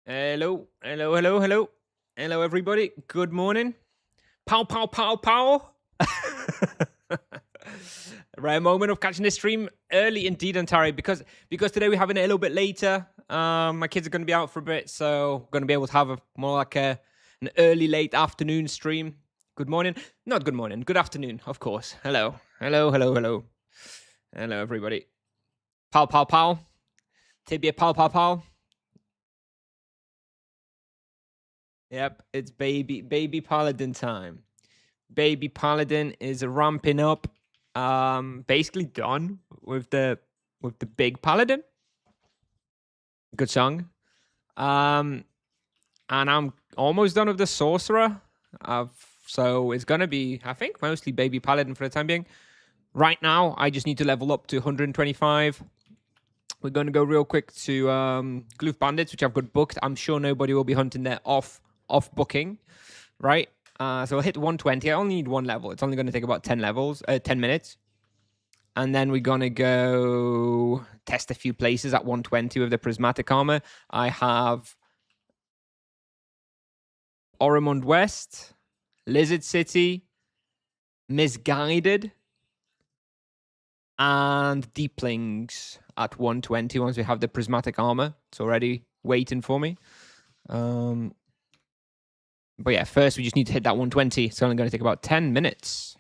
Hello, hello, hello, hello. Hello, everybody. Good morning. Pow, pow, pow, pow. Rare moment of catching this stream early indeed, Antari, because today we're having it a little bit later. My kids are going to be out for a bit, so going to be able to have more like an early, late afternoon stream. Good morning. Not good morning. Good afternoon, of course. Hello. Hello, hello, hello. Hello, everybody. Pow, pow, pow. Tibia, pow, pow, pow. Yep, it's baby Paladin time. Baby Paladin is ramping up. Basically done with the big Paladin. Good song. And I'm almost done with the Sorcerer. So it's gonna be, I think, mostly baby Paladin for the time being. Right now, I just need to level up to 125. We're gonna go real quick to Gloof Bandits, which I've got booked. I'm sure nobody will be hunting there off booking, right? So I'll hit 120. I only need one level. It's only going to take about 10 minutes. And then we're going to go test a few places at 120 with the prismatic armor. I have Oromond West, Lizard City, Misguided, and Deeplings at 120 once we have the prismatic armor. It's already waiting for me. But yeah, first we just need to hit that 120. It's only going to take about 10 minutes.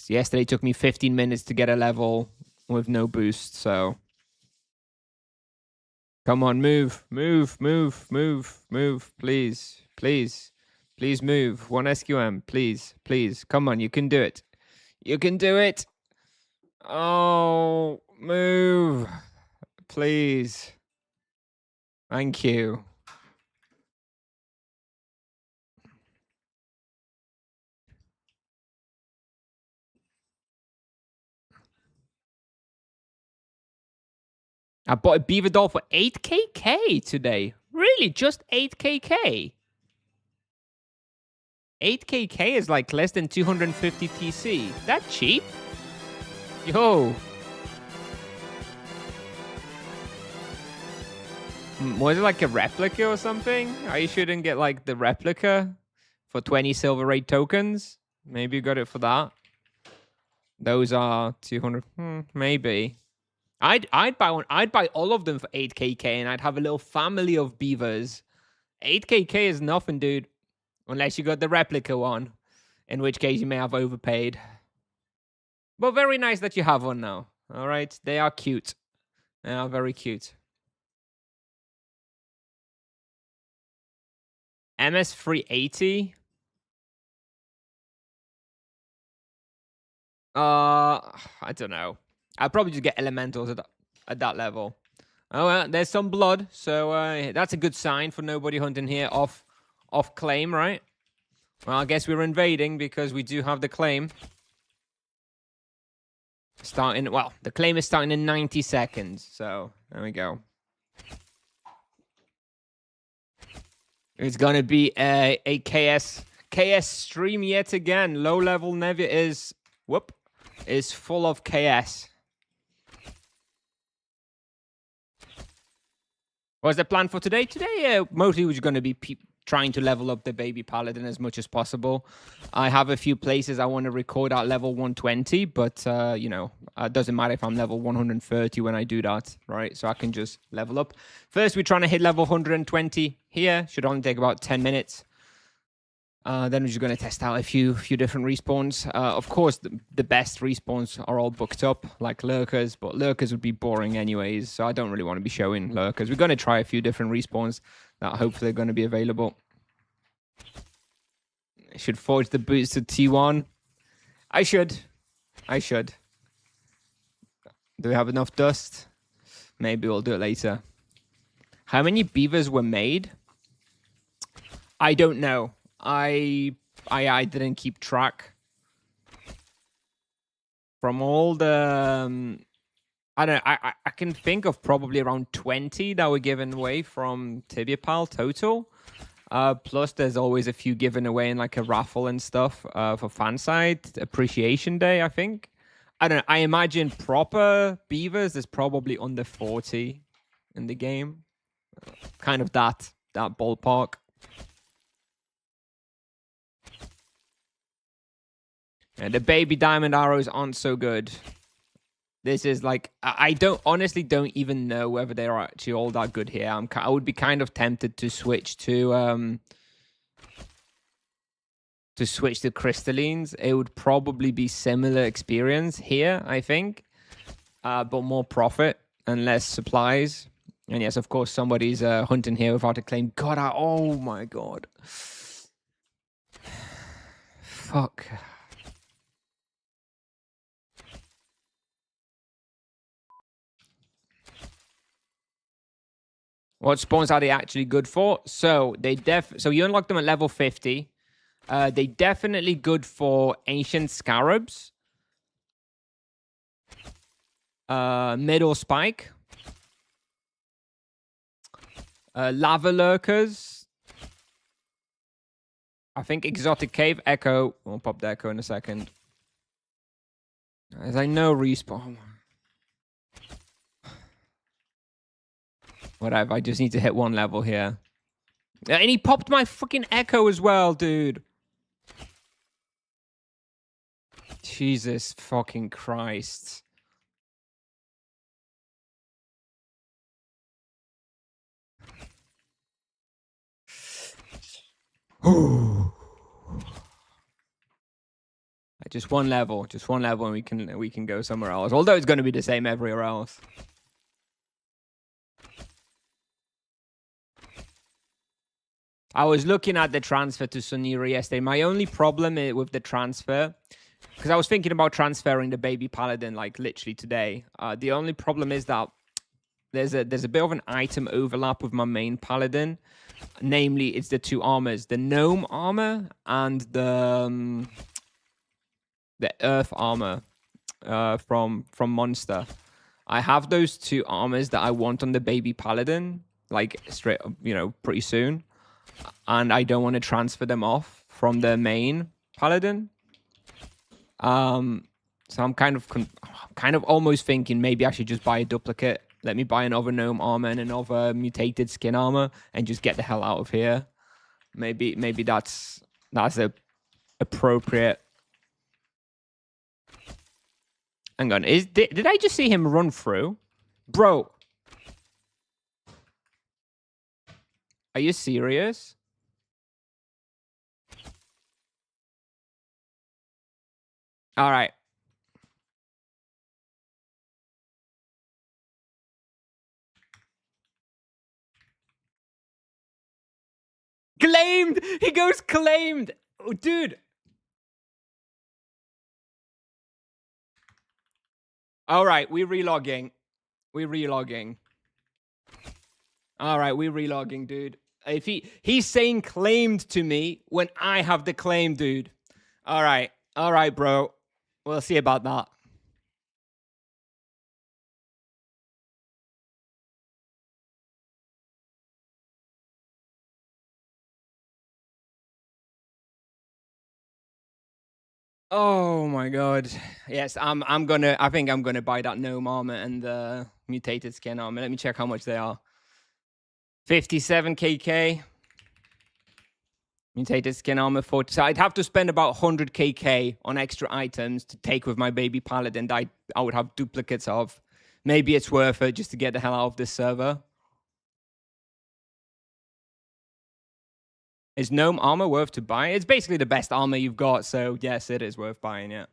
Yesterday it took me 15 minutes to get a level with no boost, so... Come on, move, move, move, move, move, please, please. Please move. 1 SQM, please, please. Come on, you can do it. You can do it. Oh, move. Please. Thank you. I bought a beaver doll for 8kk today. Really? Just 8kk? 8kk is like less than 250 TC. That cheap? Yo. Was it like a replica or something? I shouldn't get like the replica for 20 silver rate tokens. Maybe you got it for that. Those are 200. Maybe. I'd buy one. I'd buy all of them for 8kk, and I'd have a little family of beavers. 8kk is nothing, dude. Unless you got the replica one, in which case you may have overpaid. But very nice that you have one now. All right, they are cute. They are very cute. MS 380. I don't know. I'll probably just get elementals at that level. Oh, well, there's some blood, so that's a good sign for nobody hunting here off claim, right? Well, I guess we're invading because we do have the claim. The claim is starting in 90 seconds, so there we go. It's gonna be a KS stream yet again. Low level Nevia is full of KS. What's the plan for today? Today, mostly we're going to be trying to level up the baby Paladin as much as possible. I have a few places I want to record at level 120, but, you know, it doesn't matter if I'm level 130 when I do that, right? So I can just level up. First, we're trying to hit level 120 here. Should only take about 10 minutes. Then we're just going to test out a few different respawns. Of course, the best respawns are all booked up, like lurkers, but lurkers would be boring anyways, so I don't really want to be showing lurkers. We're going to try a few different respawns that hopefully are going to be available. I should forge the boots to T1. I should. Do we have enough dust? Maybe we'll do it later. How many beavers were made? I don't know. I didn't keep track. From all the I can think of probably around 20 that were given away from Tibia Pal total. Plus there's always a few given away in like a raffle and stuff for Fanside Appreciation Day, I think. I don't know. I imagine proper beavers there's probably under 40 in the game. Kind of that ballpark. And the baby diamond arrows aren't so good. This is like, I honestly don't even know whether they're actually all that good here. I would be kind of tempted to switch to crystallines. It would probably be similar experience here, I think, but more profit and less supplies. And yes, of course, somebody's hunting here without a claim. God, oh my God. Fuck. What spawns are they actually good for? So so you unlock them at level 50. They definitely good for ancient scarabs. Middle spike. Lava lurkers. I think exotic cave echo. We'll pop the echo in a second. As I know respawn. Whatever, I just need to hit one level here. And he popped my fucking echo as well, dude. Jesus fucking Christ. Just one level, and we can go somewhere else. Although it's going to be the same everywhere else. I was looking at the transfer to Sunira yesterday. My only problem with the transfer, because I was thinking about transferring the baby paladin like literally today. The only problem is that there's a bit of an item overlap with my main paladin. Namely, it's the two armors, the gnome armor and the earth armor from Monster. I have those two armors that I want on the baby paladin, like straight, pretty soon. And I don't want to transfer them off from the main paladin. So I'm kind of almost thinking maybe I should just buy a duplicate. Let me buy another gnome armor and another mutated skin armor and just get the hell out of here. Maybe that's a appropriate. Hang on, did I just see him run through? Bro. Are you serious? All right. Claimed! He goes claimed! Oh, dude. All right, we're relogging. All right, we're relogging, dude. If he's saying claimed to me when I have the claim, dude. All right, bro. We'll see about that. Oh my God. Yes, I think I'm gonna buy that gnome armor and the mutated skin armor. Let me check how much they are. 57 KK. Mutated skin armor 40. So I'd have to spend about 100 KK on extra items to take with my baby paladin that I would have duplicates of. Maybe it's worth it just to get the hell out of this server. Is gnome armor worth to buy? It's basically the best armor you've got, so yes, it is worth buying, yeah.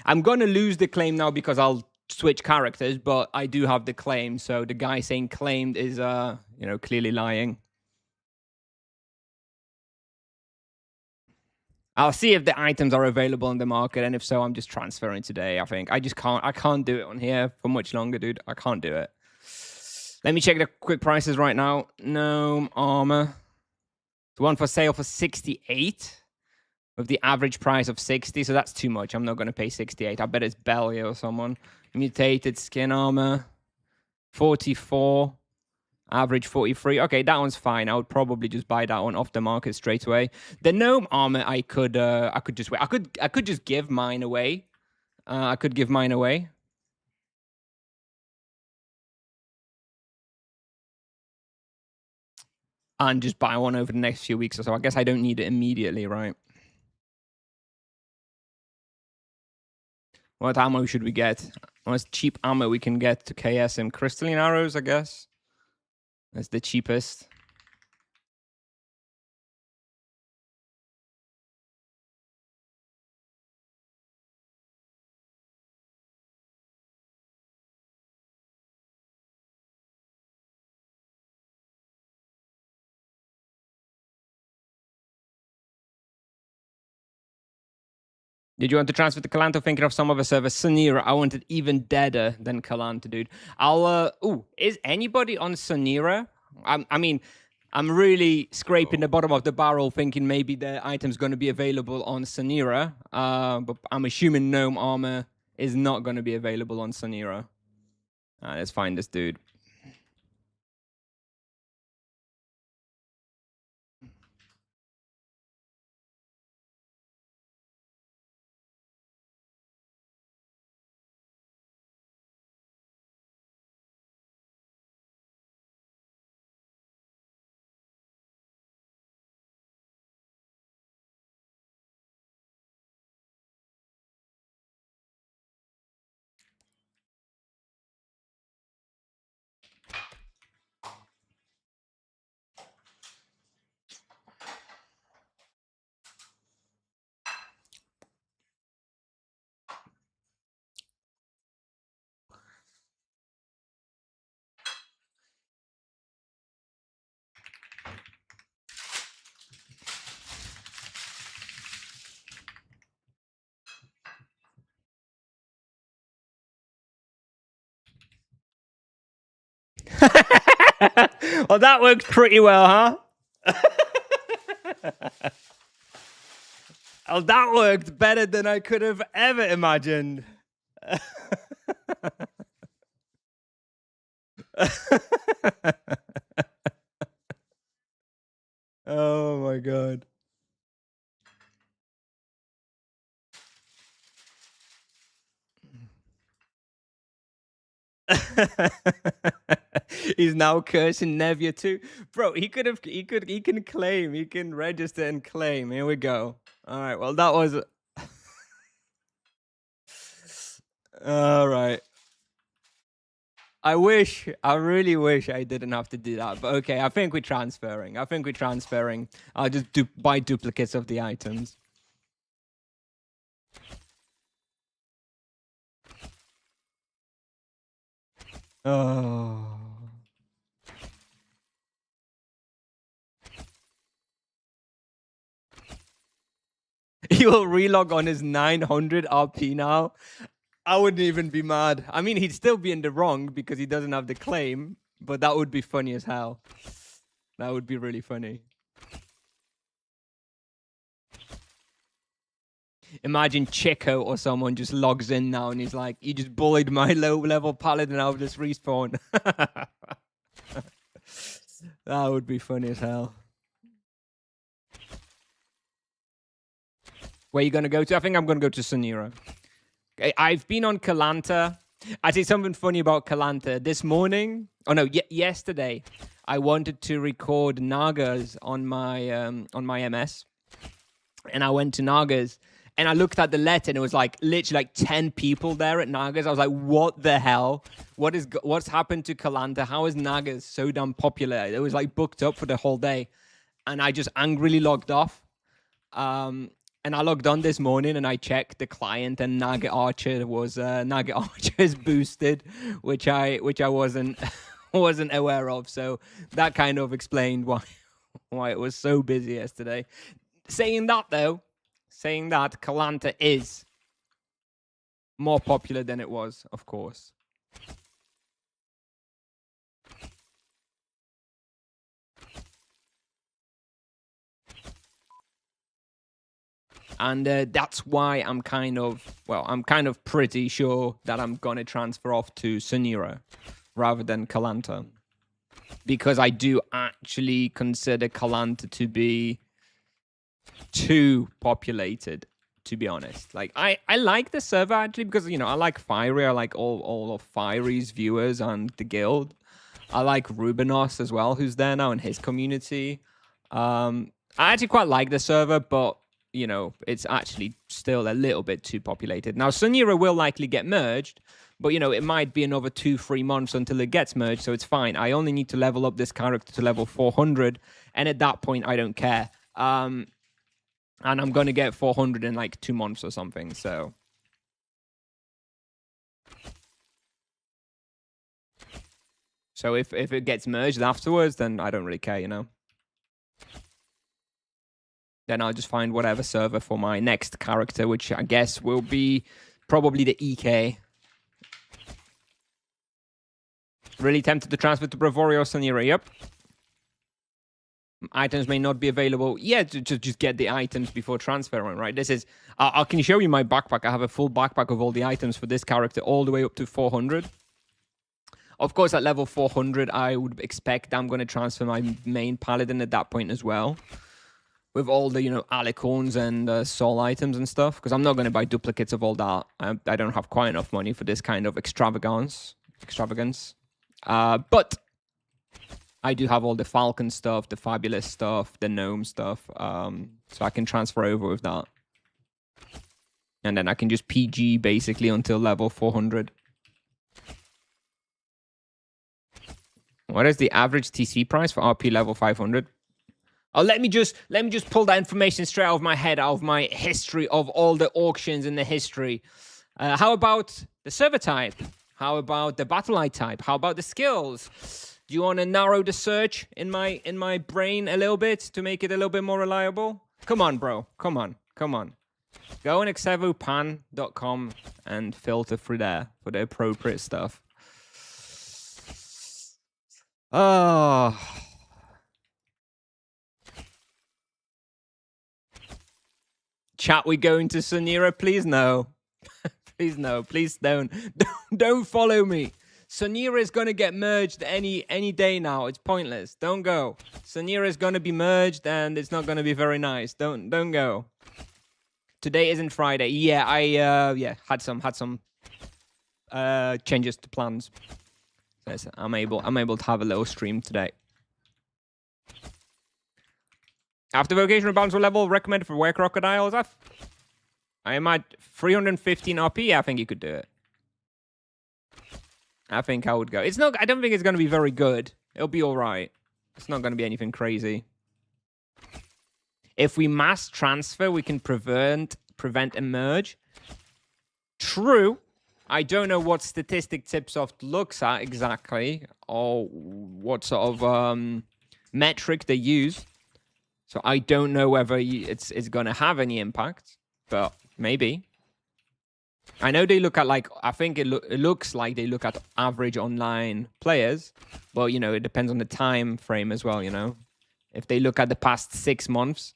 I'm going to lose the claim now because I'll switch characters, but I do have the claim, so the guy saying claimed is, clearly lying. I'll see if the items are available in the market, and if so, I'm just transferring today, I think. I can't do it on here for much longer, dude. I can't do it. Let me check the quick prices right now. Gnome armor. The one for sale for 68 with the average price of 60, so that's too much. I'm not going to pay 68. I bet it's Belly or someone. Mutated skin armor, 44. Average 43. Okay, that one's fine. I would probably just buy that one off the market straight away. The gnome armor, I could just wait. I could just give mine away. I could give mine away. And just buy one over the next few weeks or so. I guess I don't need it immediately, right? What ammo should we get? Most cheap ammo we can get to KS and crystalline arrows, I guess. That's the cheapest. Did you want to transfer to Kalanta? Thinking of some other server, Sanira. I want it even deader than Kalanta, dude. Is anybody on Sanira? I mean, I'm really scraping the bottom of the barrel, thinking maybe the item's going to be available on Sanira. But I'm assuming gnome armor is not going to be available on Sanira. Let's find this dude. Well, that worked pretty well, huh? Oh, that worked better than I could have ever imagined. Oh my god. He's now cursing Nevia too. Bro, he can claim, he can register and claim. Here we go. All right, well that was all right. I really wish I didn't have to do that. But okay, I think we're transferring. I'll just buy duplicates of the items. Oh. He will relog on his 900 RP now. I wouldn't even be mad. I mean, he'd still be in the wrong because he doesn't have the claim, but that would be funny as hell. That would be really funny. Imagine Chico or someone just logs in now and he's like, you just bullied my low-level paladin out of this respawn. That would be funny as hell. Where are you going to go to? I think I'm going to go to Sanira. Okay, I've been on Kalanta. I say something funny about Kalanta. This morning, yesterday, I wanted to record Nagas on my MS. And I went to Nagas. And I looked at the letter and it was like literally like 10 people there at Nagas. I was like, what the hell? What's happened to Kalanta? How is Nagas so damn popular? It was like booked up for the whole day. And I just angrily logged off. And I logged on this morning and I checked the client and Naga Archer is boosted, which I wasn't aware of. So that kind of explained why it was so busy yesterday. Saying that, Kalanta is more popular than it was, of course. And that's why I'm kind of pretty sure that I'm going to transfer off to Sanira rather than Kalanta. because I do actually consider Kalanta to be too populated, to be honest. Like, I like the server actually because, you know, I like Fiery. I like all of Fiery's viewers and the guild. I like Rubinos as well, who's there now in his community. I actually quite like the server, but, you know, it's actually still a little bit too populated. Now, Sunira will likely get merged, but, you know, it might be another 2-3 months until it gets merged, so it's fine. I only need to level up this character to level 400, and at that point, I don't care. And I'm going to get 400 in, like, 2 months or something, so... So if it gets merged afterwards, then I don't really care, you know? Then I'll just find whatever server for my next character, which I guess will be probably the EK. Really tempted to transfer to Bravorio Sanira, yep. Items may not be available. Yeah, just get the items before transferring, right? This is... I can show you my backpack. I have a full backpack of all the items for this character all the way up to 400. Of course, at level 400, I would expect I'm going to transfer my main paladin at that point as well. With all the, you know, alicorns and soul items and stuff. Because I'm not going to buy duplicates of all that. I don't have quite enough money for this kind of extravagance. But I do have all the falcon stuff, the fabulous stuff, the gnome stuff. So I can transfer over with that. And then I can just PG basically until level 400. What is the average TC price for RP level 500? Oh, let me just pull that information straight out of my head, out of my history of all the auctions in the history. How about the server type? How about the battle eye type? How about the skills? Do you want to narrow the search in my brain a little bit to make it a little bit more reliable? Come on, bro. Come on. Go on xevopan.com and filter through there for the appropriate stuff. Oh. Chat, we going to Sunira? Please no. Please no. Please don't follow me. Sunira is gonna get merged any day now. It's pointless. Don't go. Sunira is gonna be merged and it's not gonna be very nice. Don't go. Today isn't Friday. Yeah, I had some changes to plans. So I'm able to have a little stream today. After vocational balance level recommended for were crocodiles, I am at 315 RP. I think you could do it. I think I would go. It's not. I don't think it's going to be very good. It'll be all right. It's not going to be anything crazy. If we mass transfer, we can prevent a merge. True. I don't know what statistic Tipsoft looks at exactly, or what sort of metric they use. So I don't know whether it's going to have any impact, but maybe. I know they look at, like, I think it looks like they look at average online players, but, you know, it depends on the time frame as well, you know. If they look at the past 6 months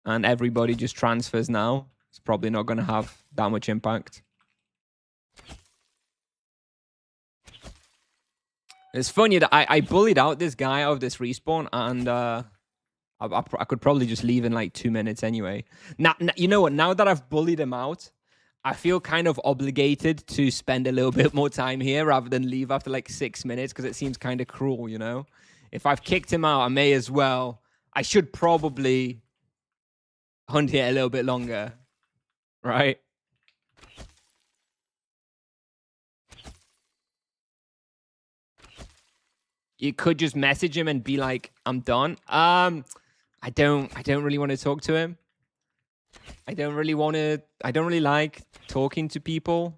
and everybody just transfers now, it's probably not going to have that much impact. It's funny that I bullied out this guy out of this respawn, and I could probably just leave in like 2 minutes anyway. Now, you know what? Now that I've bullied him out, I feel kind of obligated to spend a little bit more time here rather than leave after like 6 minutes, because it seems kind of cruel, you know? If I've kicked him out, I may as well. I should probably hunt here a little bit longer, right? You could just message him and be like, I'm done. I don't really want to talk to him. I don't really like talking to people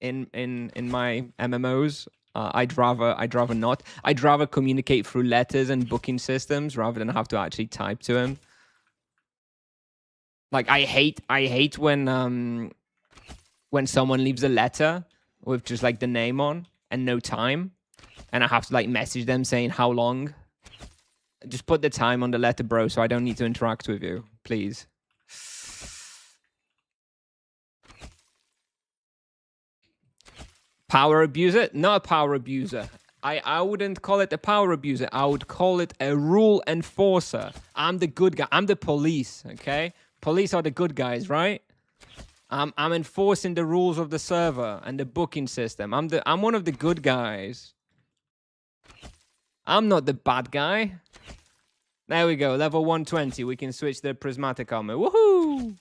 in my MMOs. I'd rather not. I'd rather communicate through letters and booking systems rather than have to actually type to him. Like, I hate when someone leaves a letter with just like the name on and no time. And I have to like message them saying how long. Just put the time on the letter, bro, so I don't need to interact with you, please. Power abuser? Not a power abuser. I wouldn't call it a power abuser. I would call it a rule enforcer. I'm the good guy. I'm the police, okay? Police are the good guys, right? I'm enforcing the rules of the server and the booking system. I'm one of the good guys. I'm not the bad guy. There we go. Level 120. We can switch the prismatic armor. Woohoo!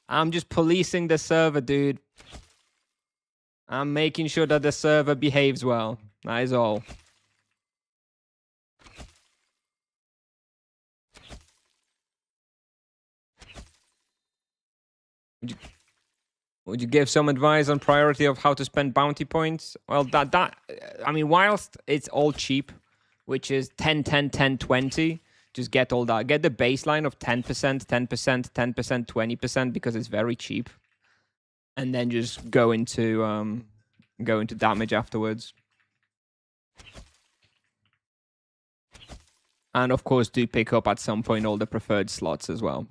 I'm just policing the server, dude. I'm making sure that the server behaves well. That is all. Would you give some advice on priority of how to spend bounty points? Well, I mean, whilst it's all cheap, which is 10, 10, 10, 20, just get all that. Get the baseline of 10%, 10%, 10%, 20% because it's very cheap. And then just go into damage afterwards. And of course, do pick up at some point all the preferred slots as well.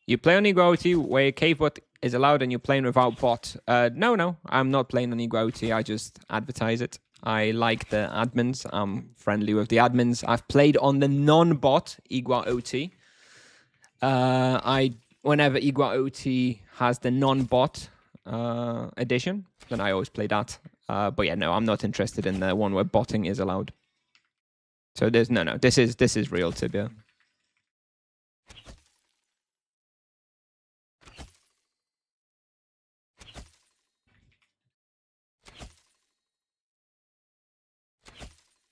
You play on iglaots where cave bot is allowed and you're playing without bot. No, I'm not playing on iglaots. I just advertise it. I like the admins. I'm friendly with the admins. I've played on the non-bot iglaot. Whenever iglaot has the non-bot edition, then I always play that. But yeah, no, I'm not interested in the one where botting is allowed. So there's no. This is real Tibia.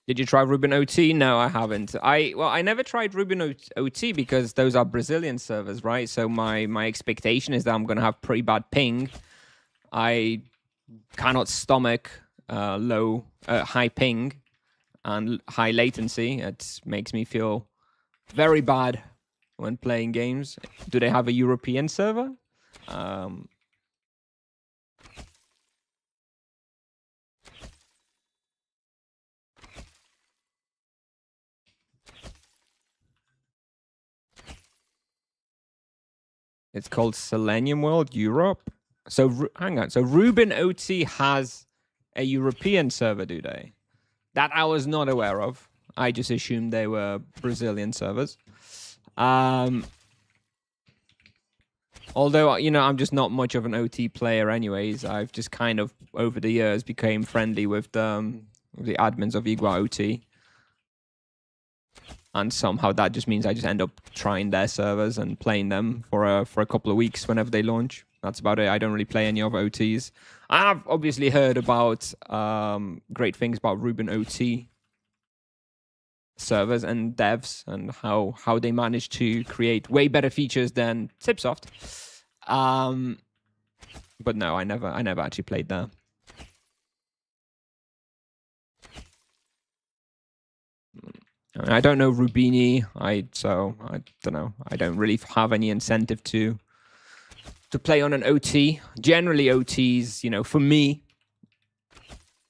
Did you try Ruben OT? No, I haven't. I never tried Ruben OT because those are Brazilian servers, right? So my expectation is that I'm gonna have pretty bad ping. I cannot stomach high ping and high latency. It makes me feel very bad when playing games. Do they have a European server? It's called Selenium World Europe. So hang on. So Ruben OT has a European server, do they? That I was not aware of. I just assumed they were Brazilian servers. Although, you know, I'm just not much of an OT player anyways. I've just kind of, over the years, became friendly with the admins of iglaot. And somehow that just means I just end up trying their servers and playing them for a couple of weeks whenever they launch. That's about it. I don't really play any other OTs. I've obviously heard about great things about Ruben OT servers and devs and how they manage to create way better features than Tipsoft. But no, I never actually played there. I don't know Rubini. So I don't know. I don't really have any incentive to play on an OT. Generally, OTs, you know, for me,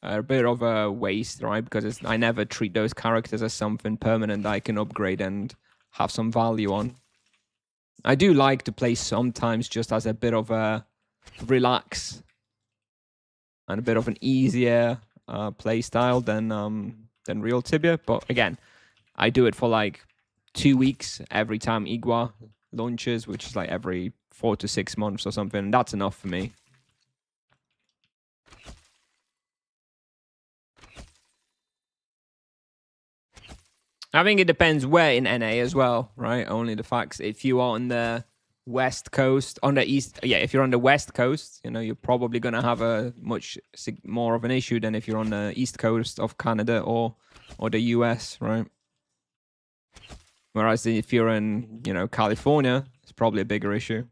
are a bit of a waste, right? Because I never treat those characters as something permanent I can upgrade and have some value on. I do like to play sometimes just as a bit of a relax and a bit of an easier play style than real Tibia. But again, I do it for like 2 weeks every time Igua launches, which is like every 4 to 6 months or something. And that's enough for me. I think it depends where in NA as well, right? Only the facts. If you are on the West Coast, on the East, yeah, if you're on the West Coast, you know, you're probably going to have a much more of an issue than if you're on the East Coast of Canada or the US, right? Whereas if you're in, you know, California, it's probably a bigger issue.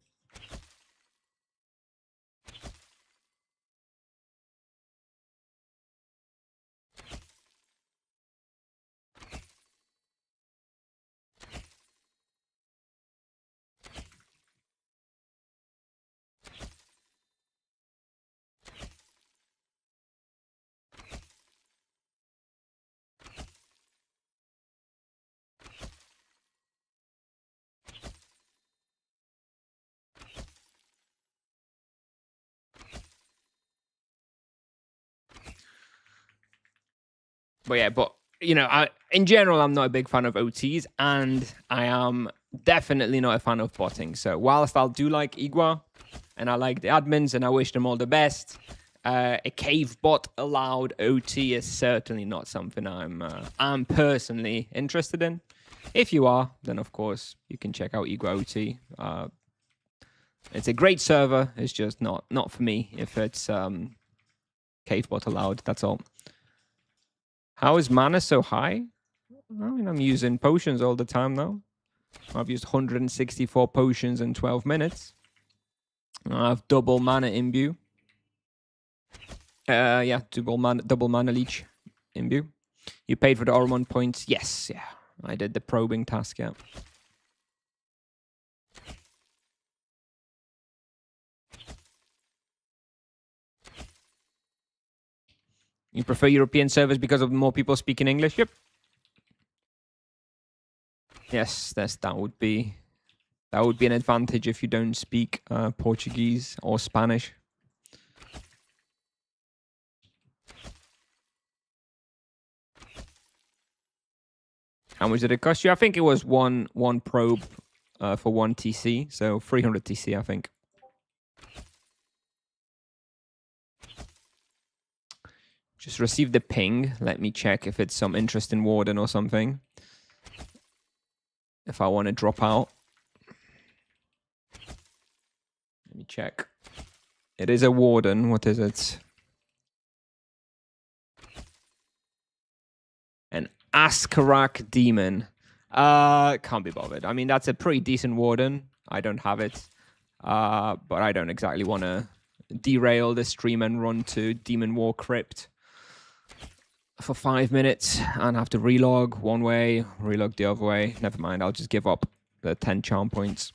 But yeah, but you know, in general, I'm not a big fan of OTs, and I am definitely not a fan of botting. So whilst I'll do like Igua, and I like the admins, and I wish them all the best, a cave bot allowed OT is certainly not something I'm personally interested in. If you are, then of course you can check out Igua OT. It's a great server. It's just not for me. If it's cave bot allowed, that's all. How is mana so high? I mean, I'm using potions all the time now. I've used 164 potions in 12 minutes. I have double mana imbue. Yeah, double mana leech imbue. You paid for the Ormond points? Yes, yeah. I did the probing task, yeah. You prefer European servers because of more people speaking English? Yep. Yes, that would be an advantage if you don't speak Portuguese or Spanish. How much did it cost you? I think it was one probe for 1 TC, so 300 TC, I think. Just received the ping. Let me check if it's some interesting warden or something. If I want to drop out. Let me check. It is a warden. What is it? An Askarak demon. Can't be bothered. I mean, that's a pretty decent warden. I don't have it. But I don't exactly want to derail the stream and run to Demon War Crypt for 5 minutes and have to relog one way, relog the other way. Never mind, I'll just give up the 10 charm points.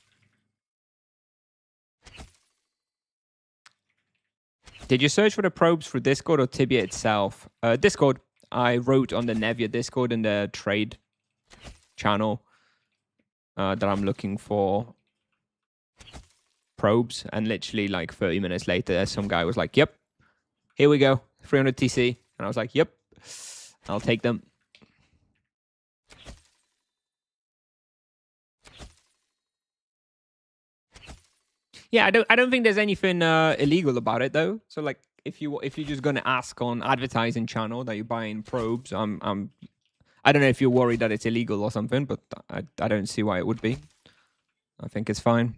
Did you search for the probes through Discord or Tibia itself? Discord. I wrote on the Nevia Discord in the trade channel that I'm looking for probes, and literally like 30 minutes later, some guy was like, yep, here we go, 300 TC. And I was like, yep, I'll take them. Yeah, I don't think there's anything illegal about it though. So like, if you're just gonna ask on advertising channel that you're buying probes, I don't know if you're worried that it's illegal or something, but I don't see why it would be. I think it's fine.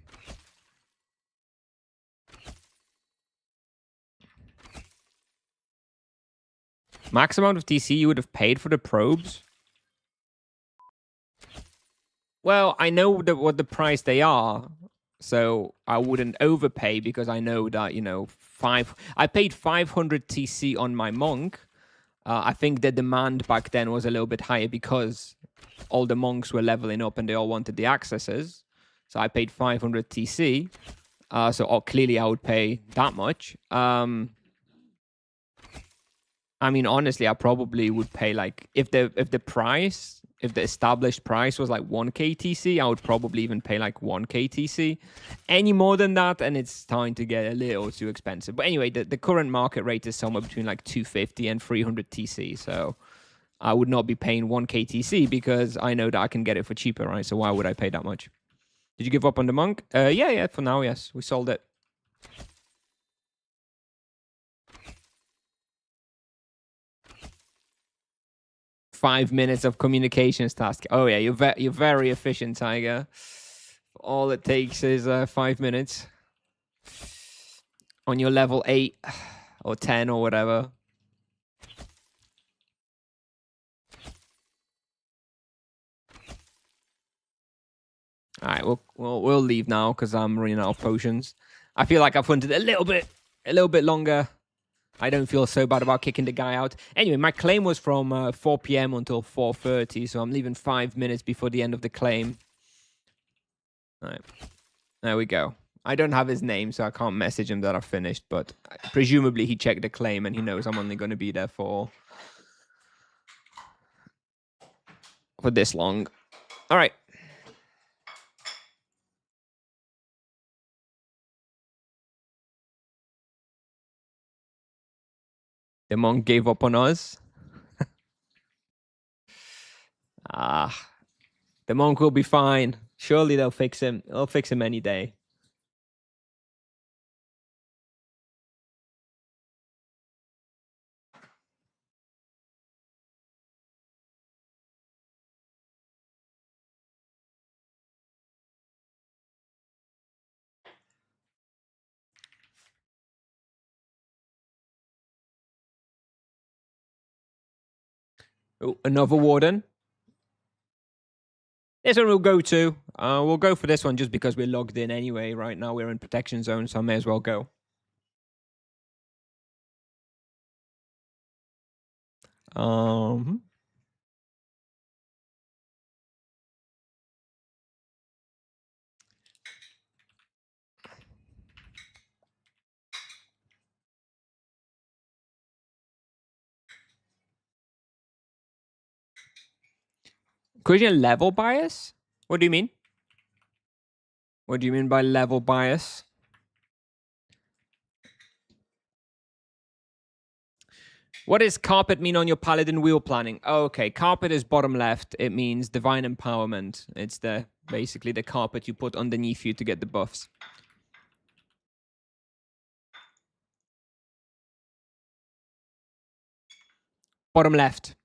Max amount of TC you would have paid for the probes? Well, I know what the price they are, so I wouldn't overpay because I know that, you know, I paid 500 TC on my monk. I think the demand back then was a little bit higher because all the monks were leveling up and they all wanted the accesses. So I paid 500 TC. So clearly I would pay that much. I mean, honestly, I probably would pay like if the established price was like 1k TC, I would probably even pay like 1k TC. Any more than that, and it's starting to get a little too expensive. But anyway, the current market rate is somewhere between like 250 and 300 TC. So I would not be paying 1k TC because I know that I can get it for cheaper, right? So why would I pay that much? Did you give up on the monk? Yeah, for now, yes. We sold it. "5 minutes of communications task." Oh yeah, you're very efficient, Tiger. All it takes is 5 minutes on your level 8 or 10 or whatever. All right, we'll leave now because I'm running out of potions. I feel like I've hunted a little bit longer. I don't feel so bad about kicking the guy out. Anyway, my claim was from 4 p.m. until 4:30, so I'm leaving 5 minutes before the end of the claim. All right, there we go. I don't have his name, so I can't message him that I finished, but presumably he checked the claim and he knows I'm only going to be there for this long. All right. The monk gave up on us. Ah, the monk will be fine. Surely they'll fix him. They'll fix him any day. Oh, another warden. This one we'll go to. We'll go for this one just because we're logged in anyway. Right now we're in protection zone, so I may as well go. Question level bias? What do you mean? What do you mean by level bias? What does carpet mean on your paladin wheel planning? Oh, okay, carpet is bottom left. It means divine empowerment. It's basically the carpet you put underneath you to get the buffs. Bottom left.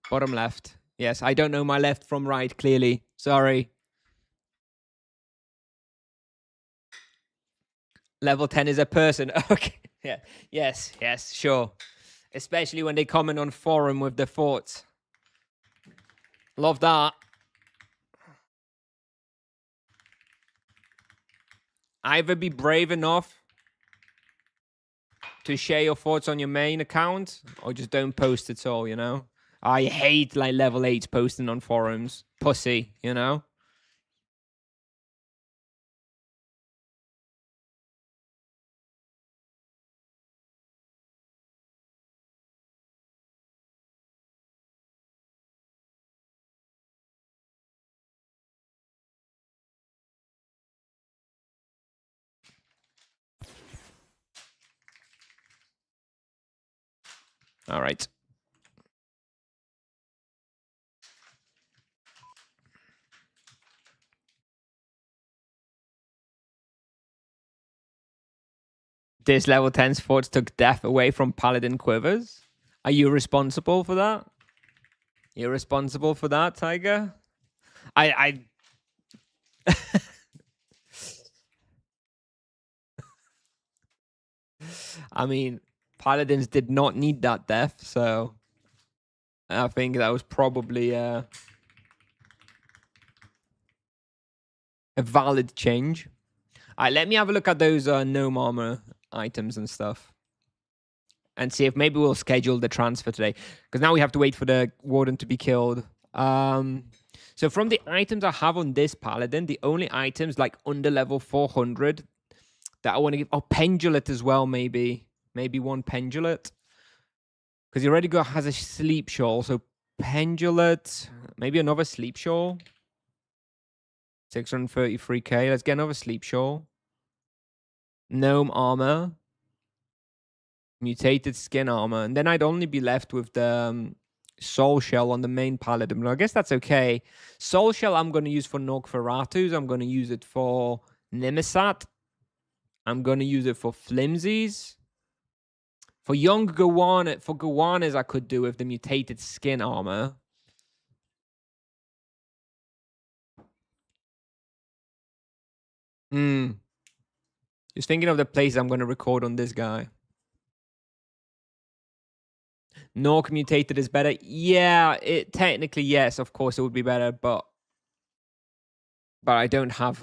Bottom left. Yes, I don't know my left from right, clearly. Sorry. Level 10 is a person. Okay. Yeah. Yes, sure. Especially when they comment on forum with the thoughts. Love that. Either be brave enough to share your thoughts on your main account or just don't post at all, you know? I hate like level 8 posting on forums. Pussy, you know? All right. This level 10 thoughts took death away from Paladin Quivers. Are you responsible for that? You're responsible for that, Tiger? I mean, Paladins did not need that death, so I think that was probably a valid change. All right, let me have a look at those gnome armor items and stuff. And see if maybe we'll schedule the transfer today. Because now we have to wait for the warden to be killed. So from the items I have on this paladin, the only items like under level 400 that I want to give... Oh, pendulate as well, maybe. Maybe one pendulate. Because he already has a sleep shawl. So pendulate. Maybe another sleep shawl. 633k. Let's get another sleep shawl. Gnome armor. Mutated skin armor. And then I'd only be left with the soul shell on the main paladin. But I guess that's okay. Soul shell I'm going to use for Norgferatus. I'm going to use it for Nimisat. I'm going to use it for Flimsies. For young Gawana, for Gawanas, I could do with the mutated skin armor. Just thinking of the place I'm going to record on this guy. Nork mutated is better. Yeah, it technically, yes, of course it would be better, but I don't have...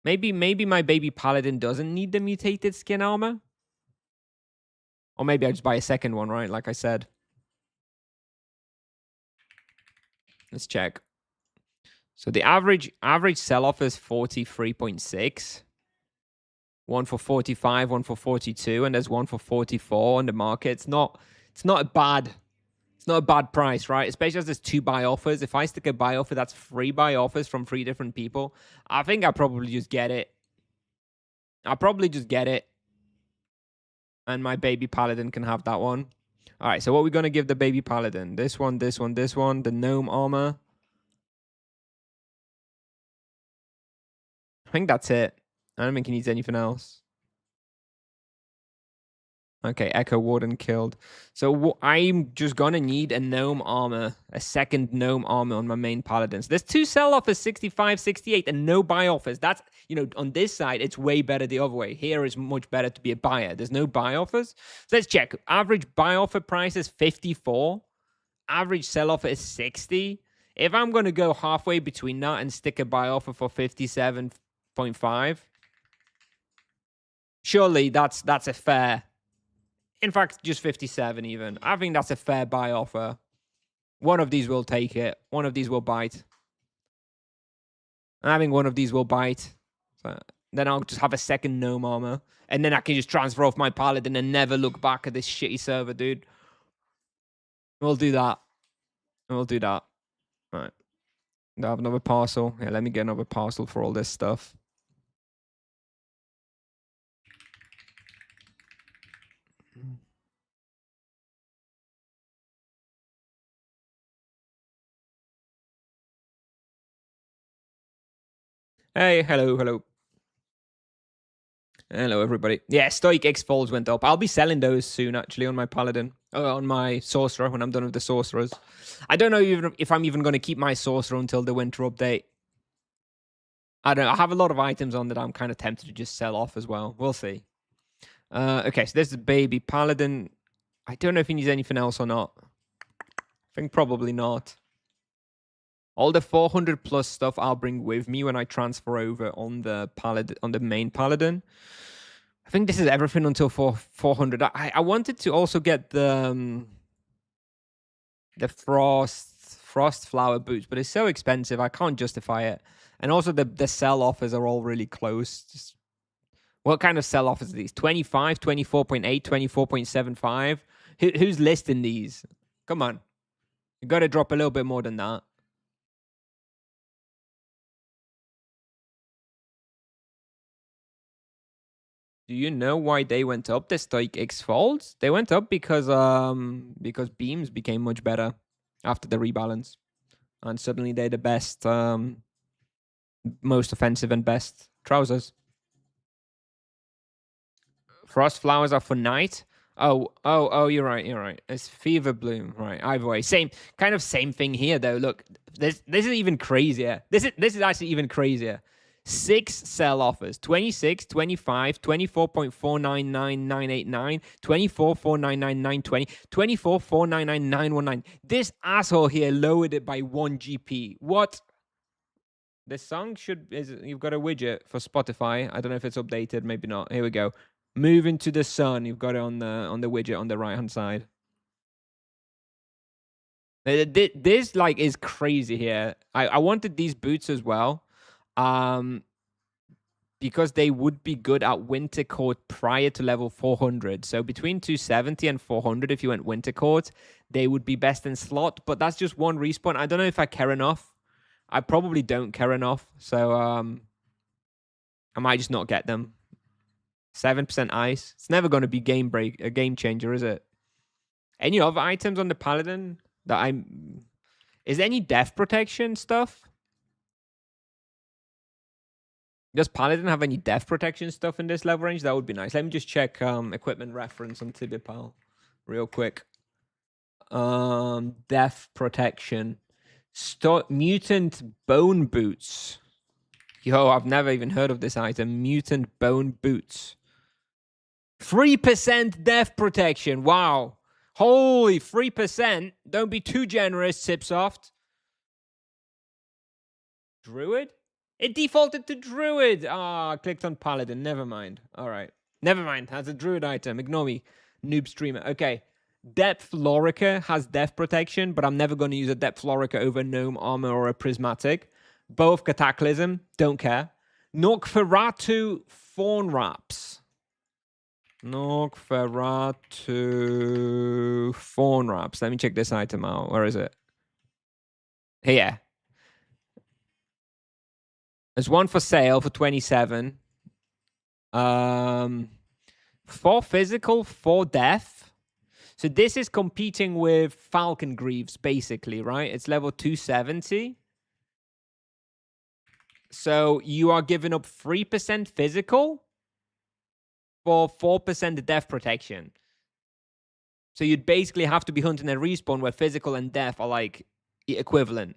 Maybe my baby paladin doesn't need the mutated skin armor. Or maybe I just buy a second one, right? Like I said. Let's check. So the average sell-off is 43.6. One for 45, one for 42, and there's one for 44 on the market. It's not a bad price, right? Especially as there's 2 buy offers. If I stick a buy offer, that's 3 buy offers from 3 different people. I think I'll probably just get it. And my baby paladin can have that one. All right, so what are we going to give the baby paladin? This one, this one, this one. The gnome armor. I think that's it. I don't think he needs anything else. Okay, Echo Warden killed. So I'm just going to need a gnome armor, a second gnome armor on my main paladins. There's 2 sell offers, 65, 68, and no buy offers. That's, you know, on this side, it's way better the other way. Here is much better to be a buyer. There's no buy offers. So let's check. Average buy offer price is 54. Average sell offer is 60. If I'm going to go halfway between that and stick a buy offer for 57.5, surely that's a fair. In fact, just 57 even. I think that's a fair buy offer. One of these will take it. One of these will bite. I think one of these will bite. So then I'll just have a second gnome armor. And then I can just transfer off my paladin and never look back at this shitty server, dude. We'll do that. We'll do that. All right. I have another parcel. Yeah, let me get another parcel for all this stuff. Hey, hello, hello. Hello, everybody. Yeah, Stoic X Folds went up. I'll be selling those soon, actually, on my Paladin. On my Sorcerer, when I'm done with the Sorcerers. I don't know even if I'm even going to keep my Sorcerer until the winter update. I don't know. I have a lot of items on that I'm kind of tempted to just sell off as well. We'll see. Okay, so this is baby Paladin. I don't know if he needs anything else or not. I think probably not. All the 400 plus stuff I'll bring with me when I transfer over on the Paladin, on the main Paladin. I think this is everything until 400. I wanted to also get the frost flower boots, but it's so expensive. I can't justify it. And also the sell offers are all really close. Just, what kind of sell offers are these? 25, 24.8, 24.75. Who's listing these? Come on. You got to drop a little bit more than that. Do you know why they went up, the Stoic X Folds? They went up because beams became much better after the rebalance. And suddenly they're the best, most offensive and best trousers. Frost flowers are for night. Oh, you're right. It's Fever Bloom, right? Either way, same thing here though. Look, this is even crazier. This is actually even crazier. 6 sell offers: 26, 25, 24.499989, 24.499920, 24.499919. This asshole here lowered it by 1 GP. What? The song you've got a widget for Spotify. I don't know if it's updated, maybe not. Here we go. Move into the sun. You've got it on the widget on the right hand side. This like is crazy here. I wanted these boots as well. Because they would be good at Winter Court prior to level 400. So between 270 and 400, if you went Winter Court, they would be best in slot. But that's just one respawn. I don't know if I care enough. I probably don't care enough. So I might just not get them. 7% ice. It's never going to be a game changer, is it? Any other items on the Paladin that is there any death protection stuff? Does Paladin have any death protection stuff in this level range? That would be nice. Let me just check equipment reference on Tibia Pal real quick. Death protection. Mutant bone boots. Yo, I've never even heard of this item. Mutant bone boots. 3% death protection. Wow. Holy 3%. Don't be too generous, Tipsoft. Druid? It defaulted to Druid. Ah, clicked on Paladin. Never mind. All right. Never mind. Has a Druid item. Ignore me. Noob streamer. Okay. Depth Lorica has death protection, but I'm never going to use a Depth Lorica over Gnome Armor or a Prismatic. Both Cataclysm. Don't care. Nokferatu Fawn Wraps. Nokferatu Fawn Wraps. Let me check this item out. Where is it? Here. There's one for sale for 27. 4 physical, 4 death. So this is competing with Falcon Greaves, basically, right? It's level 270. So you are giving up 3% physical for 4% death protection. So you'd basically have to be hunting a respawn where physical and death are like equivalent.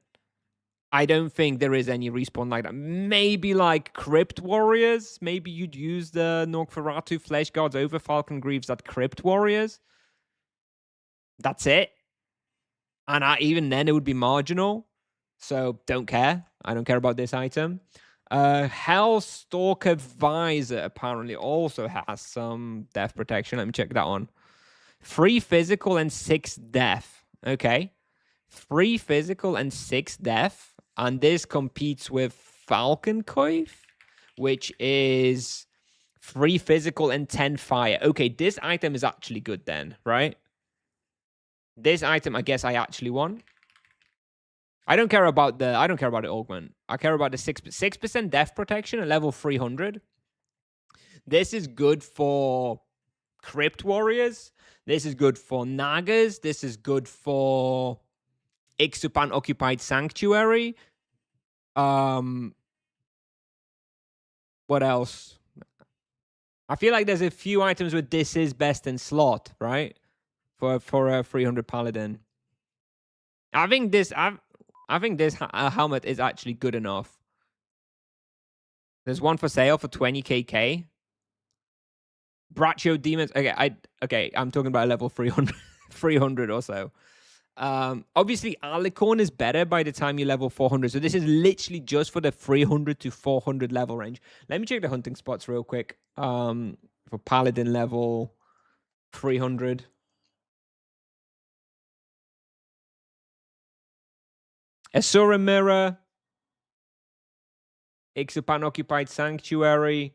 I don't think there is any respawn like that. Maybe like Crypt Warriors. Maybe you'd use the Nosferatu Flesh Guards over Falcon Greaves at Crypt Warriors. That's it. And even then, it would be marginal. So don't care. I don't care about this item. Hellstalker Visor apparently also has some death protection. Let me check that on. 3 physical and 6 death. Okay. 3 physical and 6 death. And this competes with Falcon Coif, which is 3 physical and 10 fire. Okay, this item is actually good then, right? This item, I guess I actually want. I don't care about the augment. I care about the 6% death protection at level 300. This is good for Crypt Warriors. This is good for Nagas. This is good for Ixupan Occupied Sanctuary. What else? I feel like there's a few items where this is best in slot, right? For a 300 Paladin. I think this helmet is actually good enough. There's one for sale for 20k. Braccio Demons. Okay, I'm talking about a level 300, 300 or so. Obviously, Alicorn is better by the time you level 400. So this is literally just for the 300 to 400 level range. Let me check the hunting spots real quick. For Paladin level 300. Asura Mirror. Ixupan Occupied Sanctuary.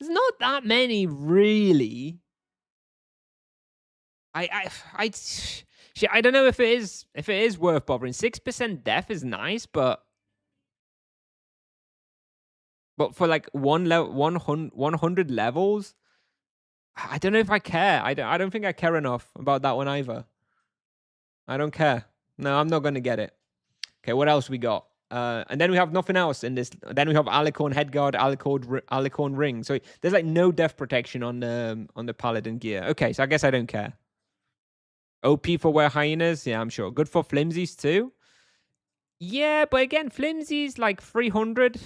There's not that many, really. I don't know if it is worth bothering. 6% death is nice, but for like 100 levels, I don't know if I care. I don't think I care enough about that one either. I don't care. No, I'm not gonna get it. Okay, what else we got? And then we have nothing else in this. Then we have Alicorn Headguard, Alicorn Ring. So there's like no death protection on the Paladin gear. Okay, so I guess I don't care. OP for Were Hyenas, yeah, I'm sure. Good for Flimsies too. Yeah, but again, Flimsies like 300.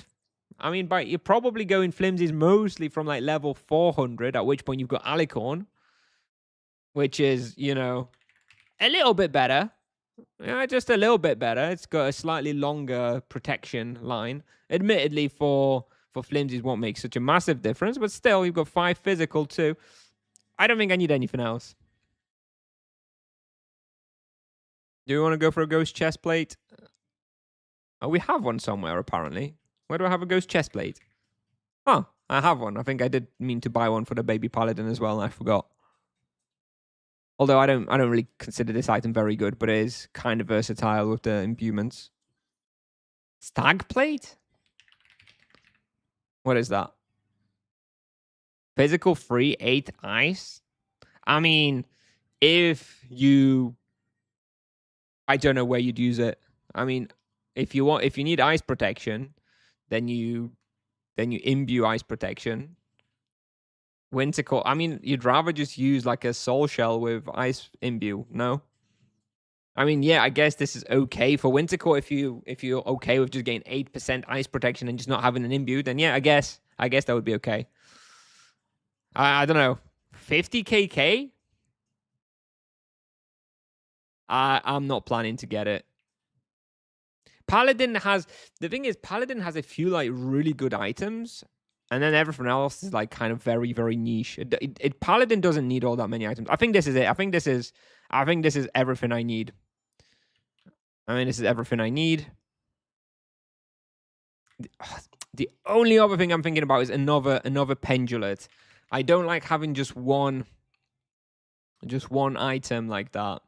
I mean, but you're probably going Flimsies mostly from like level 400, at which point you've got Alicorn, which is, you know, a little bit better. Yeah, just a little bit better. It's got a slightly longer protection line. Admittedly, for Flimsies won't make such a massive difference, but still, you've got 5 physical too. I don't think I need anything else. Do you want to go for a ghost chest plate? Oh, we have one somewhere, apparently. Where do I have a ghost chest plate? Oh, I have one. I think I did mean to buy one for the baby paladin as well, and I forgot. Although I don't really consider this item very good, but it is kind of versatile with the imbuements. Stag plate? What is that? Physical free 8 ice? I mean, if you... I don't know where you'd use it. I mean, if you need ice protection, then you imbue ice protection. Winter Core. I mean, you'd rather just use like a soul shell with ice imbue, no? I mean, yeah, I guess this is okay for Winter Core if you're okay with just getting 8% ice protection and just not having an imbue, then yeah, I guess that would be okay. I don't know. 50k? I'm not planning to get it. Paladin has a few like really good items, and then everything else is like kind of very, very niche. Paladin doesn't need all that many items. I think this is it. I think this is everything I need. I mean, this is everything I need. The only other thing I'm thinking about is another pendulate. I don't like having just one item like that.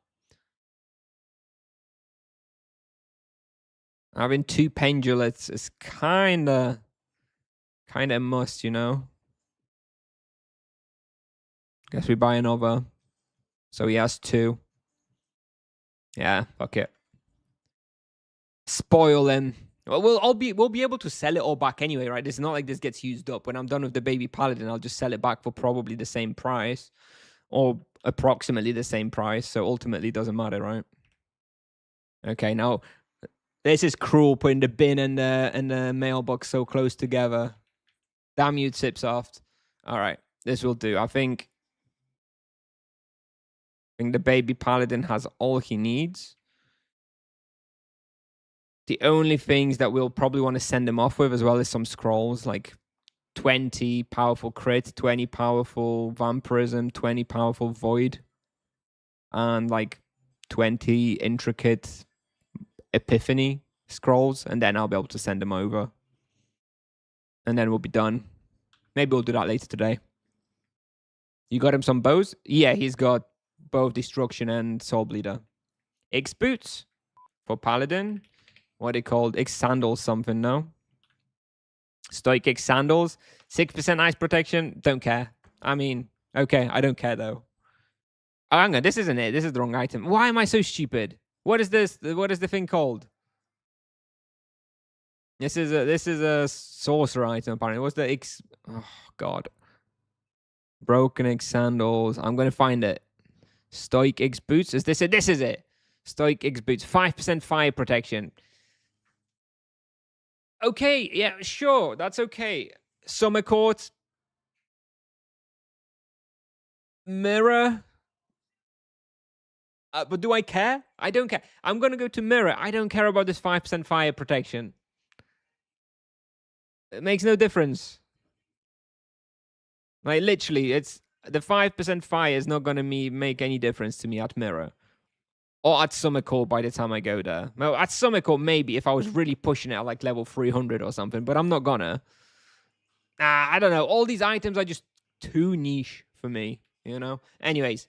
Having 2 pendulates is kind of a must, you know. Guess we buy another. So he has 2. Yeah, fuck it. Spoil him. Well, we'll be able to sell it all back anyway, right? It's not like this gets used up. When I'm done with the baby paladin, I'll just sell it back for probably the same price, or approximately the same price. So ultimately, it doesn't matter, right? Okay, now this is cruel, putting the bin and the mailbox so close together. Damn you, Tipsoft. All right, this will do. I think the baby paladin has all he needs. The only things that we'll probably want to send him off with as well is some scrolls, like 20 powerful crit, 20 powerful vampirism, 20 powerful void, and like 20 intricate epiphany scrolls, and then I'll be able to send them over. And then we'll be done. Maybe we'll do that later today. You got him some bows? Yeah, he's got bow of destruction and soul bleeder. X boots for paladin. What are they called? X sandals something, no? Stoic X sandals. 6% ice protection. Don't care. I mean, okay, I don't care though. Oh, hang on, this isn't it. This is the wrong item. Why am I so stupid? What is this? What is the thing called? This is a sorcerer item, apparently. What's the X? Oh, God. Broken X sandals. I'm going to find it. Stoic X boots. Is this it? This is it. Stoic X boots. 5% fire protection. Okay, yeah, sure. That's okay. Summer Court. Mirror. But do I care? I don't care. I'm going to go to Mirror. I don't care about this 5% fire protection. It makes no difference. Like, literally, it's the 5% fire is not going to make any difference to me at Mirror. Or at Summer Court by the time I go there. Well, at Summer Court, maybe, if I was really pushing it at, like, level 300 or something. But I'm not gonna. I don't know. All these items are just too niche for me, you know? Anyways,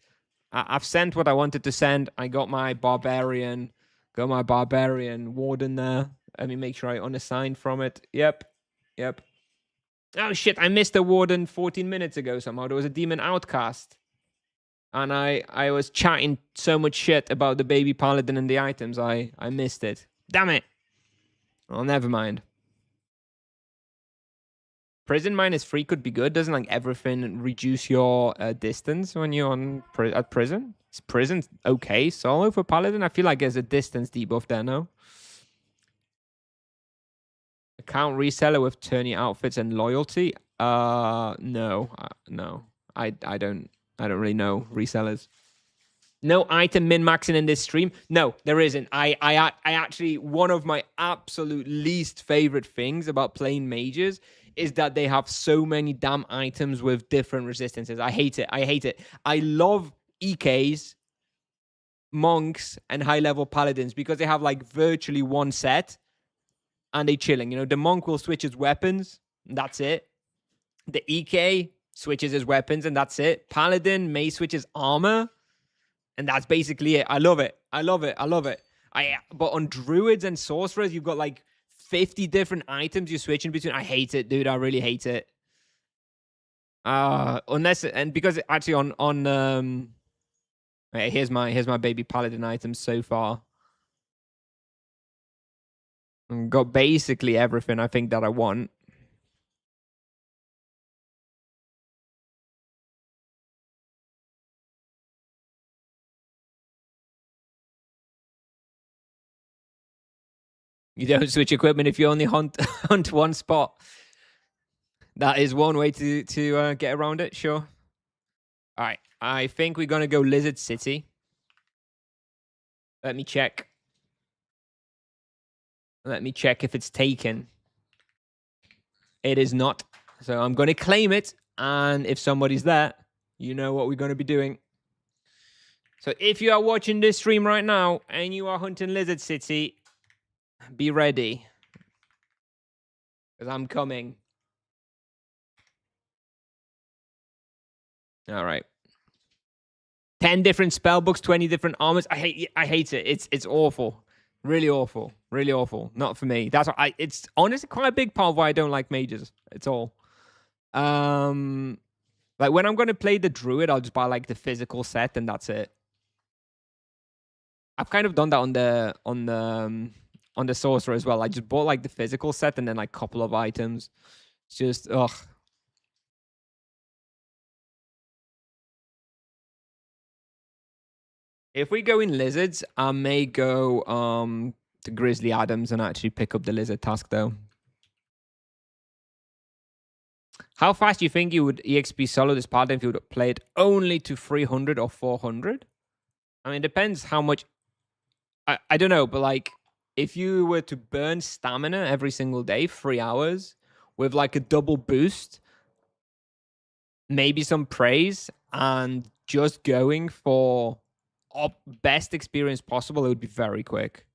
I've sent what I wanted to send. I got my Barbarian. Got my Barbarian Warden there. Let me make sure I unassigned from it. Yep. Oh, shit. I missed a Warden 14 minutes ago somehow. There was a Demon Outcast. And I was chatting so much shit about the baby paladin and the items. I missed it. Damn it. Well, never mind. Prison -3 could be good. Doesn't like everything reduce your distance when you're at prison? Is prison okay solo for paladin? I feel like there's a distance debuff there, no? Account reseller with tourney outfits and loyalty? No. I don't really know resellers. No item min-maxing in this stream? No, there isn't. I actually, one of my absolute least favorite things about playing mages is that they have so many damn items with different resistances. I hate it. I love EKs, monks, and high-level paladins because they have like virtually one set and they chilling. You know, the monk will switch his weapons, and that's it. The EK switches his weapons, and that's it. Paladin may switch his armor, and that's basically it. I love it. But on druids and sorcerers, you've got like 50 different items you're switching between. I hate it, dude. I really hate it. Because actually on here's my baby paladin items so far. I've got basically everything I think that I want. You don't switch equipment if you only hunt one spot. That is one way to get around it, sure. All right, I think we're going to go Lizard City. Let me check. Let me check if it's taken. It is not. So I'm going to claim it. And if somebody's there, you know what we're going to be doing. So if you are watching this stream right now and you are hunting Lizard City, be ready. Because I'm coming. All right. 10 different spell books, 20 different armors. I hate it. It's awful. Really awful. Really awful. Not for me. That's why it's honestly quite a big part of why I don't like mages. It's all. Like when I'm going to play the druid, I'll just buy like the physical set and that's it. I've kind of done that on the sorcerer as well. I just bought like the physical set and then like a couple of items. It's just ugh. If we go in lizards, I may go to Grizzly Adams and actually pick up the lizard task though. How fast do you think you would EXP solo this paladin if you would play it only to 300 or 400? I mean, it depends how much. I don't know, but like if you were to burn stamina every single day, 3 hours, with like a double boost, maybe some praise, and just going for best experience possible, it would be very quick.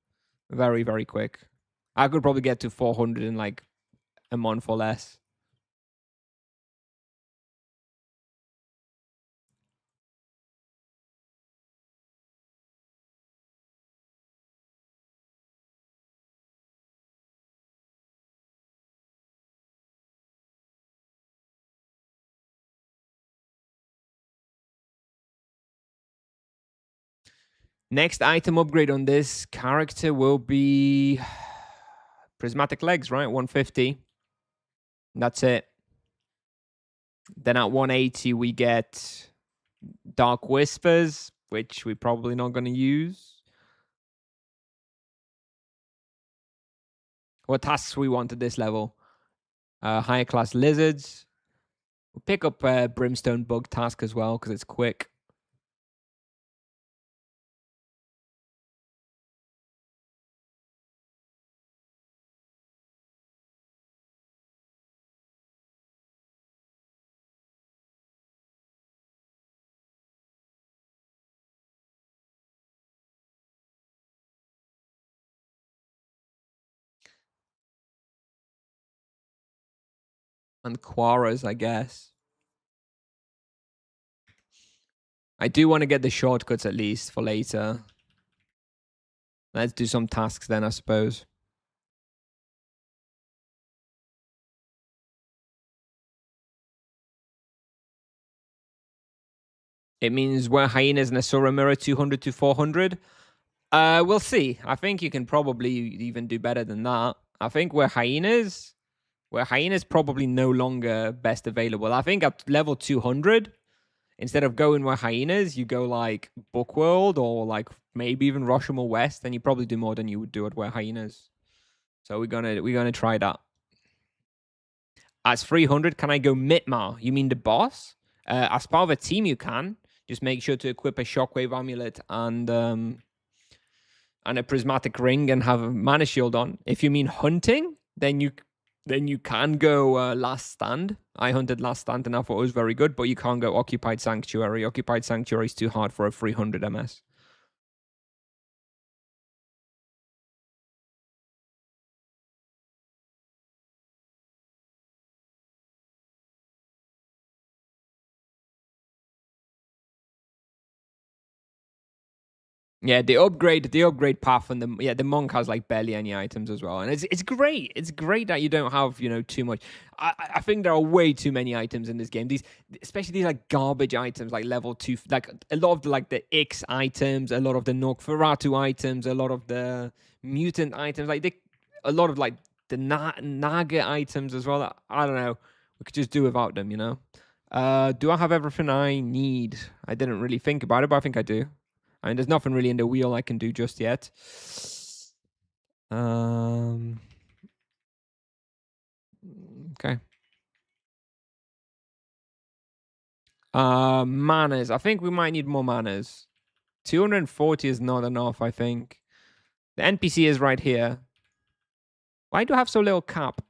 Very, very quick. I could probably get to 400 in like a month or less. Next item upgrade on this character will be prismatic legs, right? 150. That's it. Then at 180, we get Dark Whispers, which we're probably not going to use. What tasks we want at this level? Higher class lizards. We'll pick up Brimstone Bug task as well because it's quick. And Quaras, I guess. I do want to get the shortcuts at least for later. Let's do some tasks then, I suppose. It means we're hyenas and Asura Mirror 200 to 400. We'll see. I think you can probably even do better than that. I think we're hyenas probably no longer best available. I think at level 200, instead of going where hyenas, you go like Bookworld or like maybe even Rashomon West, and you probably do more than you would do at where hyenas. So we're gonna try that. As 300, can I go Mitmar? You mean the boss? As part of a team, you can. Just make sure to equip a Shockwave Amulet and a Prismatic Ring and have a Mana Shield on. If you mean hunting, then you can go Last Stand. I hunted Last Stand and I thought it was very good, but you can't go Occupied Sanctuary. Occupied Sanctuary is too hard for a 300 MS. Yeah, the upgrade path and the monk has like barely any items as well, and it's great. It's great that you don't have too much. I think there are way too many items in this game. Especially these like garbage items, like level 2, like a lot of the X items, a lot of the Nogferatu items, a lot of the mutant items, a lot of like the Naga items as well. I don't know. We could just do without them, Do I have everything I need? I didn't really think about it, but I think I do. I mean, there's nothing really in the wheel I can do just yet. Okay. Manners. I think we might need more manners. 240 is not enough, I think. The NPC is right here. Why do I have so little cap?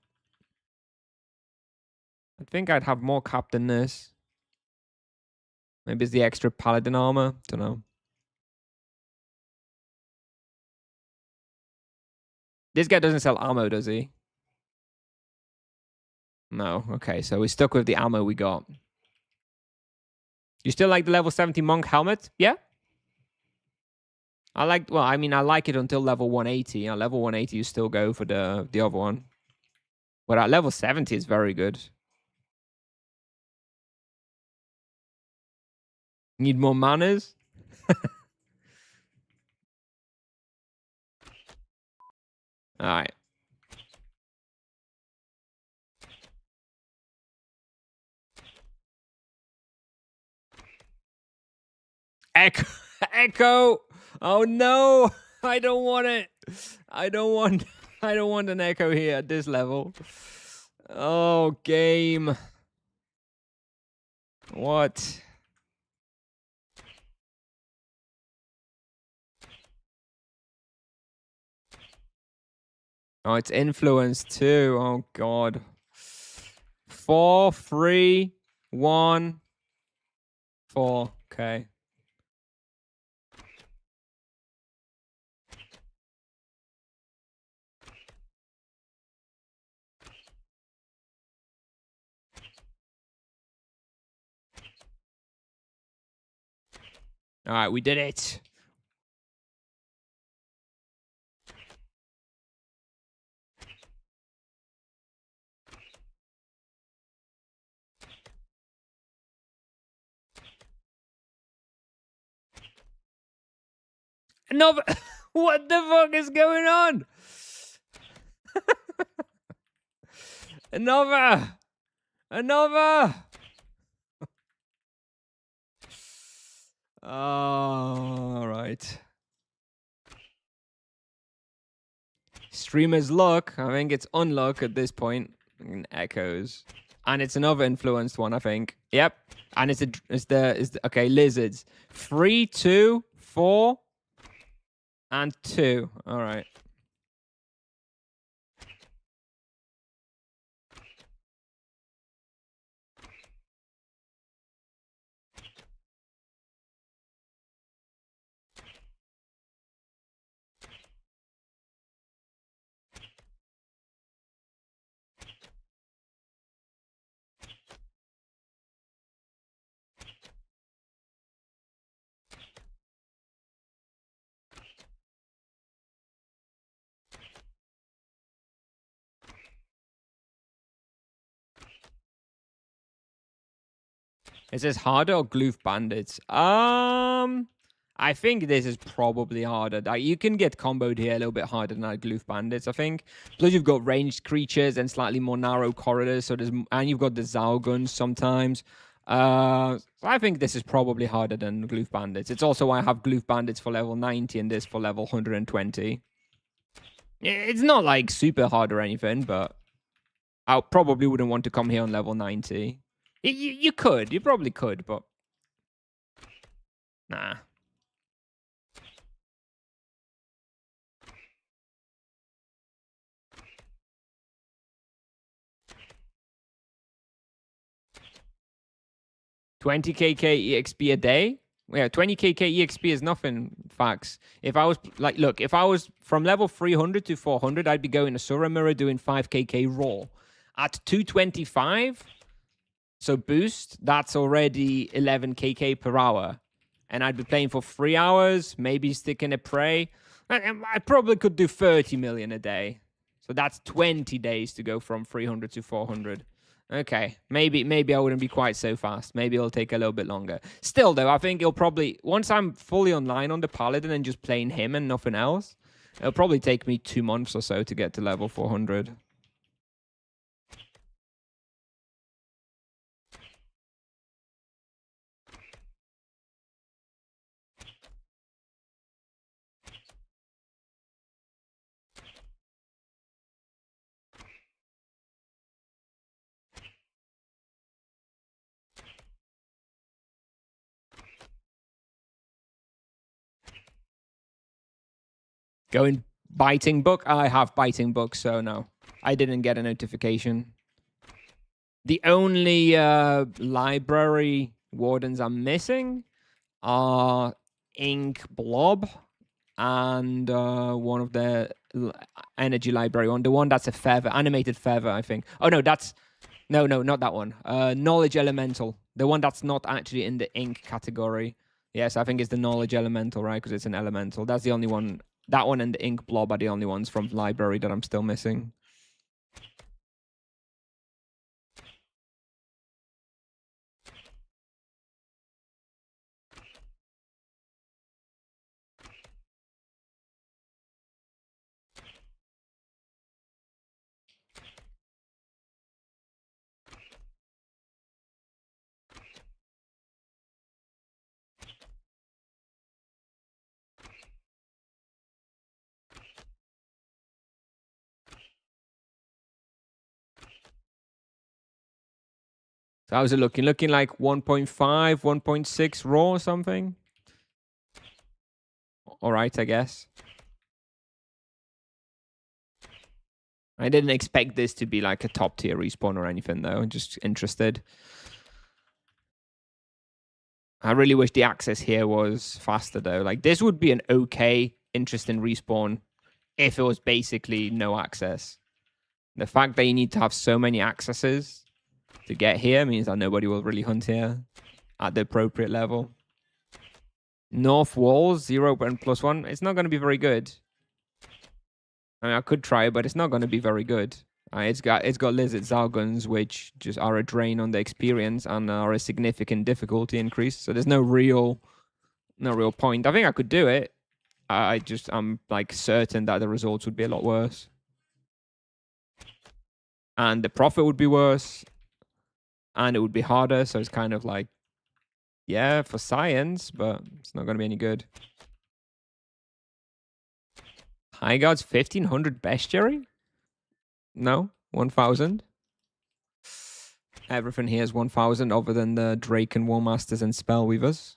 I think I'd have more cap than this. Maybe it's the extra paladin armor. Don't know. This guy doesn't sell ammo, does he? No. Okay, so we're stuck with the ammo we got. You still like the level 70 monk helmet? Yeah? I like it until level 180. At level 180, you still go for the other one. But at level 70, it's very good. Need more manners? All right. Echo. Echo. Oh no. I don't want it. I don't want an echo here at this level. Oh, game. What? Oh, it's influence too. Oh god. 4, 3, 1, 4. Okay. All right, we did it. Another. What the fuck is going on? Another. All right. Streamer's luck. I think it's unluck at this point. Echoes. And it's another influenced one, I think. Yep. And it's the okay, lizards. 3, 2, 4, and 2. All right. Is this harder or Gloof Bandits? I think this is probably harder. Like, you can get comboed here a little bit harder than Gloof Bandits, I think. Plus, you've got ranged creatures and slightly more narrow corridors. So and you've got the Zalguns sometimes. So I think this is probably harder than Gloof Bandits. It's also why I have Gloof Bandits for level 90 and this for level 120. It's not like super hard or anything, but I probably wouldn't want to come here on level 90. You could. You probably could, but nah. $20k EXP a day? Yeah, 20k EXP is nothing, facts. If I was, like, look, if I was from level 300 to 400, I'd be going to Suramura doing 5k raw. At 225, so boost, that's already 11k per hour. And I'd be playing for 3 hours, maybe sticking a prey. I probably could do 30 million a day. So that's 20 days to go from 300 to 400. Okay, maybe I wouldn't be quite so fast. Maybe it'll take a little bit longer. Still, though, I think it'll probably... Once I'm fully online on the Paladin and just playing him and nothing else, it'll probably take me 2 months or so to get to level 400. Going biting book? I have biting book, so no. I didn't get a notification. The only library wardens I'm missing are Ink Blob and one of the energy library one. The one that's a feather, animated feather, I think. Oh, no, that's... No, not that one. Knowledge Elemental. The one that's not actually in the ink category. Yes, I think it's the Knowledge Elemental, right? Because it's an elemental. That's the only one. That one and the Ink Blob are the only ones from library that I'm still missing. So how's it looking? Looking like 1.5, 1.6 raw or something? All right, I guess. I didn't expect this to be like a top tier respawn or anything though. I'm just interested. I really wish the access here was faster though. Like this would be an okay, interesting respawn if it was basically no access. The fact that you need to have so many accesses to get here means that nobody will really hunt here at the appropriate level. North walls, 0 and +1. It's not going to be very good. I mean, I could try it, but it's not going to be very good. It's got lizard Zalguns, which just are a drain on the experience and are a significant difficulty increase. So there's no real point. I think I could do it. I'm like certain that the results would be a lot worse, and the profit would be worse, and it would be harder. So it's kind of like, yeah, for science, but it's not going to be any good. High Guards 1500 bestiary? No, 1000. Everything here is 1000 other than the Drake and War Masters and Spellweavers.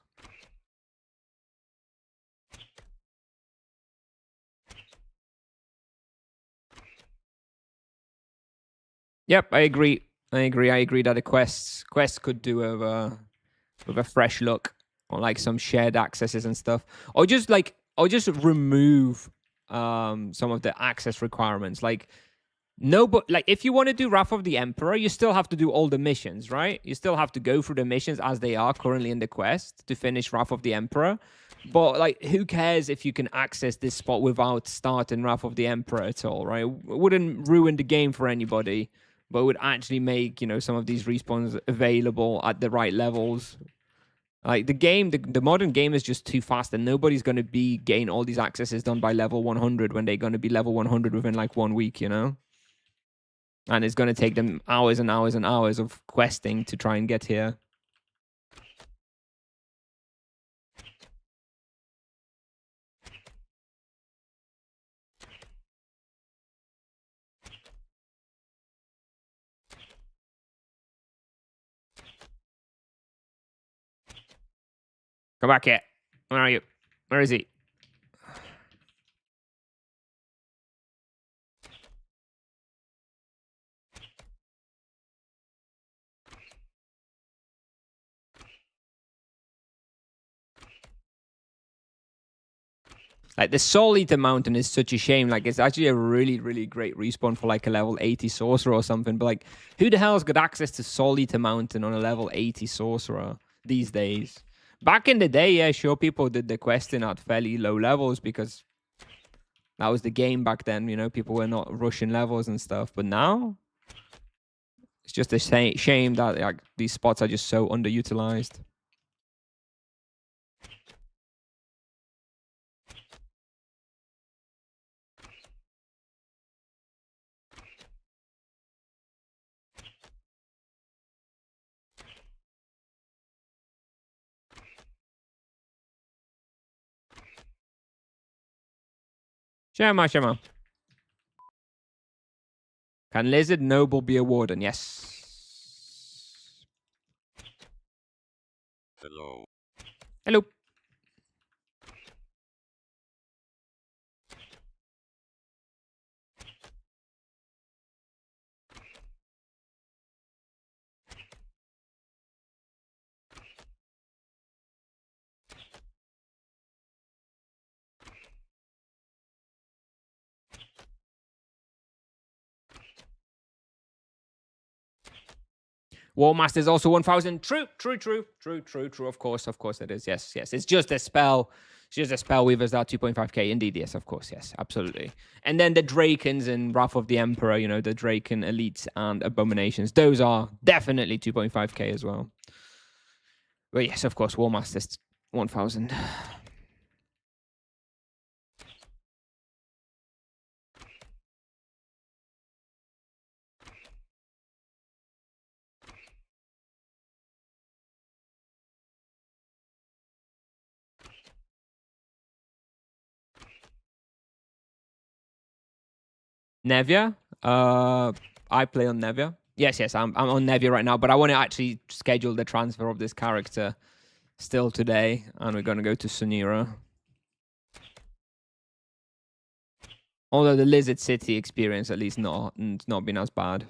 Yep, I agree. I agree that the quests could do with a fresh look, or like some shared accesses and stuff, or just remove some of the access requirements. Like no, but like if you want to do Wrath of the Emperor, you still have to do all the missions, right? You still have to go through the missions as they are currently in the quest to finish Wrath of the Emperor. But like, who cares if you can access this spot without starting Wrath of the Emperor at all, right? It wouldn't ruin the game for anybody, but it would actually make, you know, some of these respawns available at the right levels. Like the game, the modern game is just too fast, and nobody's going to be getting all these accesses done by level 100 when they're going to be level 100 within like 1 week, you know? And it's going to take them hours and hours and hours of questing to try and get here. Come back here. Where are you? Where is he? Like the Soul Eater Mountain is such a shame. Like it's actually a really, really great respawn for like a level 80 sorcerer or something. But like, who the hell's got access to Soul Eater Mountain on a level 80 sorcerer these days? Back in the day, yeah, sure, people did the questing at fairly low levels because that was the game back then. You know, people were not rushing levels and stuff. But now, it's just a shame that like these spots are just so underutilized. Shema. Can Lizard Noble be a warden? Yes. Hello. Hello. War Master is also 1000. True. Of course it is. Yes. It's just a spell. It's just a spell weavers that 2.5k. Indeed, yes, of course, yes, absolutely. And then the Drakens and Wrath of the Emperor, you know, the Draken Elites and Abominations, those are definitely 2.5k as well. But yes, of course, War Master's 1000. Nevia. I play on Nevia. Yes, I'm on Nevia right now, but I want to actually schedule the transfer of this character still today, and we're going to go to Sunira. Although the Lizard City experience at least not been as bad.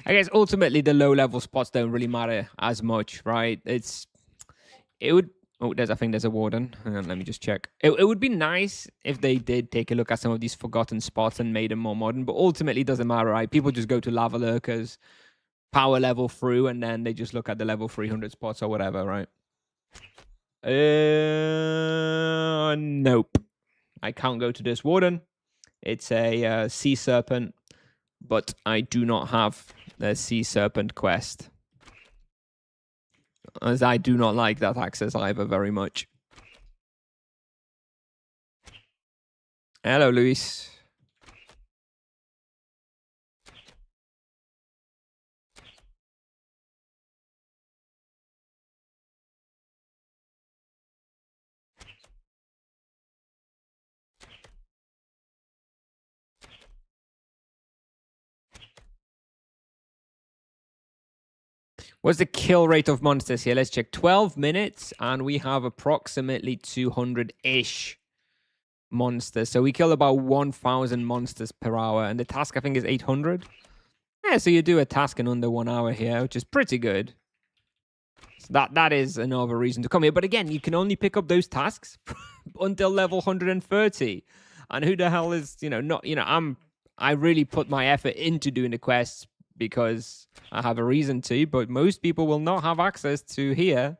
I guess ultimately the low level spots don't really matter as much, right? It would. Oh, I think there's a warden. Hang on, let me just check. It would be nice if they did take a look at some of these forgotten spots and made them more modern, but ultimately it doesn't matter, right? People just go to lava lurkers, power level through, and then they just look at the level 300 spots or whatever, right? Nope. I can't go to this warden. It's a sea serpent, but I do not have the sea serpent quest, as I do not like that access either very much. Hello, Luis. What's the kill rate of monsters here? Let's check. 12 minutes, and we have approximately 200-ish monsters. So we kill about 1,000 monsters per hour, and the task, I think, is 800. Yeah, so you do a task in under 1 hour here, which is pretty good. So that is another reason to come here. But again, you can only pick up those tasks until level 130. And who the hell is, I really put my effort into doing the quests because I have a reason to, but most people will not have access to here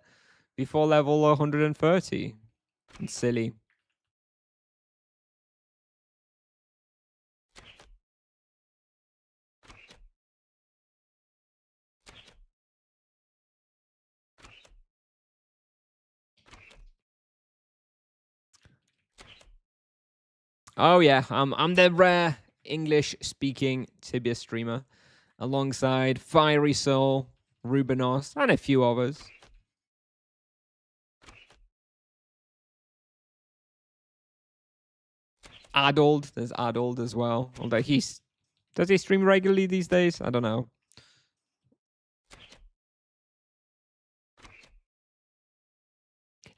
before level 130. It's silly. Oh yeah, I'm the rare English-speaking Tibia streamer, alongside Fiery Soul, Rubinos, and a few others. Adold, there's Adold as well. Although does he stream regularly these days? I don't know.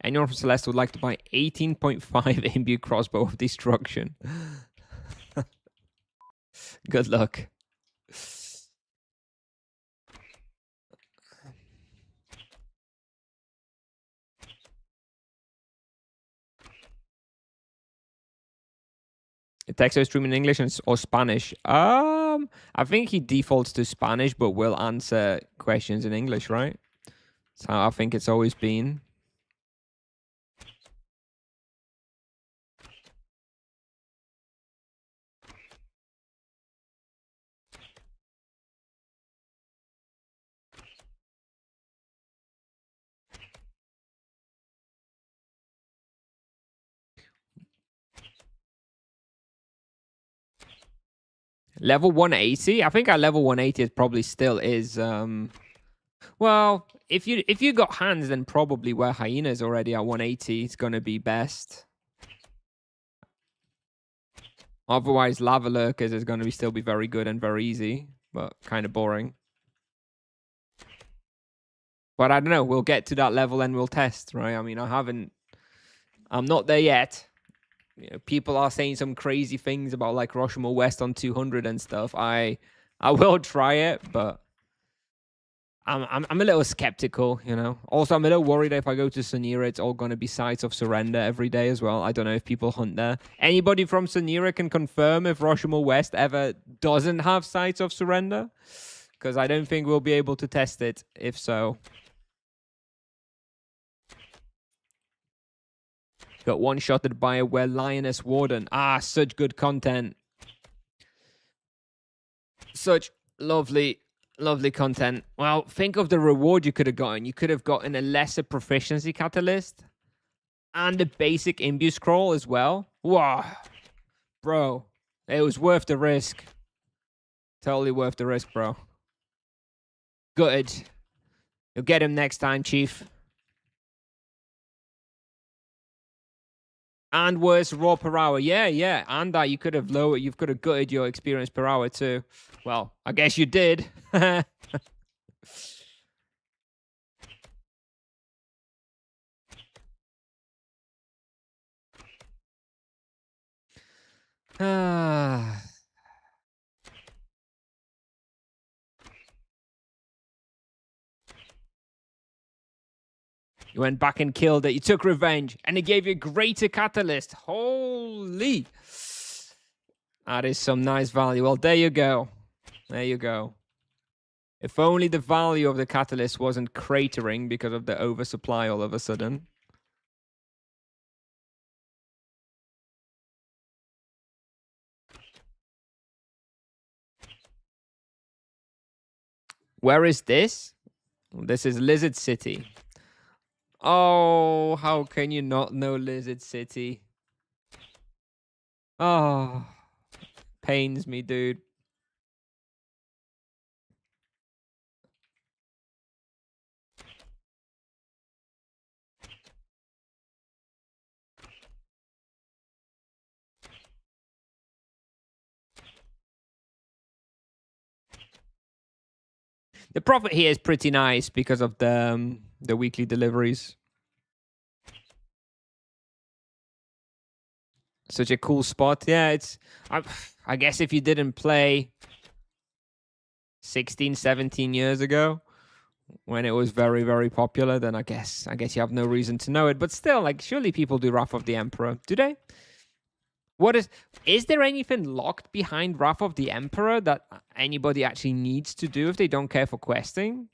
Anyone from Celeste would like to buy 18.5 imbue crossbow of destruction. Good luck. Texo stream in English or Spanish? I think he defaults to Spanish, but will answer questions in English, right? That's how I think it's always been. Level 180? I think at level 180 it probably still is. Well, if you got hands, then probably where Hyena's already at 180, it's gonna be best. Otherwise, Lava Lurkers is gonna still be very good and very easy, but kind of boring. But I don't know. We'll get to that level and we'll test, right? I mean, I'm not there yet. People are saying some crazy things about like Rashomon West on 200 and stuff. I will try it, but I'm a little skeptical, Also, I'm a little worried if I go to Sunira, it's all going to be Sites of Surrender every day as well. I don't know if people hunt there. Anybody from Sunira can confirm if Rashomon West ever doesn't have Sites of Surrender? Because I don't think we'll be able to test it, if so. Got one-shotted by a Lioness Warden. Such good content. Such lovely Lovely content. Well, think of the reward you could have gotten. You could have gotten a lesser proficiency catalyst and a basic imbue scroll as well. Wow. Bro, it was worth the risk. Totally worth the risk, bro. Gutted. You'll get him next time, Chief. And worse raw per hour. Yeah. And that you could have lowered, you could have gutted your experience per hour too. Well, I guess you did. Ah. You went back and killed it. You took revenge, and it gave you a greater catalyst. Holy. That is some nice value. Well, there you go. There you go. If only the value of the catalyst wasn't cratering because of the oversupply all of a sudden. Where is this? This is Lizard City. Oh, how can you not know Lizard City? Oh, pains me, dude. The profit here is pretty nice because of the weekly deliveries. Such a cool spot. Yeah, it's... I guess if you didn't play 16, 17 years ago, when it was very, very popular, then I guess you have no reason to know it. But still, like, surely people do Wrath of the Emperor. Do they? What is there anything locked behind Wrath of the Emperor that anybody actually needs to do if they don't care for questing?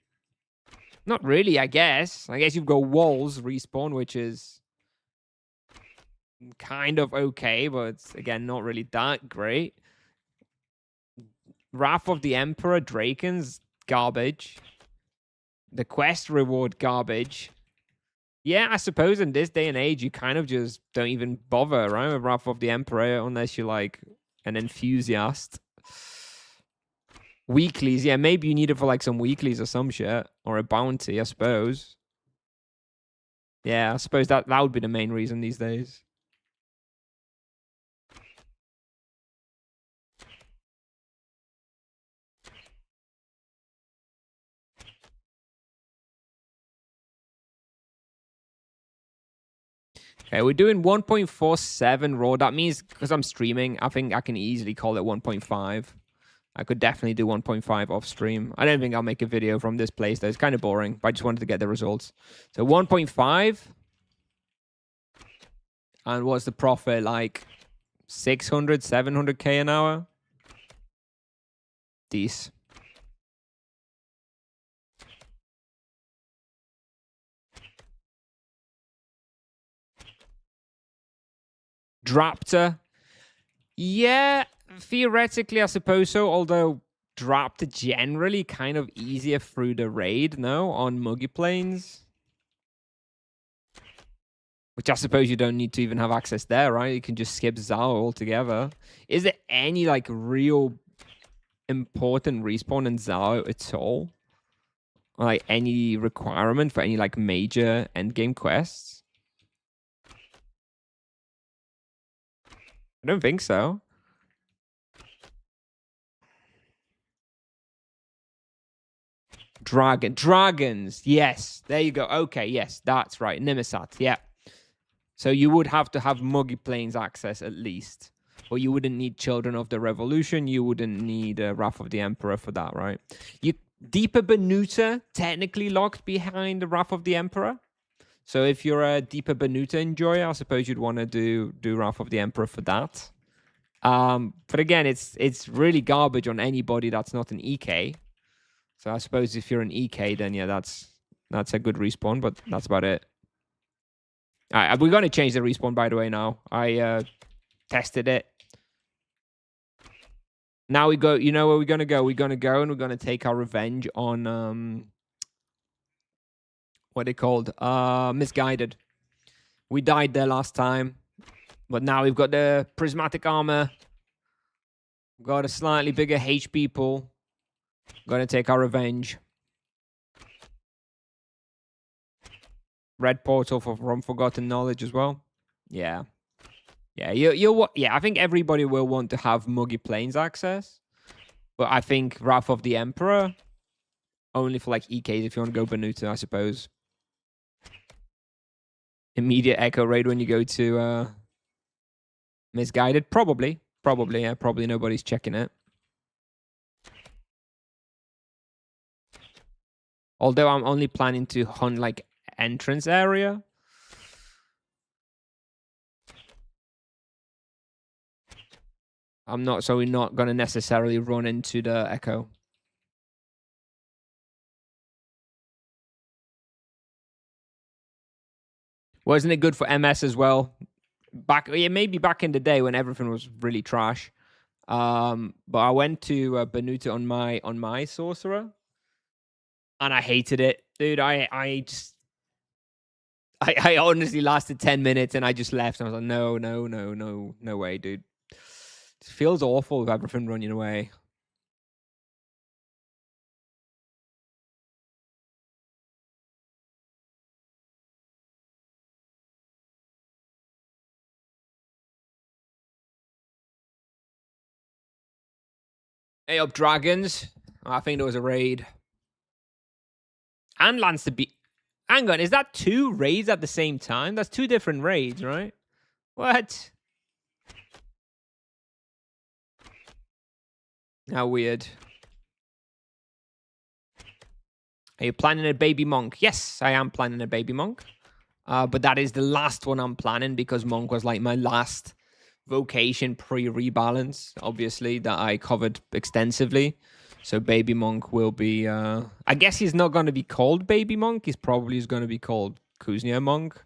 Not really, I guess. I guess you've got walls respawn, which is kind of okay, but it's, again, not really that great. Wrath of the Emperor, Drakens, garbage. The quest reward, garbage. Yeah, I suppose in this day and age, you kind of just don't even bother, right, with Wrath of the Emperor, unless you're, like, an enthusiast. Weeklies, yeah, maybe you need it for, like, some weeklies or some shit. Or a bounty, I suppose. Yeah, I suppose that would be the main reason these days. Okay, we're doing 1.47 raw. That means, because I'm streaming, I think I can easily call it 1.5. I could definitely do 1.5 off stream. I don't think I'll make a video from this place, though. It's kind of boring, but I just wanted to get the results. So 1.5. And what's the profit? Like 600, 700K an hour? These. Drapta. Yeah, theoretically, I suppose so. Although Drapta generally kind of easier through the raid, no? On Muggy Plains. Which I suppose you don't need to even have access there, right? You can just skip Zao altogether. Is there any, like, real important respawn in Zao at all? Or, like, any requirement for any, like, major endgame quests? I don't think so. Dragons. Yes, there you go. Okay, yes, that's right. Nimisat, yeah. So you would have to have Muggy Plains access at least. Or you wouldn't need Children of the Revolution. You wouldn't need Wrath of the Emperor for that, right? Deeper Benuta technically locked behind the Wrath of the Emperor. So if you're a Deeper Benuta enjoyer, I suppose you'd want to do Wrath of the Emperor for that. But again, it's really garbage on anybody that's not an EK. So I suppose if you're an EK, then yeah, that's a good respawn, but that's about it. All right, we're going to change the respawn, by the way, now. I tested it. Now we go. You know where we're gonna go? We're gonna go and we're gonna take our revenge on what they called misguided. We died there last time, but now we've got the prismatic armor. We've got a slightly bigger HP pool. Gonna take our revenge. Red portal from Forgotten Knowledge as well. Yeah. Yeah, yeah, I think everybody will want to have Muggy Plains access. But I think Wrath of the Emperor, only for like EKs if you want to go Banuta, I suppose. Immediate Echo Raid when you go to Misguided. Probably, yeah, probably nobody's checking it. Although I'm only planning to hunt like entrance area. So we're not going to necessarily run into the Echo. Wasn't it good for MS as well? Maybe back in the day when everything was really trash. But I went to Banuta on my sorcerer, and I hated it, dude. I honestly lasted 10 minutes and I just left. And I was like, no way, dude. It feels awful with everything running away. Hey up, dragons. I think there was a raid. And Lance the Beast. Hang on, is that 2 raids at the same time? That's 2 different raids, right? What? How weird. Are you planning a baby monk? Yes, I am planning a baby monk. But that is the last one I'm planning because monk was like my last vocation pre-rebalance, obviously, that I covered extensively. So Baby Monk will be... I guess he's not going to be called Baby Monk. He's probably going to be called Kuznia Monk.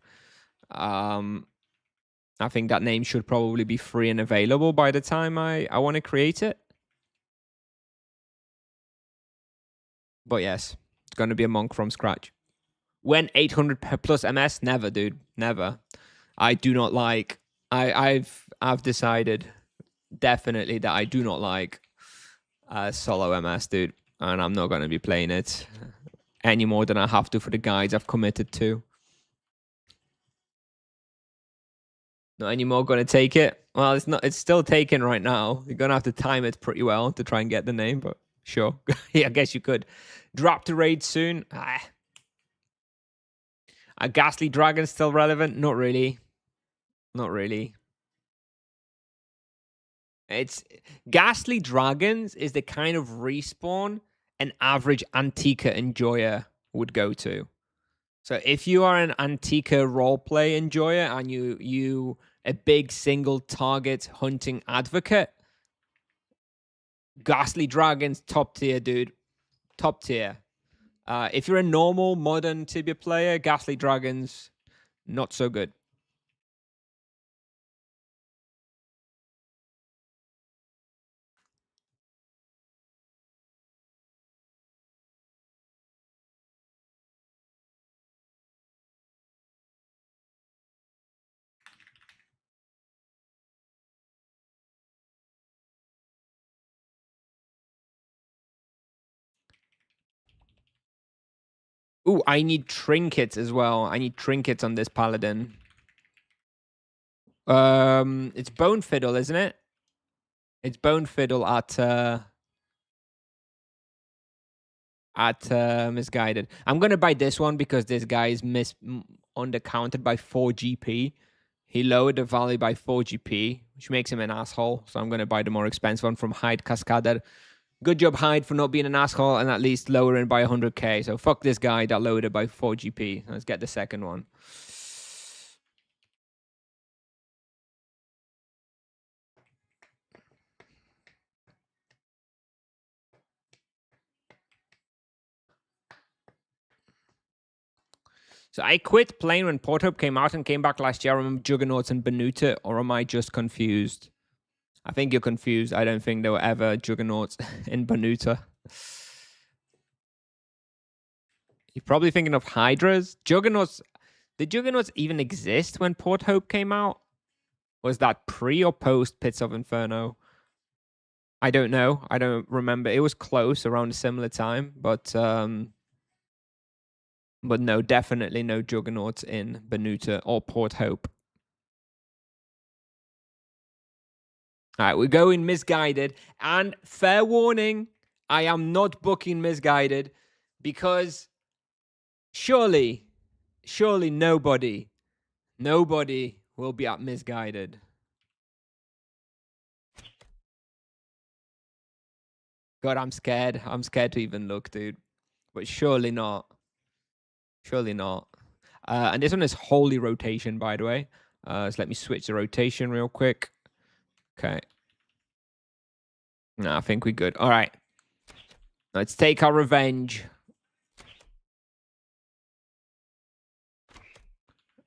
I think that name should probably be free and available by the time I want to create it. But yes, it's going to be a monk from scratch. When 800 plus MS? Never, dude. Never. I do not like... I've decided definitely that I do not like solo MS, dude. And I'm not going to be playing it any more than I have to for the guides I've committed to. Not anymore going to take it. Well, it's still taken right now. You're going to have to time it pretty well to try and get the name, but sure. Yeah, I guess you could. Drop to raid soon. A Ghastly Dragon still relevant? Not really. Not really. It's Ghastly Dragons is the kind of respawn an average Antica enjoyer would go to. So if you are an Antica roleplay enjoyer and you a big single target hunting advocate, Ghastly Dragons top tier, dude. Top tier. If you're a normal modern Tibia player, Ghastly Dragons not so good. Ooh, I need trinkets as well. I need trinkets on this paladin. It's Bone Fiddle, isn't it? It's Bone Fiddle at Misguided. I'm gonna buy this one because this guy is undercounted by 4 GP. He lowered the value by 4 GP, which makes him an asshole. So I'm gonna buy the more expensive one from Hyde Cascader. Good job, Hyde, for not being an asshole and at least lowering by 100k. So fuck this guy that lowered it by 4 GP. Let's get the second one. So I quit playing when Porthub came out and came back last year. I remember Juggernauts and Banuta, or am I just confused? I think you're confused. I don't think there were ever juggernauts in Banuta. You're probably thinking of hydras. Juggernauts. Did juggernauts even exist when Port Hope came out? Was that pre or post Pits of Inferno? I don't know. I don't remember. It was close, around a similar time, but no, definitely no juggernauts in Banuta or Port Hope. All right, we're going Misguided, and fair warning, I am not booking Misguided because surely nobody will be at Misguided. God, I'm scared. I'm scared to even look, dude. But surely not. Surely not. And this one is wholly rotation, by the way. So let me switch the rotation real quick. Okay. No, I think we're good. All right. Let's take our revenge.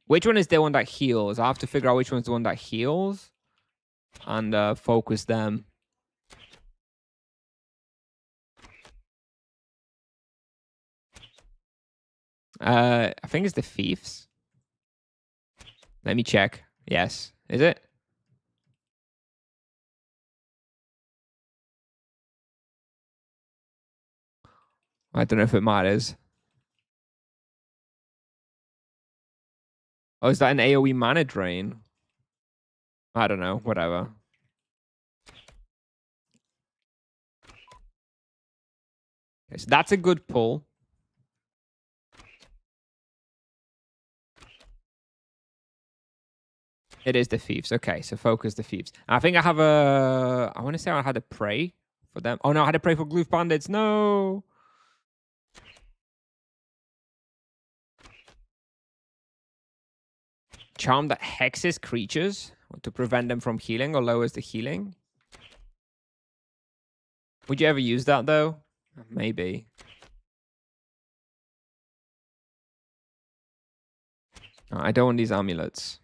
Which one is the one that heals? I have to figure out which one's the one that heals. And focus them. I think it's the thieves. Let me check. Yes. Is it? I don't know if it matters. Oh, is that an AoE mana drain? I don't know. Whatever. Okay, so that's a good pull. It is the thieves. Okay, so focus the thieves. I think I have a... I want to say I had a prey for them. Oh, no, I had a prey for Gloof Bandits. No! Charm that hexes creatures to prevent them from healing or lowers the healing. Would you ever use that, though? Maybe. Oh, I don't want these amulets.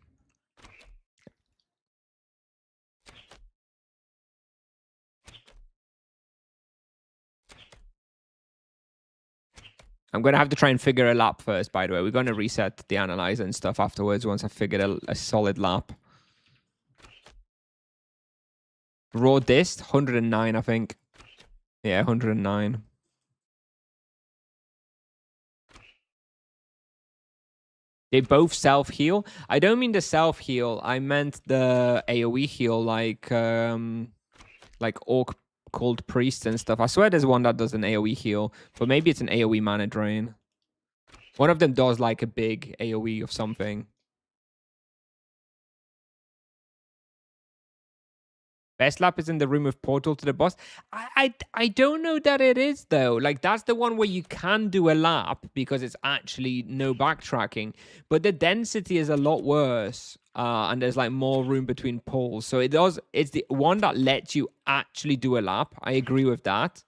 I'm going to have to try and figure a lap first, by the way. We're going to reset the analyzer and stuff afterwards once I've figured a solid lap. Raw dist, 109, I think. Yeah, 109. They both self-heal. I don't mean the self-heal. I meant the AoE heal, like Orc called Priests and stuff. I swear there's one that does an AoE heal, but maybe it's an AoE mana drain. One of them does like a big AoE of something. Best lap is in the room with portal to the boss. I don't know that it is, though. Like, that's the one where you can do a lap because it's actually no backtracking. But the density is a lot worse. And there's like more room between pulls. So it's the one that lets you actually do a lap. I agree with that.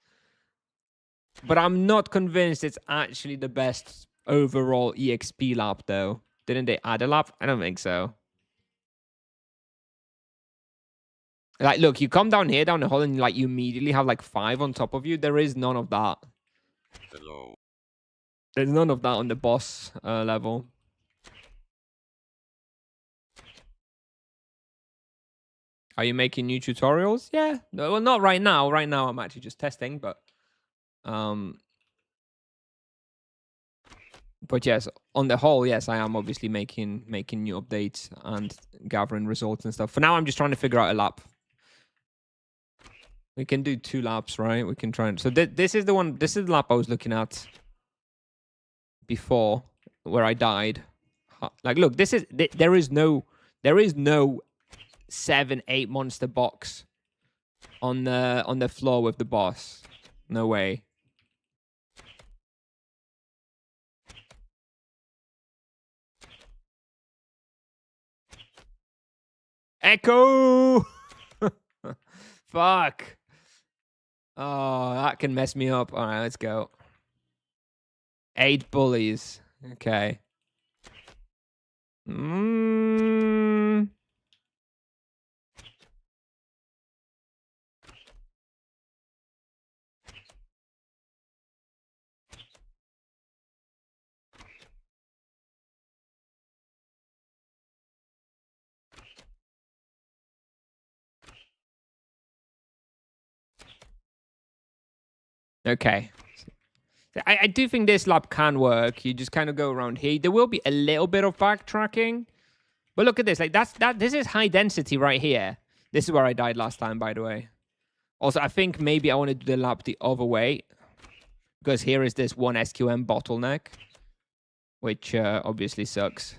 But I'm not convinced it's actually the best overall EXP lap, though. Didn't they add a lap? I don't think so. Like, look, you come down here, down the hole, and like you immediately have like 5 on top of you. There is none of that. Hello. There's none of that on the boss level. Are you making new tutorials? Yeah. No, well, not right now. Right now, I'm actually just testing, but yes, on the whole, yes, I am obviously making new updates and gathering results and stuff. For now, I'm just trying to figure out a lap. We can do 2 laps, right? We can try and... So this is the one... This is the lap I was looking at before, where I died. Like, look, this is... There is no 7-8 monster box on the floor with the boss. No way. Echo! Fuck. Oh, that can mess me up. All right, let's go. 8 bullies. Okay. Okay. I do think this lap can work. You just kind of go around here. There will be a little bit of backtracking. But look at this. Like, this is high density right here. This is where I died last time, by the way. Also, I think maybe I want to do the lap the other way. Because here is this one SQM bottleneck. Which obviously sucks.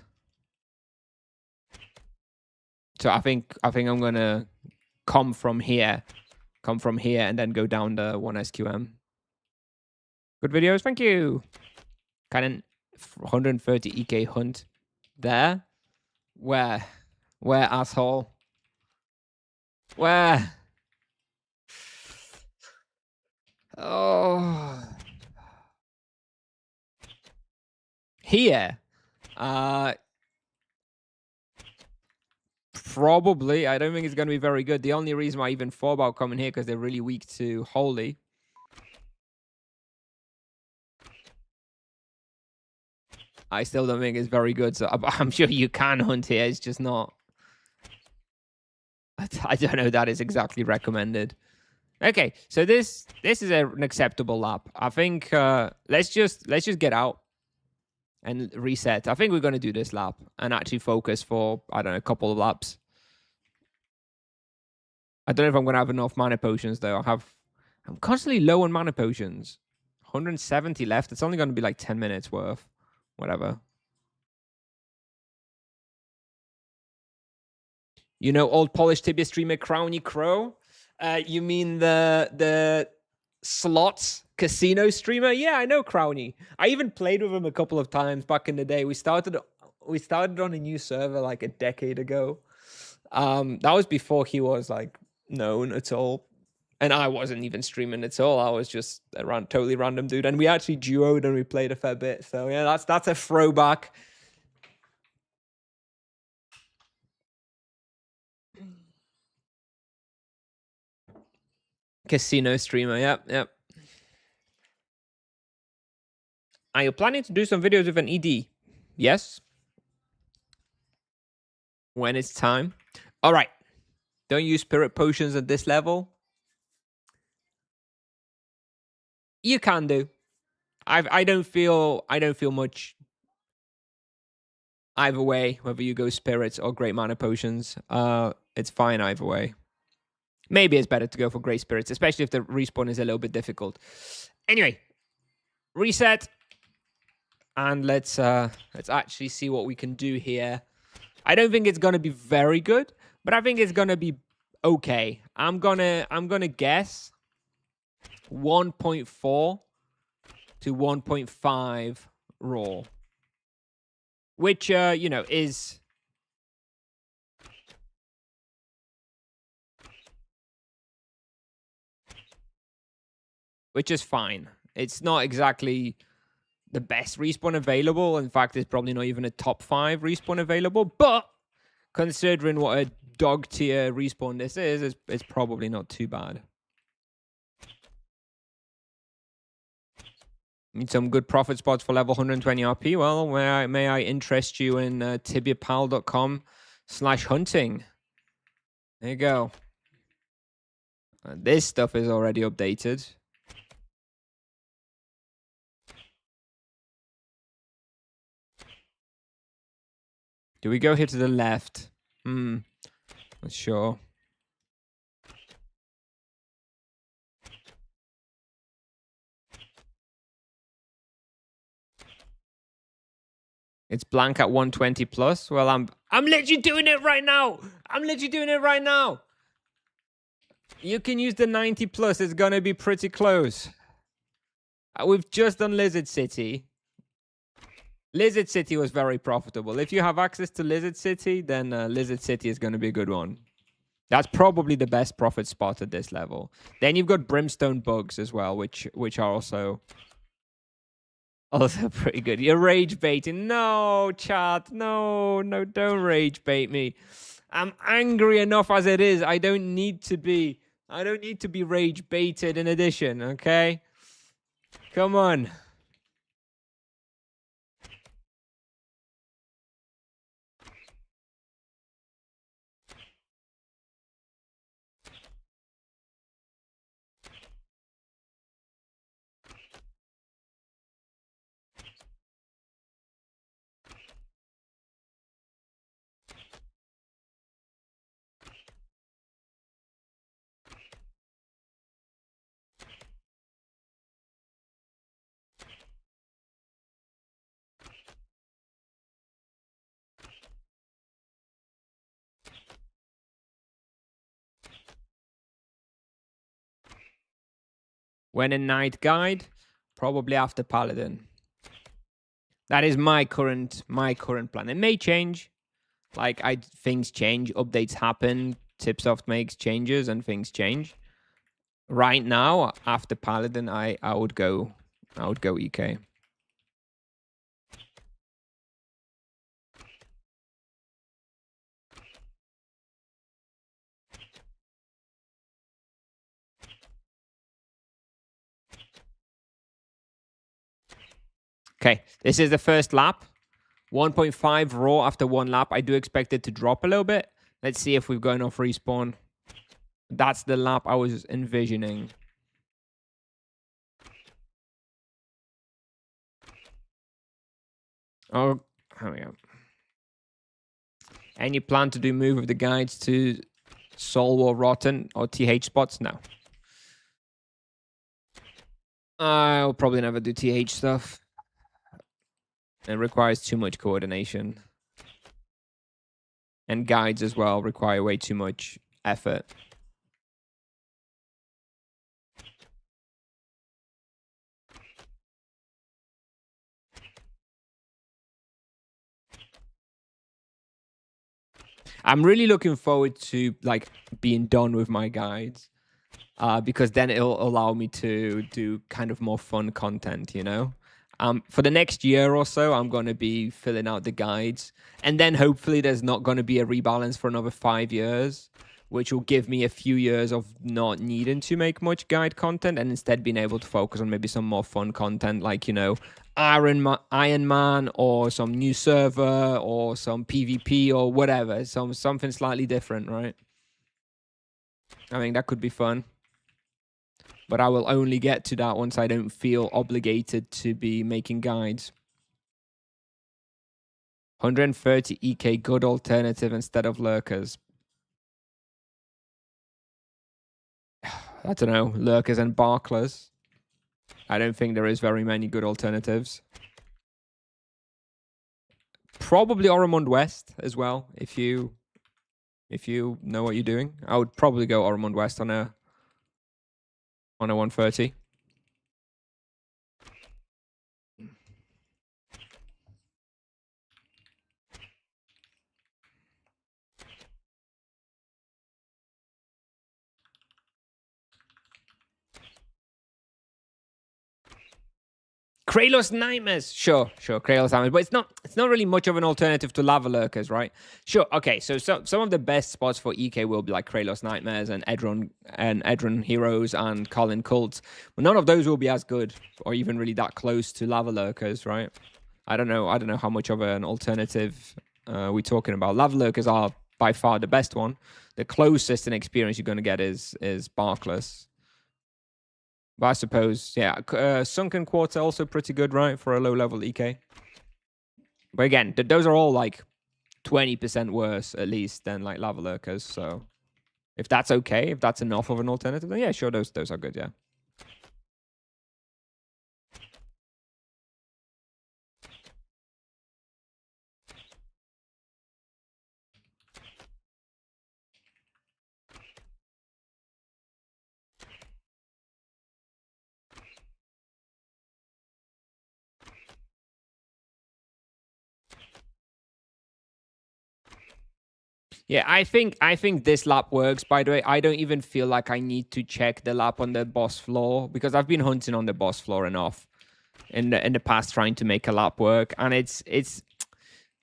So I think I'm going to come from here. Come from here and then go down the one SQM. Good videos. Thank you. Kind of 130 EK hunt there. Where? Where, asshole? Where? Oh. Here. Probably. I don't think it's going to be very good. The only reason why I even thought about coming here because they're really weak to Holy. I still don't think it's very good. So I'm sure you can hunt here. It's just not. I don't know. That is exactly recommended. Okay, so this is an acceptable lap. I think let's just get out and reset. I think we're going to do this lap and actually focus for, I don't know, a couple of laps. I don't know if I'm going to have enough mana potions, though. I'm constantly low on mana potions. 170 left. It's only going to be like 10 minutes worth. Whatever. You know, old Polish Tibia streamer Crowny Crow? You mean the slots casino streamer? Yeah, I know Crowny. I even played with him a couple of times back in the day. We started on a new server like a decade ago. That was before he was like known at all. And I wasn't even streaming at all. I was just a totally random dude. And we actually duoed and we played a fair bit. So yeah, that's a throwback. Casino streamer, yep. Are you planning to do some videos with an ED? Yes. When it's time. All right. Don't use spirit potions at this level. You can do. I don't feel much either way, whether you go spirits or great mana potions. It's fine either way. Maybe it's better to go for great spirits, especially if the respawn is a little bit difficult. Anyway, reset. And let's actually see what we can do here. I don't think it's gonna be very good, but I think it's gonna be okay. I'm gonna guess 1.4 to 1.5 raw, which you know is fine. It's not exactly the best respawn available. In fact, it's probably not even a top 5 respawn available. But considering what a dog tier respawn this is, it's probably not too bad. Need some good profit spots for level 120 RP? Well, may I interest you in tibiapal.com/hunting. There you go. This stuff is already updated. Do we go here to the left? Not sure. It's blank at 120 plus. Well, I'm literally doing it right now. You can use the 90 plus. It's gonna be pretty close. We've just done Lizard City. Lizard City was very profitable. If you have access to Lizard City, then Lizard City is going to be a good one. That's probably the best profit spot at this level. Then you've got Brimstone Bugs as well, which are also pretty good. You're rage baiting. No, chat. No, don't rage bait me. I'm angry enough as it is. I don't need to be rage baited in addition, okay? Come on. When in Night Guide, probably after Paladin. That is my current plan. It may change. Like things change, updates happen, Tipsoft makes changes, and things change. Right now, after Paladin, I would go EK. Okay, this is the first lap. 1.5 raw after one lap. I do expect it to drop a little bit. Let's see if we've got enough respawn. That's the lap I was envisioning. Oh, here we go. Any plan to do move of the guides to Soul or Rotten or TH spots? No. I'll probably never do TH stuff. It requires too much coordination. And guides as well require way too much effort. I'm really looking forward to like being done with my guides. Because then it'll allow me to do kind of more fun content, you know? For the next year or so, I'm going to be filling out the guides. And then hopefully there's not going to be a rebalance for another 5 years, which will give me a few years of not needing to make much guide content and instead being able to focus on maybe some more fun content like, you know, Iron Man or some new server or some PvP or whatever. Something slightly different, right? I think that could be fun. But I will only get to that once I don't feel obligated to be making guides. 130 EK, good alternative instead of lurkers. I don't know, lurkers and barklers. I don't think there is very many good alternatives. Probably Oromond West as well, if you know what you're doing. I would probably go Oromond West on a 130. Kralos Nightmares, sure, Kralos Nightmares, but it's not really much of an alternative to Lava Lurkers, right? Sure, okay, so some of the best spots for EK will be like Kralos Nightmares and Edron Heroes and Colin Cults, but none of those will be as good or even really that close to Lava Lurkers, right? I don't know how much of an alternative we're talking about. Lava Lurkers are by far the best one. The closest in experience you're going to get is Barkless. But I suppose, yeah, Sunken Quarter also pretty good, right, for a low-level EK. But again, those are all like 20% worse, at least, than like Lava Lurkers. So if that's okay, if that's enough of an alternative, then yeah, sure, those are good, yeah. Yeah, I think this lap works, by the way. I don't even feel like I need to check the lap on the boss floor because I've been hunting on the boss floor enough in the past trying to make a lap work, and it's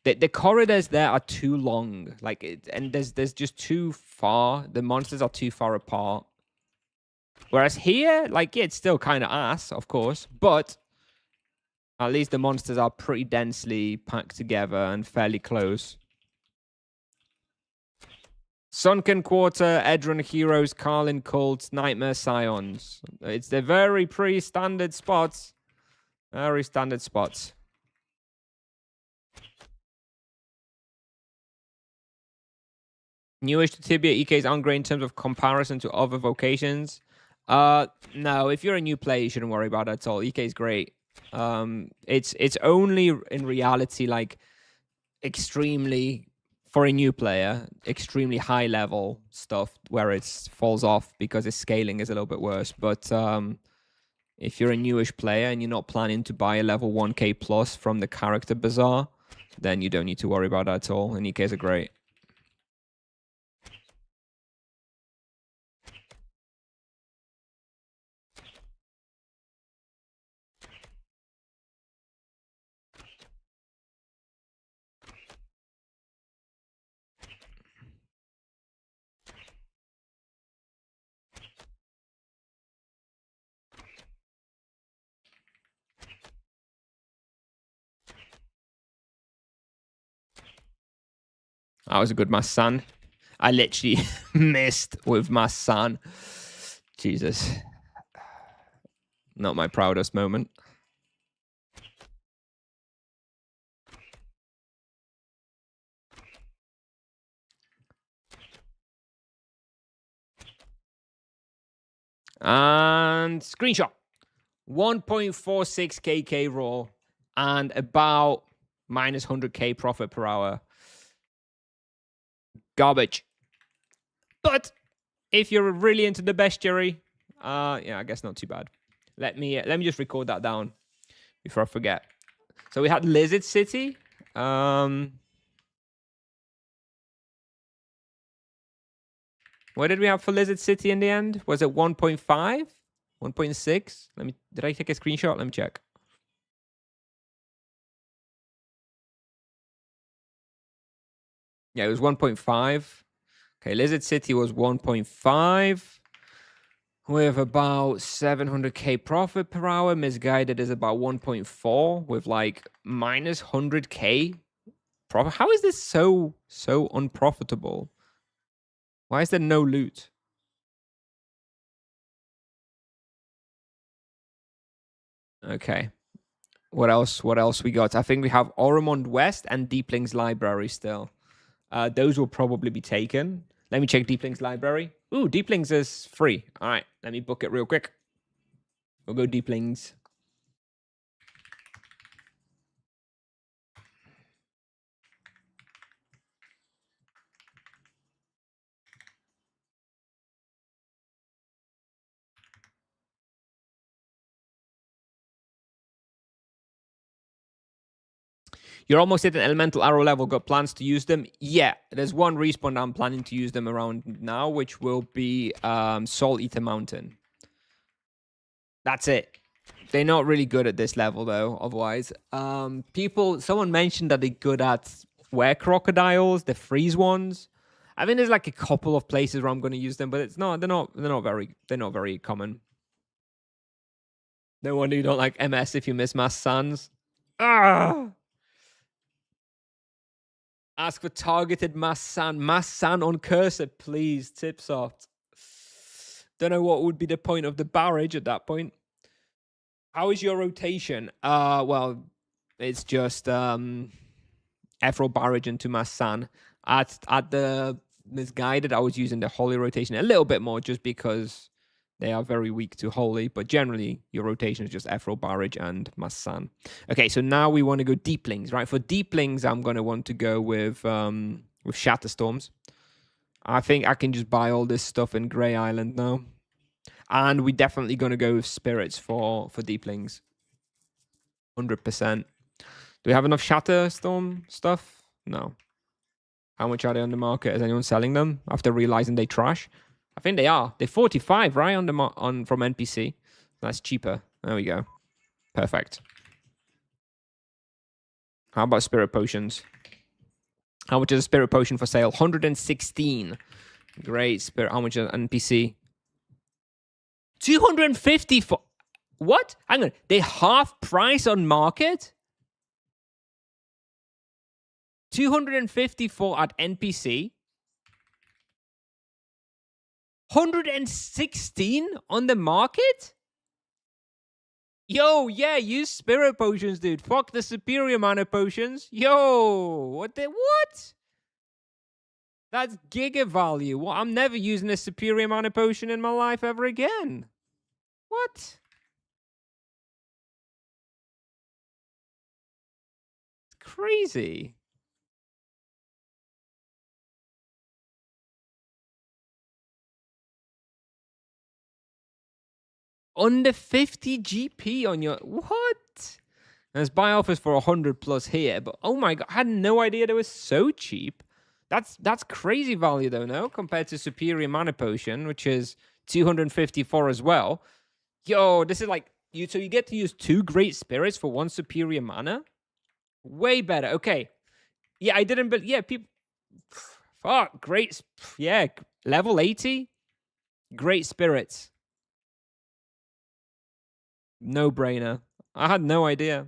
the corridors there are too long, like and there's just too far. The monsters are too far apart. Whereas here, like, yeah, it's still kind of ass, of course, but at least the monsters are pretty densely packed together and fairly close. Sunken Quarter, Edron Heroes, Carlin Cults, Nightmare Scions. They're very pre-standard spots. Very standard spots. Newish to Tibia, EK is on grade in terms of comparison to other vocations. No, if you're a new player, you shouldn't worry about it at all. EK is great. It's only in reality like extremely, for a new player, extremely high level stuff where it falls off because its scaling is a little bit worse. But If you're a newish player and you're not planning to buy a level 1k plus from the character bazaar, then you don't need to worry about that at all. And EKs are great. That was a good Massan. I literally missed with Massan. Jesus. Not my proudest moment. And screenshot. 1.46 KK raw and about minus 100k profit per hour. Garbage. But if you're really into the bestiary, yeah, I guess not too bad. Let me just record that down before I forget. So we had Lizard City. What did we have for Lizard City in the end? Was it 1.5? 1.6? Did I take a screenshot? Let me check. Yeah, it was 1.5. Okay, Lizard City was 1.5 with about 700k profit per hour. Misguided is about 1.4 with like minus 100k profit. How is this so unprofitable? Why is there no loot? Okay. What else? What else we got? I think we have Oromond West and Deepling's Library still. Those will probably be taken. Let me check Deepling's Library. Ooh, Deepling's is free. All right, let me book it real quick. We'll go Deepling's. You're almost at an elemental arrow level. Got plans to use them? Yeah, there's one respawn I'm planning to use them around now, which will be Salt Eater Mountain. That's it. They're not really good at this level though. Otherwise, someone mentioned that they're good at were crocodiles, the freeze ones. I mean, there's like a couple of places where I'm going to use them, but it's not. They're not very common. No wonder you don't like MS if you miss Mass Sans. Ah. Ask for targeted Mass San on cursor, please. Tipsoft. Don't know what would be the point of the barrage at that point. How is your rotation? Well, it's just Ephro barrage into Mass San. At the Misguided, I was using the Holy rotation a little bit more just because they are very weak to Holy, but generally your rotation is just Ephro barrage and Massan. Okay, so now we want to go Deeplings, right? For Deeplings, I'm going to want to go with Shatterstorms. I think I can just buy all this stuff in Grey Island now. And we're definitely going to go with Spirits for Deeplings. 100%. Do we have enough Shatterstorm stuff? No. How much are they on the market? Is anyone selling them after realizing they trash? I think they are. They're 45, right, from NPC. That's cheaper. There we go. Perfect. How about Spirit Potions? How much is a Spirit Potion for sale? 116. Great. Spirit. How much is an NPC? 250 for... What? Hang on. They half price on market? 254 at NPC. 116 on the market? Yo, yeah, use Spirit Potions, dude. Fuck the superior mana potions. Yo, what? That's giga value. What? I'm never using a superior mana potion in my life ever again. What? Crazy. under 50 GP on your... What? There's buy offers for 100 plus here, but oh my god, I had no idea they were so cheap. That's crazy value though, no? Compared to Superior Mana Potion, which is 254 as well. Yo, this is like so you get to use 2 Great Spirits for 1 Superior Mana. Way better. Okay. Yeah, I didn't but yeah, people fuck, great. Yeah, level 80. Great Spirits. No brainer. I had no idea.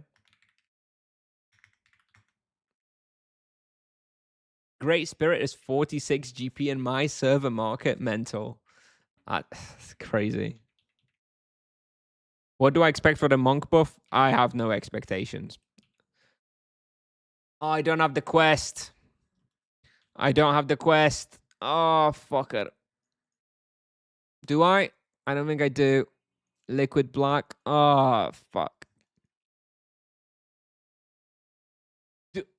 Great Spirit is 46 GP in my server market. Mental. That's crazy. What do I expect for the monk buff? I have no expectations. Oh, I don't have the quest. I don't have the quest. Oh, fuck it. Do I? I don't think I do. Liquid black. Oh, fuck.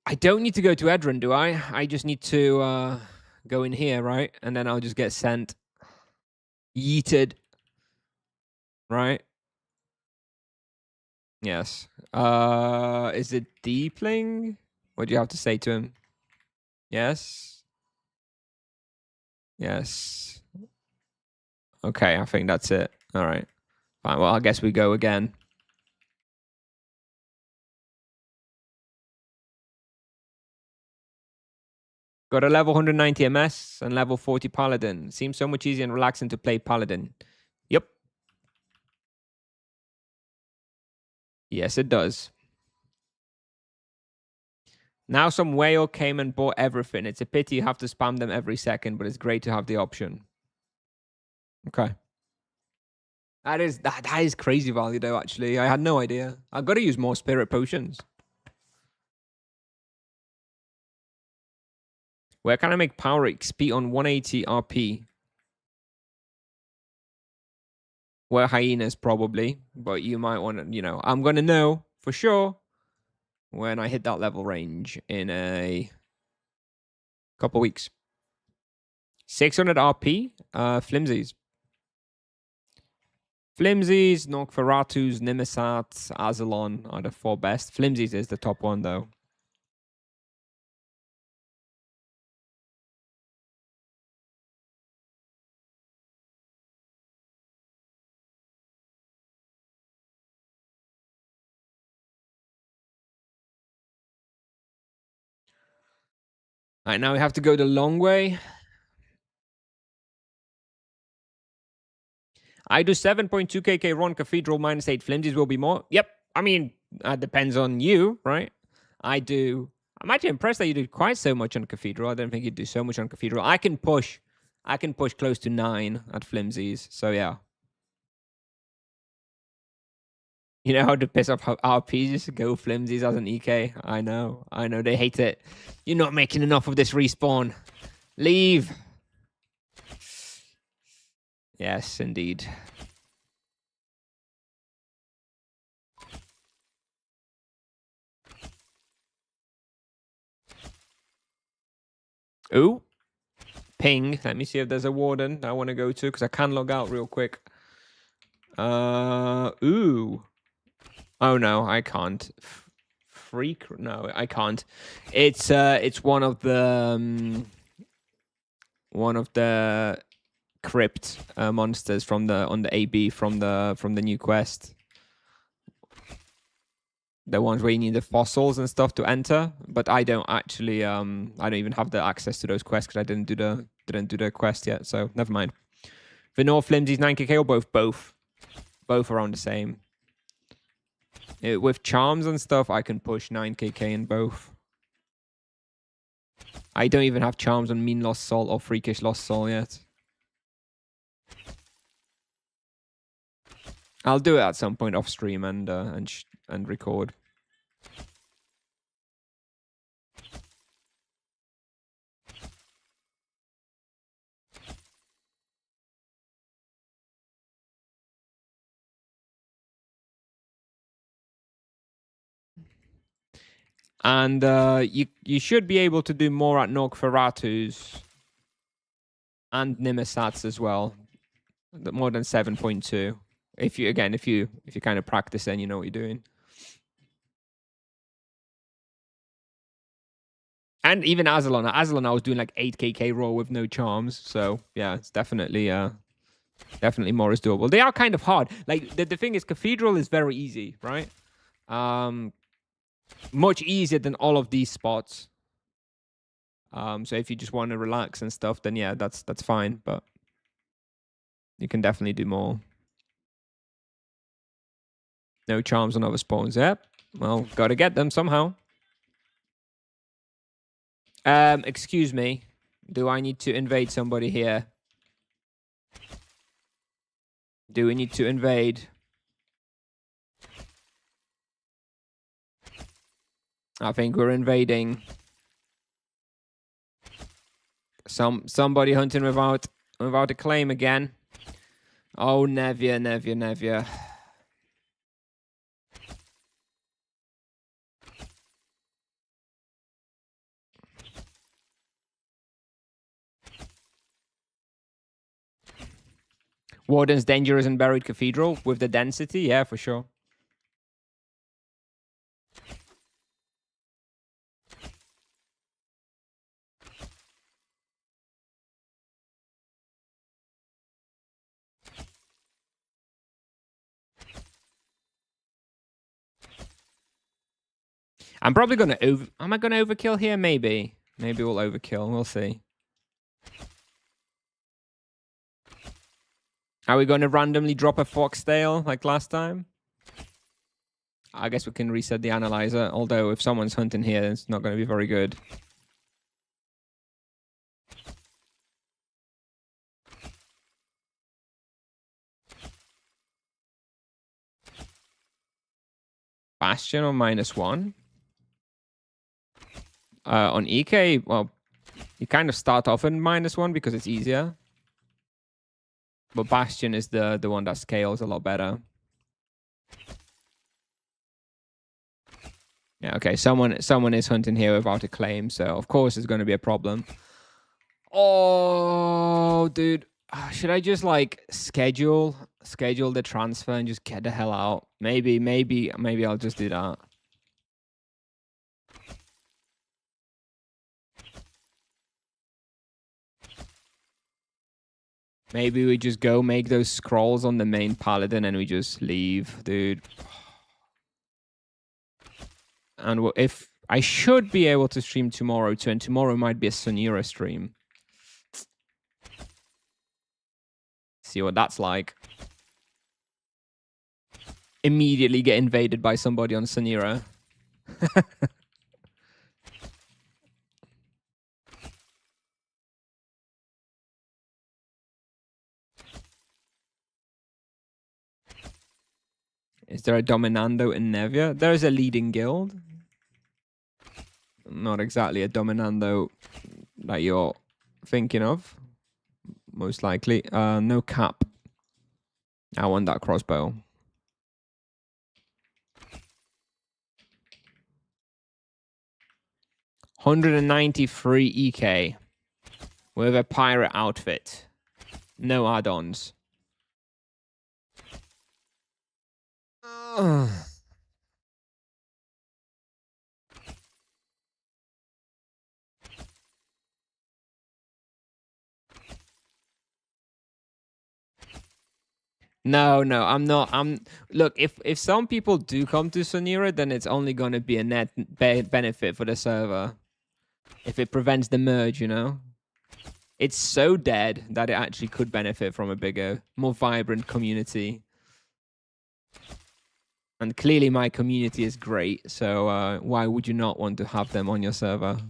I don't need to go to Edron, do I? I just need to go in here, right? And then I'll just get sent. Yeeted. Right? Yes. Is it Deepling? What do you have to say to him? Yes? Yes. Okay, I think that's it. All right. Fine, well, I guess we go again. Got a level 190 MS and level 40 Paladin. Seems so much easier and relaxing to play Paladin. Yep. Yes, it does. Now some whale came and bought everything. It's a pity you have to spam them every second, but it's great to have the option. Okay. That is crazy value though, actually. I had no idea. I've got to use more spirit potions. Where can I make power XP on 180 RP? Where hyenas probably, but you might want to, I'm going to know for sure when I hit that level range in a couple weeks. 600 RP, Flimsies. Flimsies, Nosferatus, Nimesat, Azalon are the 4 best. Flimsies is the top one though. All right, now we have to go the long way. I do 7.2 KK Ron Cathedral minus 8 Flimsies will be more. Yep. I mean, depends on you, right? I'm actually impressed that you did quite so much on Cathedral. I don't think you'd do so much on Cathedral. I can push close to 9 at Flimsies. So yeah. You know how to piss off RPs just go Flimsies as an EK? I know. They hate it. You're not making enough of this respawn. Leave. Yes, indeed. Ooh. Ping. Let me see if there's a warden I want to go to, because I can log out real quick. Ooh. Oh no, I can't. Freak? No, I can't. It's one of the crypt monsters from the AB from the new quest. The ones where you need the fossils and stuff to enter, but I don't actually I don't even have the access to those quests because I didn't do the quest yet, so never mind. Vanilla Flimsies 9kk or both around the same. With charms and stuff, I can push 9kk in both. I don't even have charms on Mean Lost Soul or Freakish Lost Soul yet. I'll do it at some point off stream and record. And you should be able to do more at Nosferatus and Nimesats as well. More than 7.2. If you kind of practice, then you know what you're doing. And even Aslan, I was doing like 8kk roll with no charms. So yeah, it's definitely more is doable. They are kind of hard. Like the thing is, Cathedral is very easy, right? Much easier than all of these spots. So if you just want to relax and stuff, then yeah, that's fine. But you can definitely do more. No charms on other spawns. Yep. Well, gotta get them somehow. Excuse me. Do I need to invade somebody here? Do we need to invade? I think we're invading. Somebody hunting without a claim again. Oh, Nevia. Warden's dangerous in Buried Cathedral with the density, yeah, for sure. I'm probably gonna am I gonna overkill here? Maybe we'll overkill. We'll see. Are we gonna randomly drop a Foxtail like last time? I guess we can reset the analyzer, although if someone's hunting here, it's not going to be very good. Bastion on -1. On EK, well, you kind of start off in -1 because it's easier. But Bastion is the one that scales a lot better. Yeah, okay, someone is hunting here without a claim, so of course it's going to be a problem. Oh, dude. Should I just like schedule the transfer and just get the hell out? Maybe I'll just do that. Maybe we just go make those scrolls on the main paladin and we just leave, dude. And if I should be able to stream tomorrow too, and tomorrow might be a Sonira stream. See what that's like. Immediately get invaded by somebody on Sonira. Is there a Dominando in Nevia? There is a leading guild. Not exactly a Dominando that you're thinking of. Most likely. No cap. I want that crossbow. $193 EK with a pirate outfit. No add-ons. No, I'm not. Look, if some people do come to Sonira, then it's only going to be a net benefit for the server. If it prevents the merge, you know? It's so dead that it actually could benefit from a bigger, more vibrant community. And clearly my community is great, so why would you not want to have them on your server?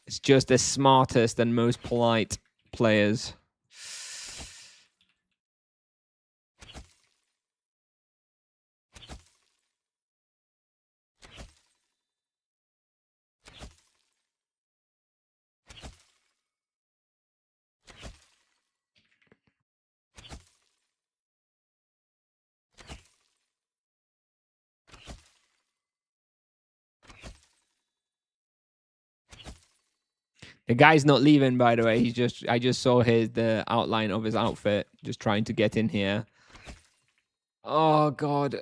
It's just the smartest and most polite players. The guy's not leaving, by the way. I just saw the outline of his outfit, just trying to get in here. Oh God.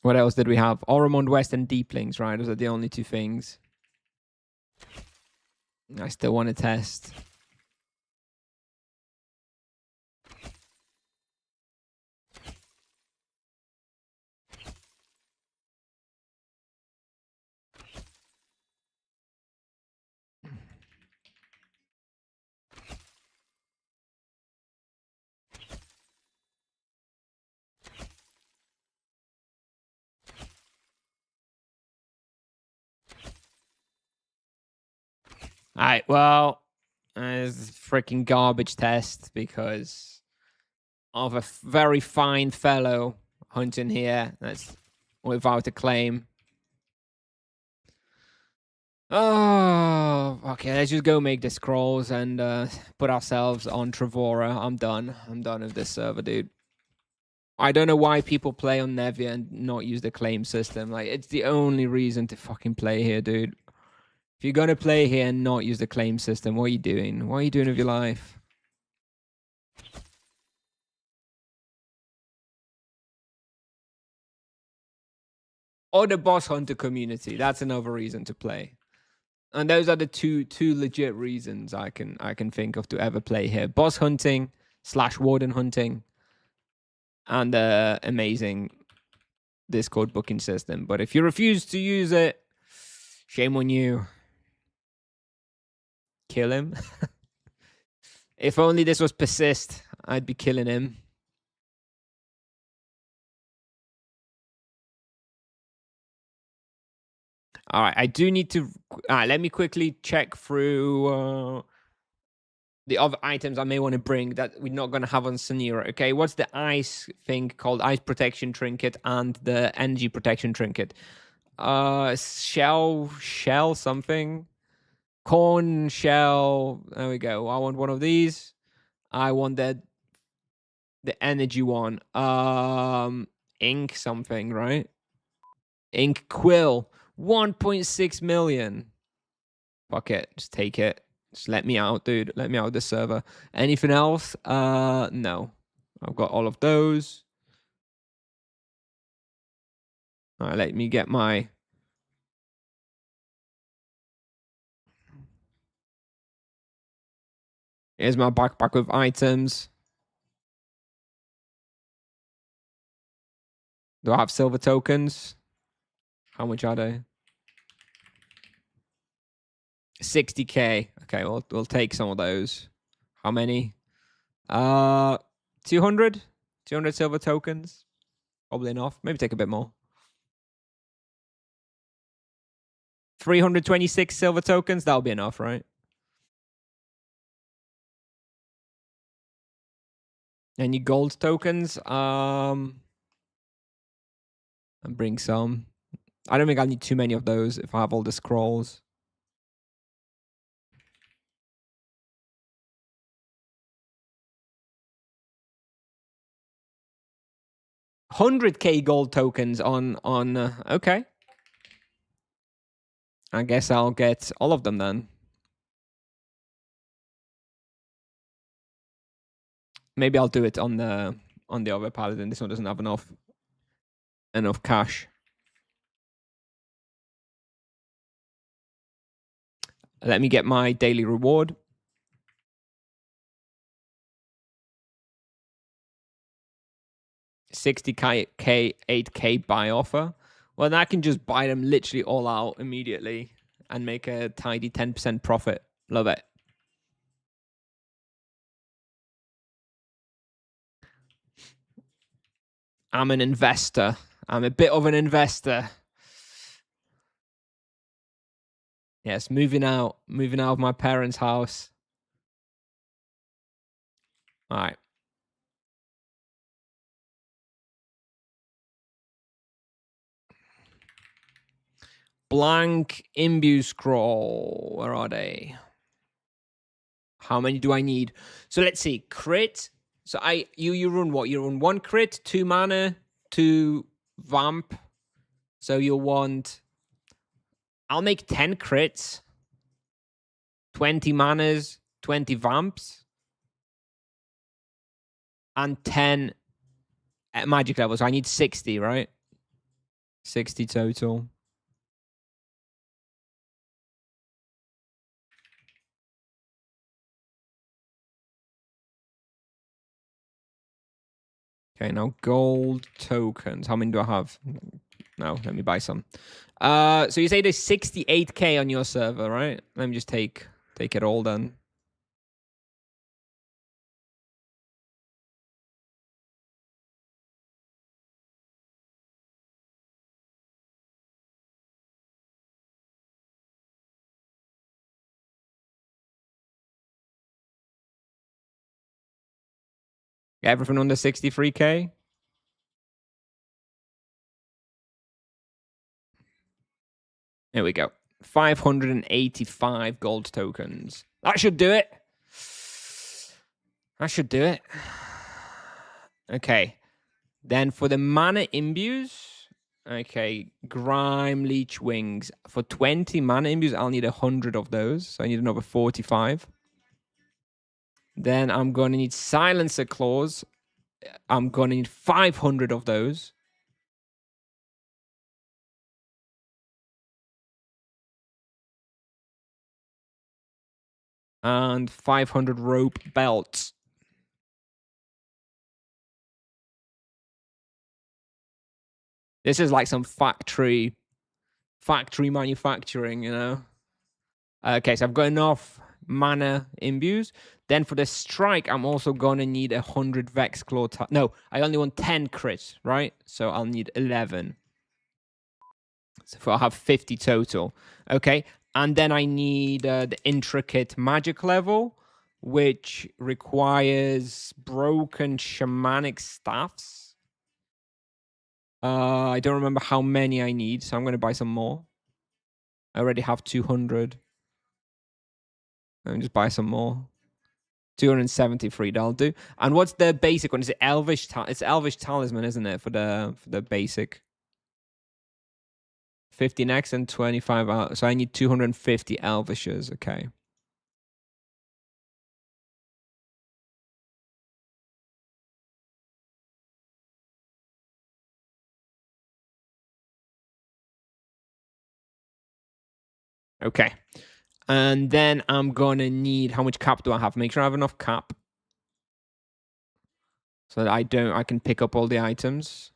What else did we have? Oromond West and Deeplings, right? Those are the only two things. I still want to test. All right, well, it's a freaking garbage test because of a very fine fellow hunting here that's without a claim. Oh, okay, let's just go make the scrolls and put ourselves on Trevora. I'm done. I'm done with this server, dude. I don't know why people play on Nevia and not use the claim system. Like, it's the only reason to fucking play here, dude. If you're gonna play here and not use the claim system, what are you doing? What are you doing with your life? Or the boss hunter community. That's another reason to play. And those are the two legit reasons I can think of to ever play here. Boss hunting / warden hunting and the amazing Discord booking system. But if you refuse to use it, shame on you. Kill him. If only this was persist, I'd be killing him. All right, I do need to. Let me quickly check through the other items I may want to bring that we're not going to have on Sanira. Okay, what's the ice thing called? Ice protection trinket and the energy protection trinket. Shell something. Corn shell. There we go. I want one of these. I want the energy one. Ink something, right? Ink quill. 1.6 million. Fuck it. Just take it. Just let me out, dude. Let me out of the server. Anything else? No. I've got all of those. All right, let me get my... Here's my backpack with items. Do I have silver tokens? How much are they? 60k. Okay, we'll take some of those. How many? 200? 200 silver tokens. Probably enough. Maybe take a bit more. 326 silver tokens. That'll be enough, right? Any gold tokens? And bring some. I don't think I'll need too many of those if I have all the scrolls. $100k gold tokens on okay. I guess I'll get all of them then. Maybe I'll do it on the other paladin. This one doesn't have enough cash. Let me get my daily reward. $60k, 8k buy offer. Well, then I can just buy them literally all out immediately and make a tidy 10% profit. Love it. I'm an investor. I'm a bit of an investor. Yes, moving out of my parents' house. All right. Blank imbue scroll. Where are they? How many do I need? So let's see. Crit. So you run what? You run 1 crit, 2 mana, 2 vamp. So you'll want... I'll make 10 crits, 20 manas, 20 vamps, and 10 at magic level. So I need 60, right? 60 total. Okay, now gold tokens. How many do I have? No, let me buy some. So you say there's 68k on your server, right? Let me just take it all then. Everything under 63k? There we go. 585 gold tokens. That should do it. That should do it. Okay. Then for the mana imbues, okay, Grime Leech Wings. For 20 mana imbues, I'll need 100 of those. So I need another 45. Then I'm going to need Silencer Claws. I'm going to need 500 of those. And 500 Rope Belts. This is like some factory manufacturing, you know? Okay, so I've got enough mana imbues. Then for the strike, I'm also going to need 100 Vex Claw. No, I only want 10 crits, right? So I'll need 11. So I'll have 50 total. Okay, and then I need the intricate magic level, which requires broken shamanic staffs. I don't remember how many I need, so I'm going to buy some more. I already have 200. Let me just buy some more. 273, that'll do. And what's the basic one? Is it Elvish? It's Elvish Talisman, isn't it, for the basic? 50 next and 25 out. So I need 250 Elvishes. Okay. Okay. And then I'm gonna need, how much cap do I have? Make sure I have enough cap so that I can pick up all the items.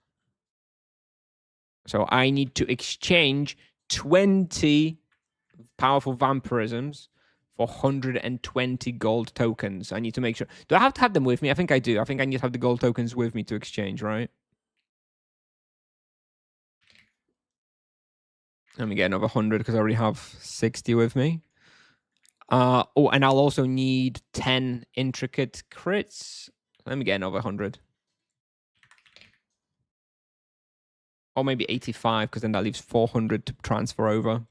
So I need to exchange 20 powerful vampirisms for 120 gold tokens. I need to make sure. Do I have to have them with me? I think I do. I think I need to have the gold tokens with me to exchange, right? Let me get another 100 because I already have 60 with me. Oh, and I'll also need 10 intricate crits. Let me get another 100. Or maybe 85, because then that leaves 400 to transfer over.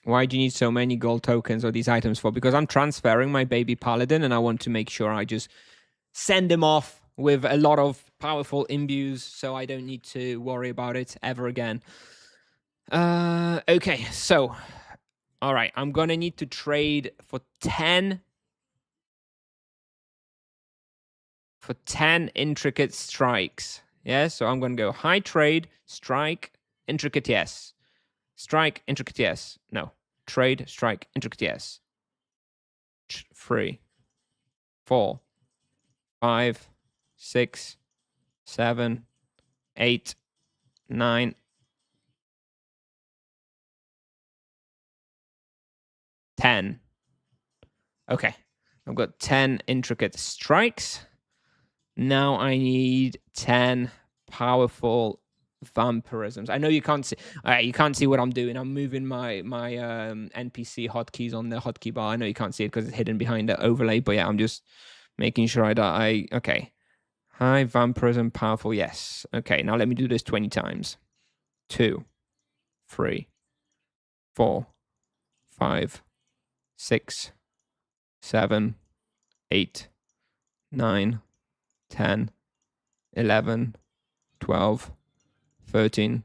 Why do you need so many gold tokens or these items for? Because I'm transferring my baby paladin, and I want to make sure I just send him off with a lot of powerful imbues, so I don't need to worry about it ever again. Okay, so... All right, I'm going to need to trade for 10 intricate strikes. Yeah, so I'm going to go high trade, strike, intricate yes. Strike, intricate yes. No. Trade, strike, intricate yes. 3, 4, 5, 6, 7, 8, 9, 10. Okay. I've got 10 intricate strikes. Now I need 10 powerful vampirisms. I know you can't see. You can't see what I'm doing. I'm moving my NPC hotkeys on the hotkey bar. I know you can't see it because it's hidden behind the overlay. But yeah, I'm just making sure okay. High vampirism, powerful. Yes. Okay. Now let me do this 20 times. 2, 3, 4, 5, 6, 7, 8, 9, 10, 11, 12, 13,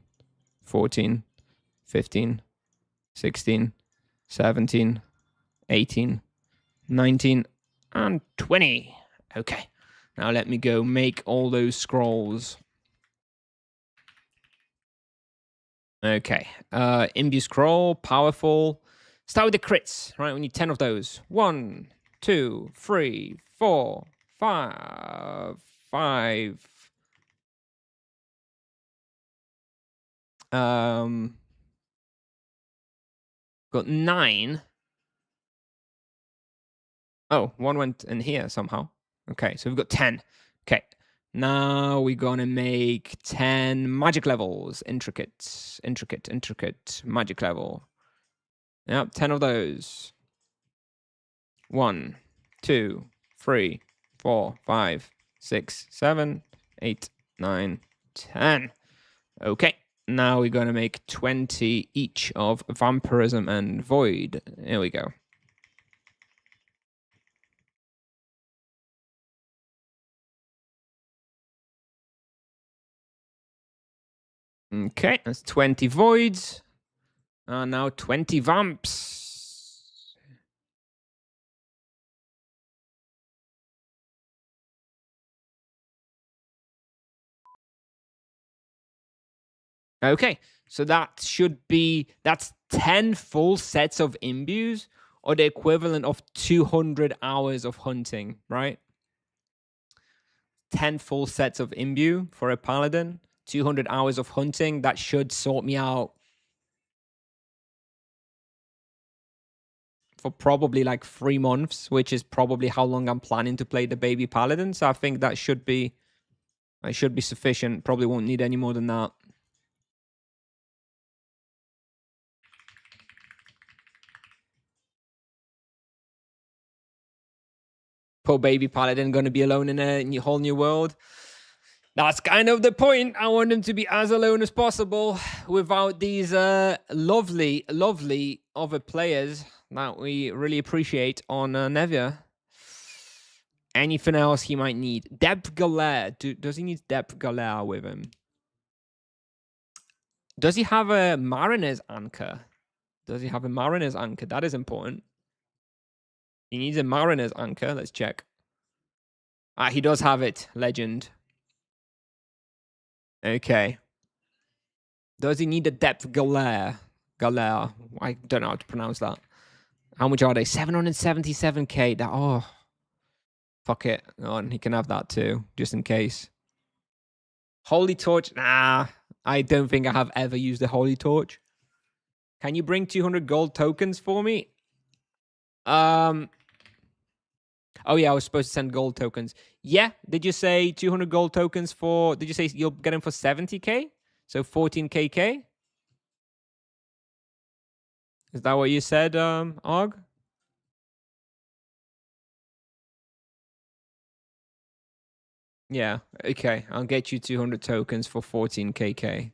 14, 15, 16, 17, 18, 19, and 20. Okay, now let me go make all those scrolls. Okay, imbue scroll, powerful. Start with the crits, right? We need 10 of those. 1, 2, 3, 4, 5, 5. Got 9. Oh, one went in here somehow. Okay, so we've got 10. Okay, now we're gonna make 10 magic levels. Intricate, intricate, intricate magic level. Yep, 10 of those. 1, 2, 3, 4, 5, 6, 7, 8, 9, 10. Okay, now we're gonna make 20 each of vampirism and void. Here we go. Okay, that's 20 voids. Now 20 vamps. Okay, so that's 10 full sets of imbues, or the equivalent of 200 hours of hunting, right? 10 full sets of imbue for a paladin, 200 hours of hunting. That should sort me out for probably like 3 months, which is probably how long I'm planning to play the baby paladin. So I think that should be sufficient. Probably won't need any more than that. Poor baby paladin gonna be alone in a whole new world. That's kind of the point. I want him to be as alone as possible without these lovely, lovely other players that we really appreciate on Nevia. Anything else he might need? Depth Galère. Does he need Depth Galère with him? Does he have a Mariner's Anchor? Does he have a Mariner's Anchor? That is important. He needs a Mariner's Anchor. Let's check. Ah, he does have it. Legend. Okay. Does he need a Depth Galère? Galère. I don't know how to pronounce that. How much are they? 777k. That, oh. Fuck it. Oh, and he can have that too, just in case. Holy Torch. Nah. I don't think I have ever used the Holy Torch. Can you bring 200 gold tokens for me? Oh yeah, I was supposed to send gold tokens. Yeah, did you say 200 gold tokens for... Did you say you'll get them for 70k? So 14kk? Is that what you said, Og? Yeah, okay. I'll get you 200 tokens for 14kk.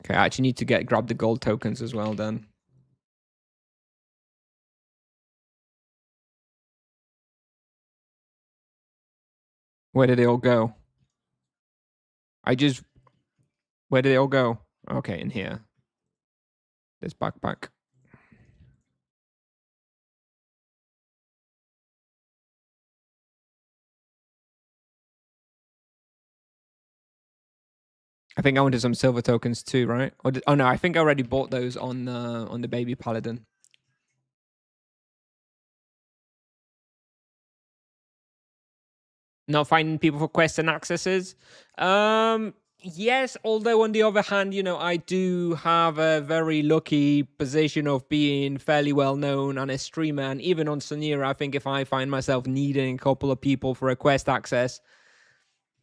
Okay, I actually need to grab the gold tokens as well then. Where did they all go? Where did they all go? Okay, in here. This backpack. I think I wanted some silver tokens too, right? Oh no, I think I already bought those on the baby paladin. Not finding people for quests and accesses. Yes, although on the other hand, you know, I do have a very lucky position of being fairly well known on a streamer, and even on Sonira, I think if I find myself needing a couple of people for a quest access,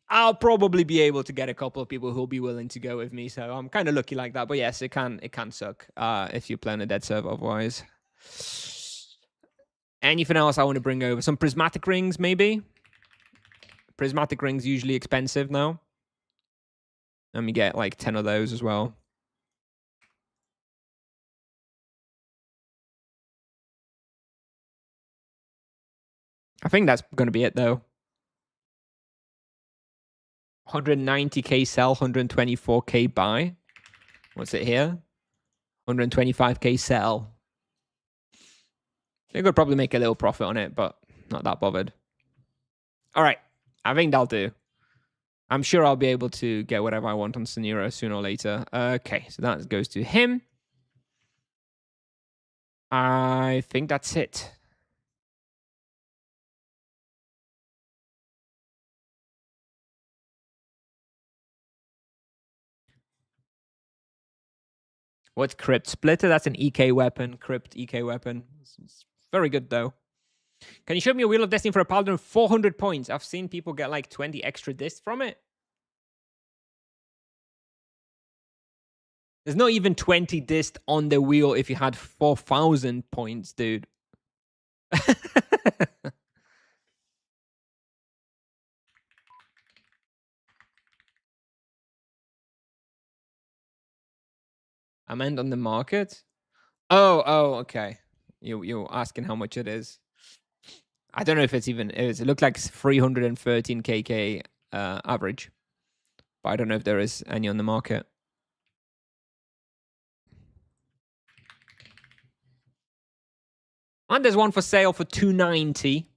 I'll probably be able to get a couple of people who'll be willing to go with me. So I'm kind of lucky like that. But yes, it can suck if you play on a dead server otherwise. Anything else I want to bring over? Some prismatic rings, maybe? Prismatic rings usually expensive now. Let me get like 10 of those as well. I think that's going to be it, though. 190k sell, 124k buy. What's it here? 125k sell. They could probably make a little profit on it, but not that bothered. All right. I think that'll do. I'm sure I'll be able to get whatever I want on Sanira sooner or later. Okay, so that goes to him. I think that's it. What's Crypt Splitter? That's an EK weapon. Crypt EK weapon. It's very good, though. Can you show me a Wheel of Destiny for a Paladin? 400 points. I've seen people get like 20 extra discs from it. There's not even 20 discs on the wheel if you had 4,000 points, dude. I meant on the market. Oh, okay. You're asking how much it is. I don't know if it's even. It looked like 313 kk average, but I don't know if there is any on the market. And there's one for sale for 290.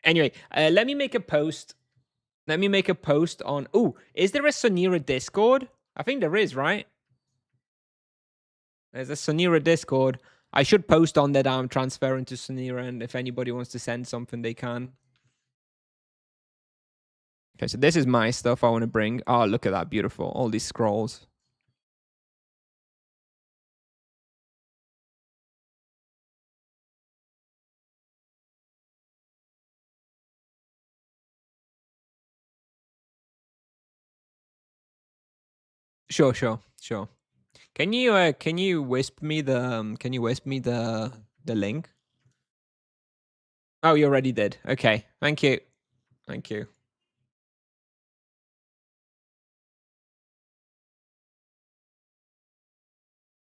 Anyway, let me make a post. Let me make a post on. Oh, is there a Sonira Discord? I think there is, right? There's a Sonira Discord. I should post on that I'm transferring to Sonira, and if anybody wants to send something, they can. Okay, so this is my stuff I want to bring. Oh, look at that. Beautiful. All these scrolls. Sure. Can you wisp me the link? Oh, you already did. Okay. Thank you.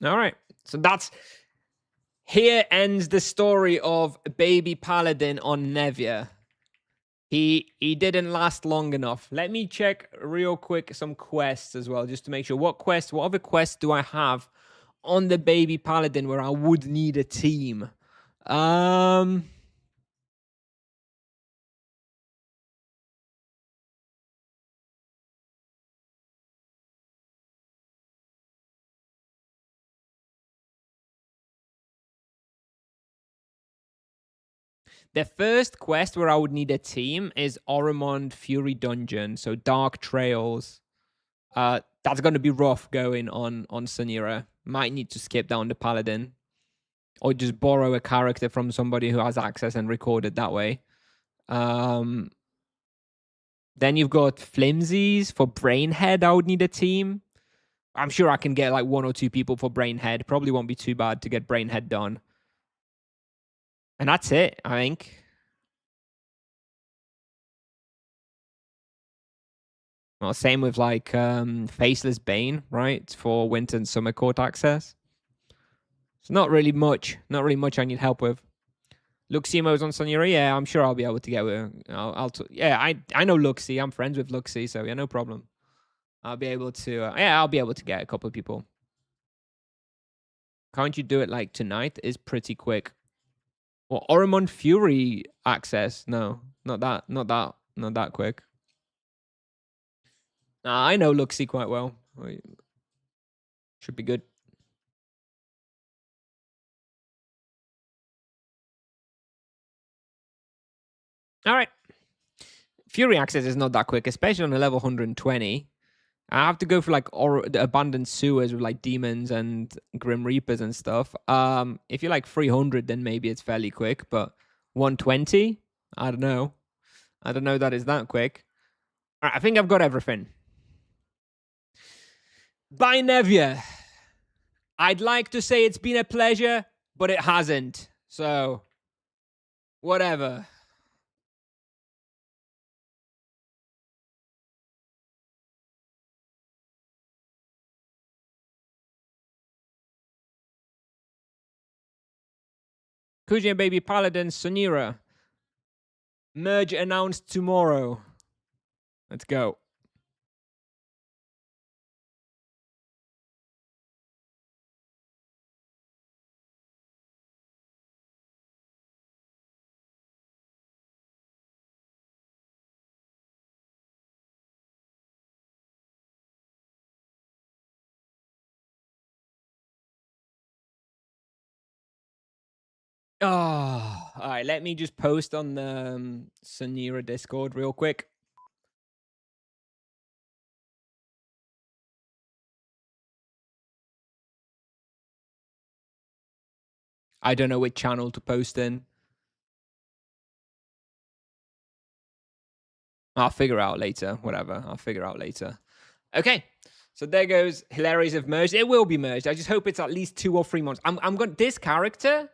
All right. So here ends the story of baby Paladin on Nevia. He didn't last long enough. Let me check real quick some quests as well, just to make sure. What other quests do I have on the baby Paladin where I would need a team? The first quest where I would need a team is Oromond Fury Dungeon, so Dark Trails. That's going to be rough going on Sanira. Might need to skip down the Paladin. Or just borrow a character from somebody who has access and record it that way. Then you've got Flimsies for Brainhead. I would need a team. I'm sure I can get like 1 or 2 people for Brainhead. Probably won't be too bad to get Brainhead done. And that's it, I think. Well, same with like Faceless Bane, right? For Winter and Summer Court access. It's not really much. Not really much I need help with. Luximo's on Sonira. Yeah, I'm sure I'll be able to get with. Yeah, I know Luxie. I'm friends with Luxie, so yeah, no problem. I'll be able to. I'll be able to get a couple of people. Can't you do it like tonight? Is pretty quick. Well, Oromond Fury access? No, not that quick. I know Luxie quite well. Should be good. All right. Fury access is not that quick, especially on a level 120. I have to go for like the abandoned sewers with like demons and grim reapers and stuff. If you're like 300, then maybe it's fairly quick, but 120, I don't know. I don't know that is that quick. All right, I think I've got everything. Bye, Nevia. I'd like to say it's been a pleasure, but it hasn't. So, whatever. Kuji and Baby Paladin, Sonira. Merge announced tomorrow. Let's go. Oh, all right. Let me just post on the Sonira Discord real quick. I don't know which channel to post in. I'll figure out later. Whatever. I'll figure out later. Okay. So there goes Hilarious have merged. It will be merged. I just hope it's at least 2 or 3 months. I'm going this character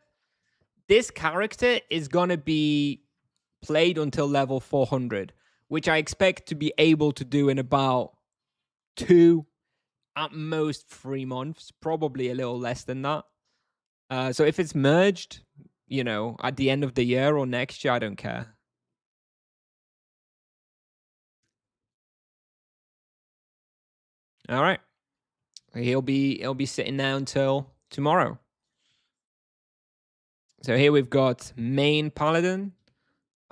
is gonna be played until level 400, which I expect to be able to do in about 2, at most 3 months, probably a little less than that. So if it's merged, you know, at the end of the year or next year, I don't care. All right. He'll be sitting there until tomorrow. So here we've got main paladin.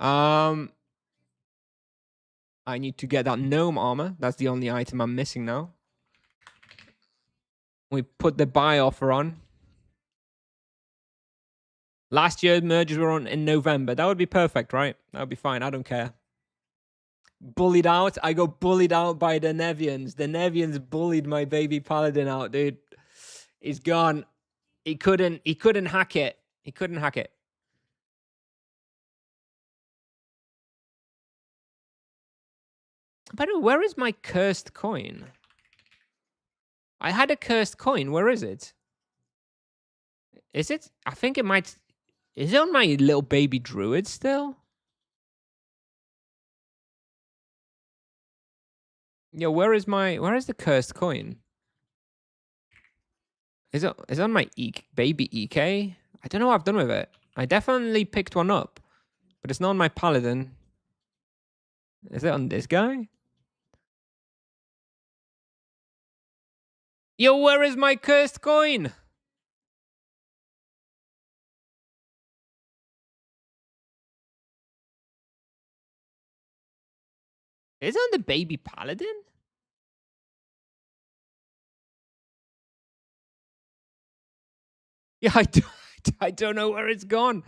I need to get that gnome armor. That's the only item I'm missing now. We put the buy offer on. Last year merges were on in November. That would be perfect, right? That would be fine. I don't care. Bullied out. I got bullied out by the Nevians. The Nevians bullied my baby paladin out, dude. He's gone. He couldn't hack it. He couldn't hack it. By the way, where is my cursed coin? I had a cursed coin. Where is it? Is it? I think it might. Is it on my little baby druid still? Yeah, where is the cursed coin? Is it on my baby EK? I don't know what I've done with it. I definitely picked one up, but it's not on my paladin. Is it on this guy? Yo, where is my cursed coin? Is it on the baby paladin? Yeah, I don't know where it's gone.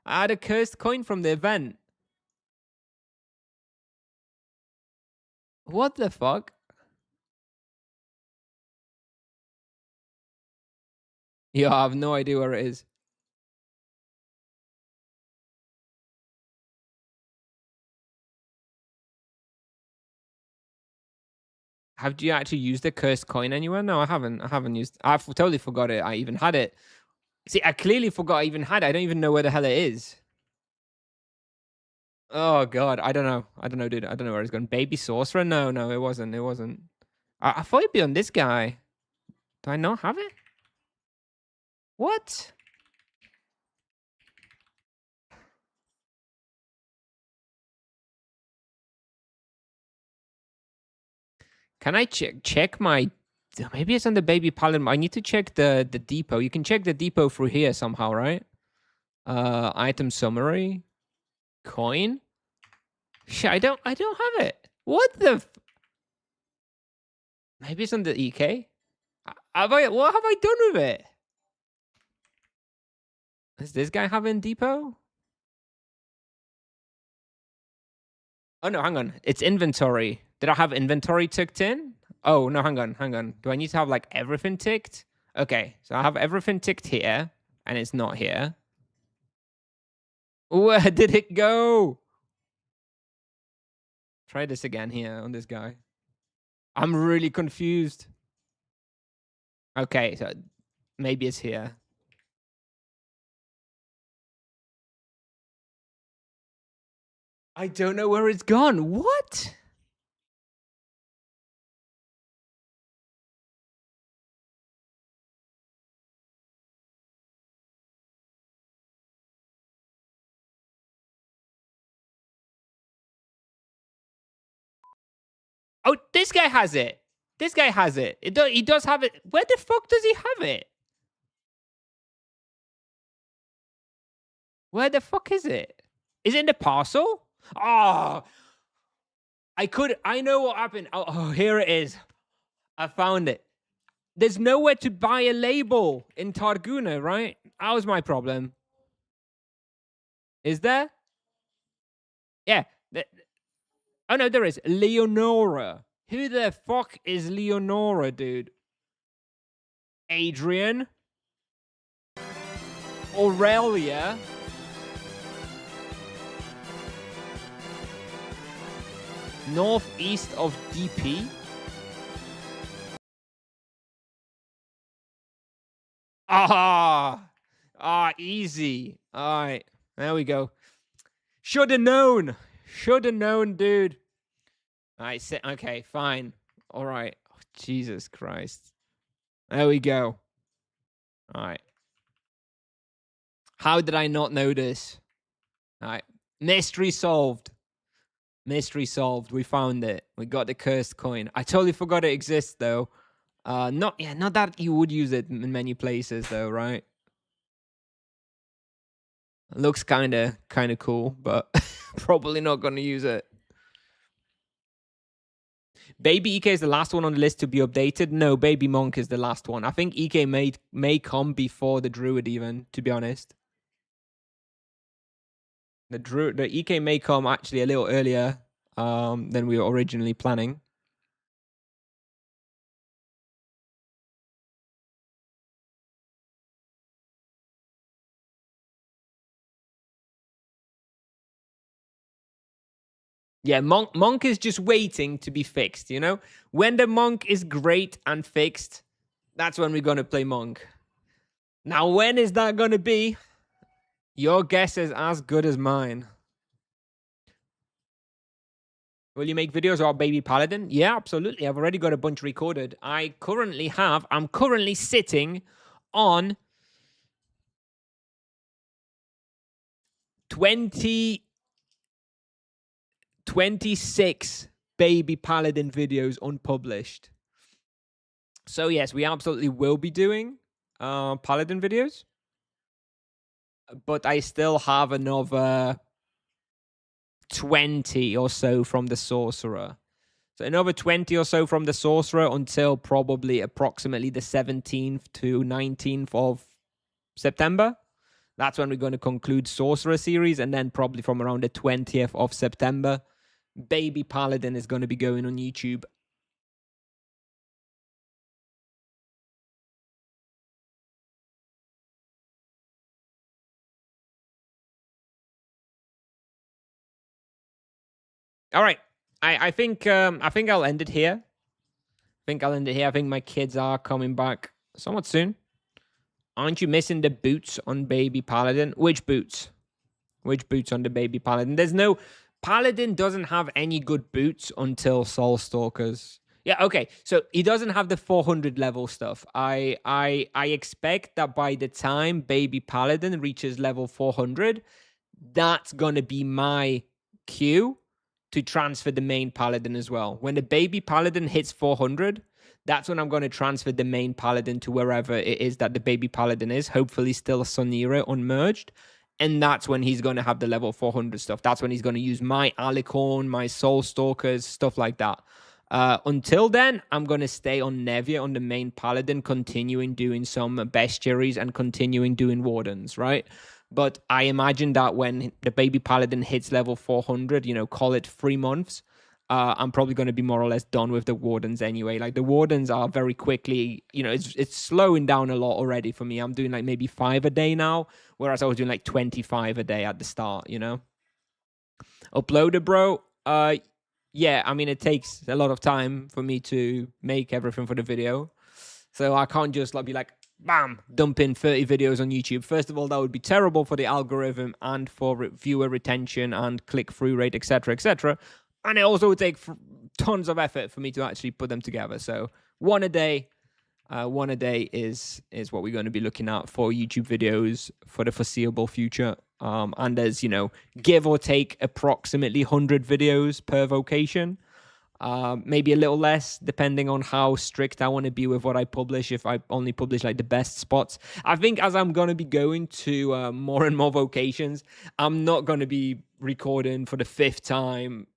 I had a cursed coin from the event. What the fuck? Yeah, I have no idea where it is. Have you actually used the cursed coin anywhere? No, I haven't. I haven't used. I've totally forgot it. I even had it. See, I clearly forgot I even had it. I don't even know where the hell it is. Oh god, I don't know. I don't know, dude. I don't know where it's gone. Baby sorcerer? No, no, it wasn't. It wasn't. I thought it'd be on this guy. Do I not have it? What? Can I check my? Maybe it's on the baby paladin. I need to check the depot. You can check the depot through here somehow, right? Item summary, coin. Shit, I don't have it. What the? Maybe it's on the EK. What have I done with it? Is this guy having depot? Oh no, hang on. It's inventory. Did I have inventory ticked in? Oh no, hang on. Do I need to have like everything ticked? Okay, so I have everything ticked here, and it's not here. Where did it go? Try this again here on this guy. I'm really confused. Okay, so maybe it's here. I don't know where it's gone. What? Oh, this guy has it. This guy has it. He does have it. Where the fuck does he have it? Where the fuck is it? Is it in the parcel? Oh, I know what happened. Oh, here it is. I found it. There's nowhere to buy a label in Targuna, right? That was my problem. Is there? Yeah. Oh, no, there is. Leonora. Who the fuck is Leonora, dude? Adrian? Aurelia? Northeast of DP? Easy. All right. There we go. Should have known. Should have known, dude. All right. Okay, fine. All right. Oh, Jesus Christ. There we go. All right. How did I not know this? All right. Mystery solved. Mystery solved. We found it. We got the cursed coin. I totally forgot it exists, though. Not that you would use it in many places, though, right? Looks kind of cool, but probably not going to use it. Baby EK is the last one on the list to be updated. No, Baby Monk is the last one. I think EK may come before the Druid even, to be honest. The EK may come actually a little earlier than we were originally planning. Yeah, Monk is just waiting to be fixed, you know? When the Monk is great and fixed, that's when we're going to play Monk. Now, when is that going to be? Your guess is as good as mine. Will you make videos about Baby Paladin? Yeah, absolutely. I've already got a bunch recorded. I'm currently sitting on 26 Baby Paladin videos unpublished. So yes, we absolutely will be doing Paladin videos. But I still have another 20 or so from the Sorcerer. So another 20 or so from the Sorcerer until probably approximately the 17th to 19th of September. That's when we're going to conclude Sorcerer series. And then probably from around the 20th of September, Baby Paladin is going to be going on YouTube. All right. I think I'll end it here. I think my kids are coming back somewhat soon. Aren't you missing the boots on Baby Paladin? Which boots? Which boots on the Baby Paladin? There's no... Paladin doesn't have any good boots until Soul Stalkers. Yeah, okay. So he doesn't have the 400 level stuff. I expect that by the time Baby Paladin reaches level 400, that's going to be my cue to transfer the main Paladin as well. When the Baby Paladin hits 400, that's when I'm going to transfer the main Paladin to wherever it is that the Baby Paladin is. Hopefully still Sonira unmerged. And that's when he's going to have the level 400 stuff. That's when he's going to use my Alicorn, my Soul Stalkers, stuff like that. Until then, I'm going to stay on Nevia, on the main Paladin, continuing doing some bestiaries and continuing doing Wardens, right? But I imagine that when the Baby Paladin hits level 400, you know, call it 3 months, I'm probably going to be more or less done with the Wardens anyway. Like, the Wardens are very quickly, you know, it's slowing down a lot already for me. I'm doing like maybe 5 a day now, whereas I was doing like 25 a day at the start, you know? Uploaded, bro. Yeah, I mean, it takes a lot of time for me to make everything for the video. So I can't just like be like, bam, dump in 30 videos on YouTube. First of all, that would be terrible for the algorithm and for viewer retention and click-through rate, etc., etc. And it also would take tons of effort for me to actually put them together. So one a day is what we're going to be looking at for YouTube videos for the foreseeable future. And there's, you know, give or take approximately 100 videos per vocation. Maybe a little less depending on how strict I want to be with what I publish. If I only publish like the best spots, I think as I'm going to be going to more and more vocations, I'm not going to be recording for the 5th time,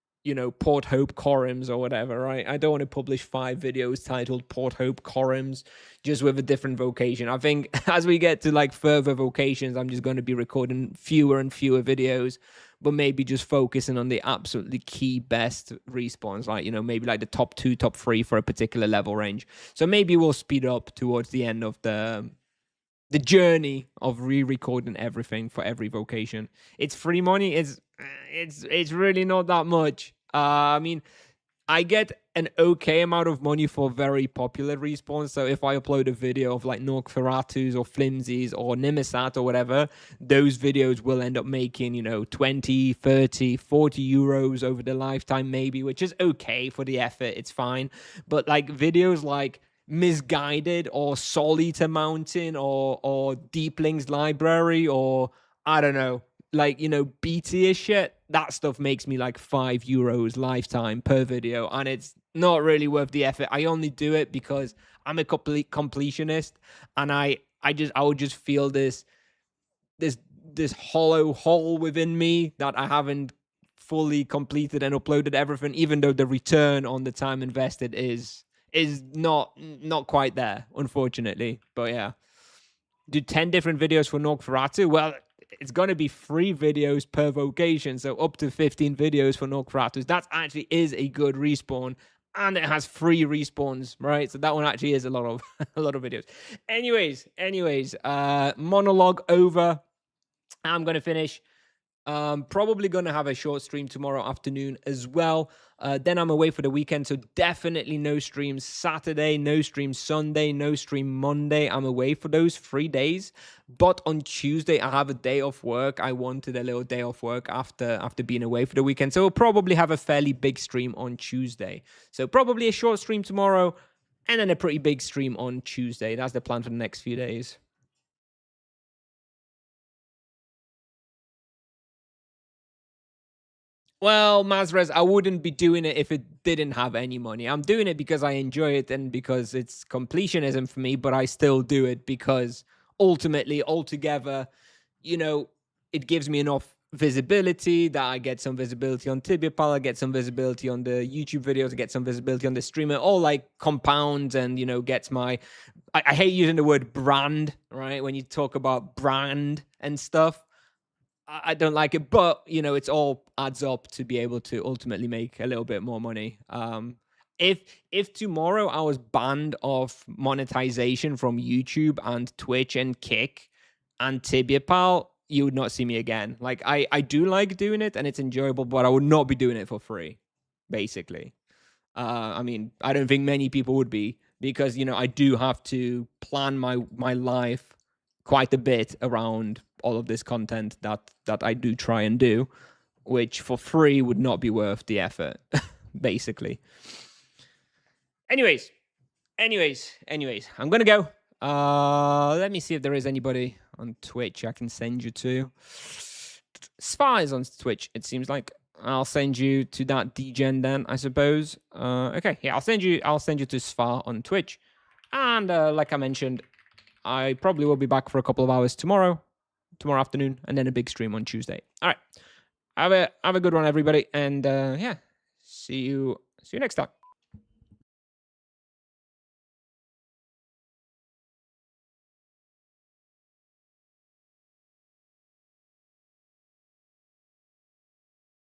Port Hope Corrims or whatever, right? I don't want to publish 5 videos titled Port Hope Corrims just with a different vocation. I think as we get to like further vocations, I'm just going to be recording fewer and fewer videos, but maybe just focusing on the absolutely key best respawns, like, maybe like the top 2, top 3 for a particular level range. So maybe we'll speed up towards the end of the journey of re-recording everything for every vocation. It's free money. It's really not that much. I mean, I get an okay amount of money for very popular respawns. So if I upload a video of like Nosferatus or Flimsies or Nimisat or whatever, those videos will end up making, 20, 30, 40 euros over the lifetime maybe, which is okay for the effort. It's fine. But like videos like Misguided or Soul Eater Mountain or Deeplings Library or I don't know, like, BT-ish shit, that stuff makes me like 5 euros lifetime per video, and it's not really worth the effort. I only do it because I'm a complete completionist, and I would just feel this hollow hole within me that I haven't fully completed and uploaded everything, even though the return on the time invested is not quite there, unfortunately. But yeah, do 10 different videos for Nosferatu. Well, it's going to be 3 videos per vocation, so up to 15 videos for Nosferatus. That actually is a good respawn, and it has 3 respawns, right? So that one actually is a lot of videos. Anyways, monologue over. I'm going to finish. Probably going to have a short stream tomorrow afternoon as well. Then I'm away for the weekend, so definitely no streams Saturday, no stream Sunday, no stream Monday. I'm away for those 3 days. But on Tuesday, I have a day off work. I wanted a little day off work after being away for the weekend. So we'll probably have a fairly big stream on Tuesday. So probably a short stream tomorrow, and then a pretty big stream on Tuesday. That's the plan for the next few days. Well, Mazrez, I wouldn't be doing it if it didn't have any money. I'm doing it because I enjoy it and because it's completionism for me, but I still do it because ultimately, altogether, it gives me enough visibility that I get some visibility on Tibia, I get some visibility on the YouTube videos, I get some visibility on the streamer, all like compounds and, gets my... I hate using the word brand, right? When you talk about brand and stuff. I don't like it, but it's all adds up to be able to ultimately make a little bit more money. If tomorrow I was banned off monetization from YouTube and Twitch and Kick and Tibia, you would not see me again. Like I do like doing it and it's enjoyable, but I would not be doing it for free, basically. I mean, I don't think many people would be, because I do have to plan my life quite a bit around all of this content that I do try and do, which for free would not be worth the effort, basically. Anyways, I'm gonna go. Let me see if there is anybody on Twitch I can send you to. Spa is on Twitch, it seems like. I'll send you to that DGen then, I suppose. Okay, yeah, I'll send you to Spa on Twitch. And like I mentioned, I probably will be back for a couple of hours tomorrow afternoon, and then a big stream on Tuesday. All right. Have a good one, everybody. And yeah, see you next time.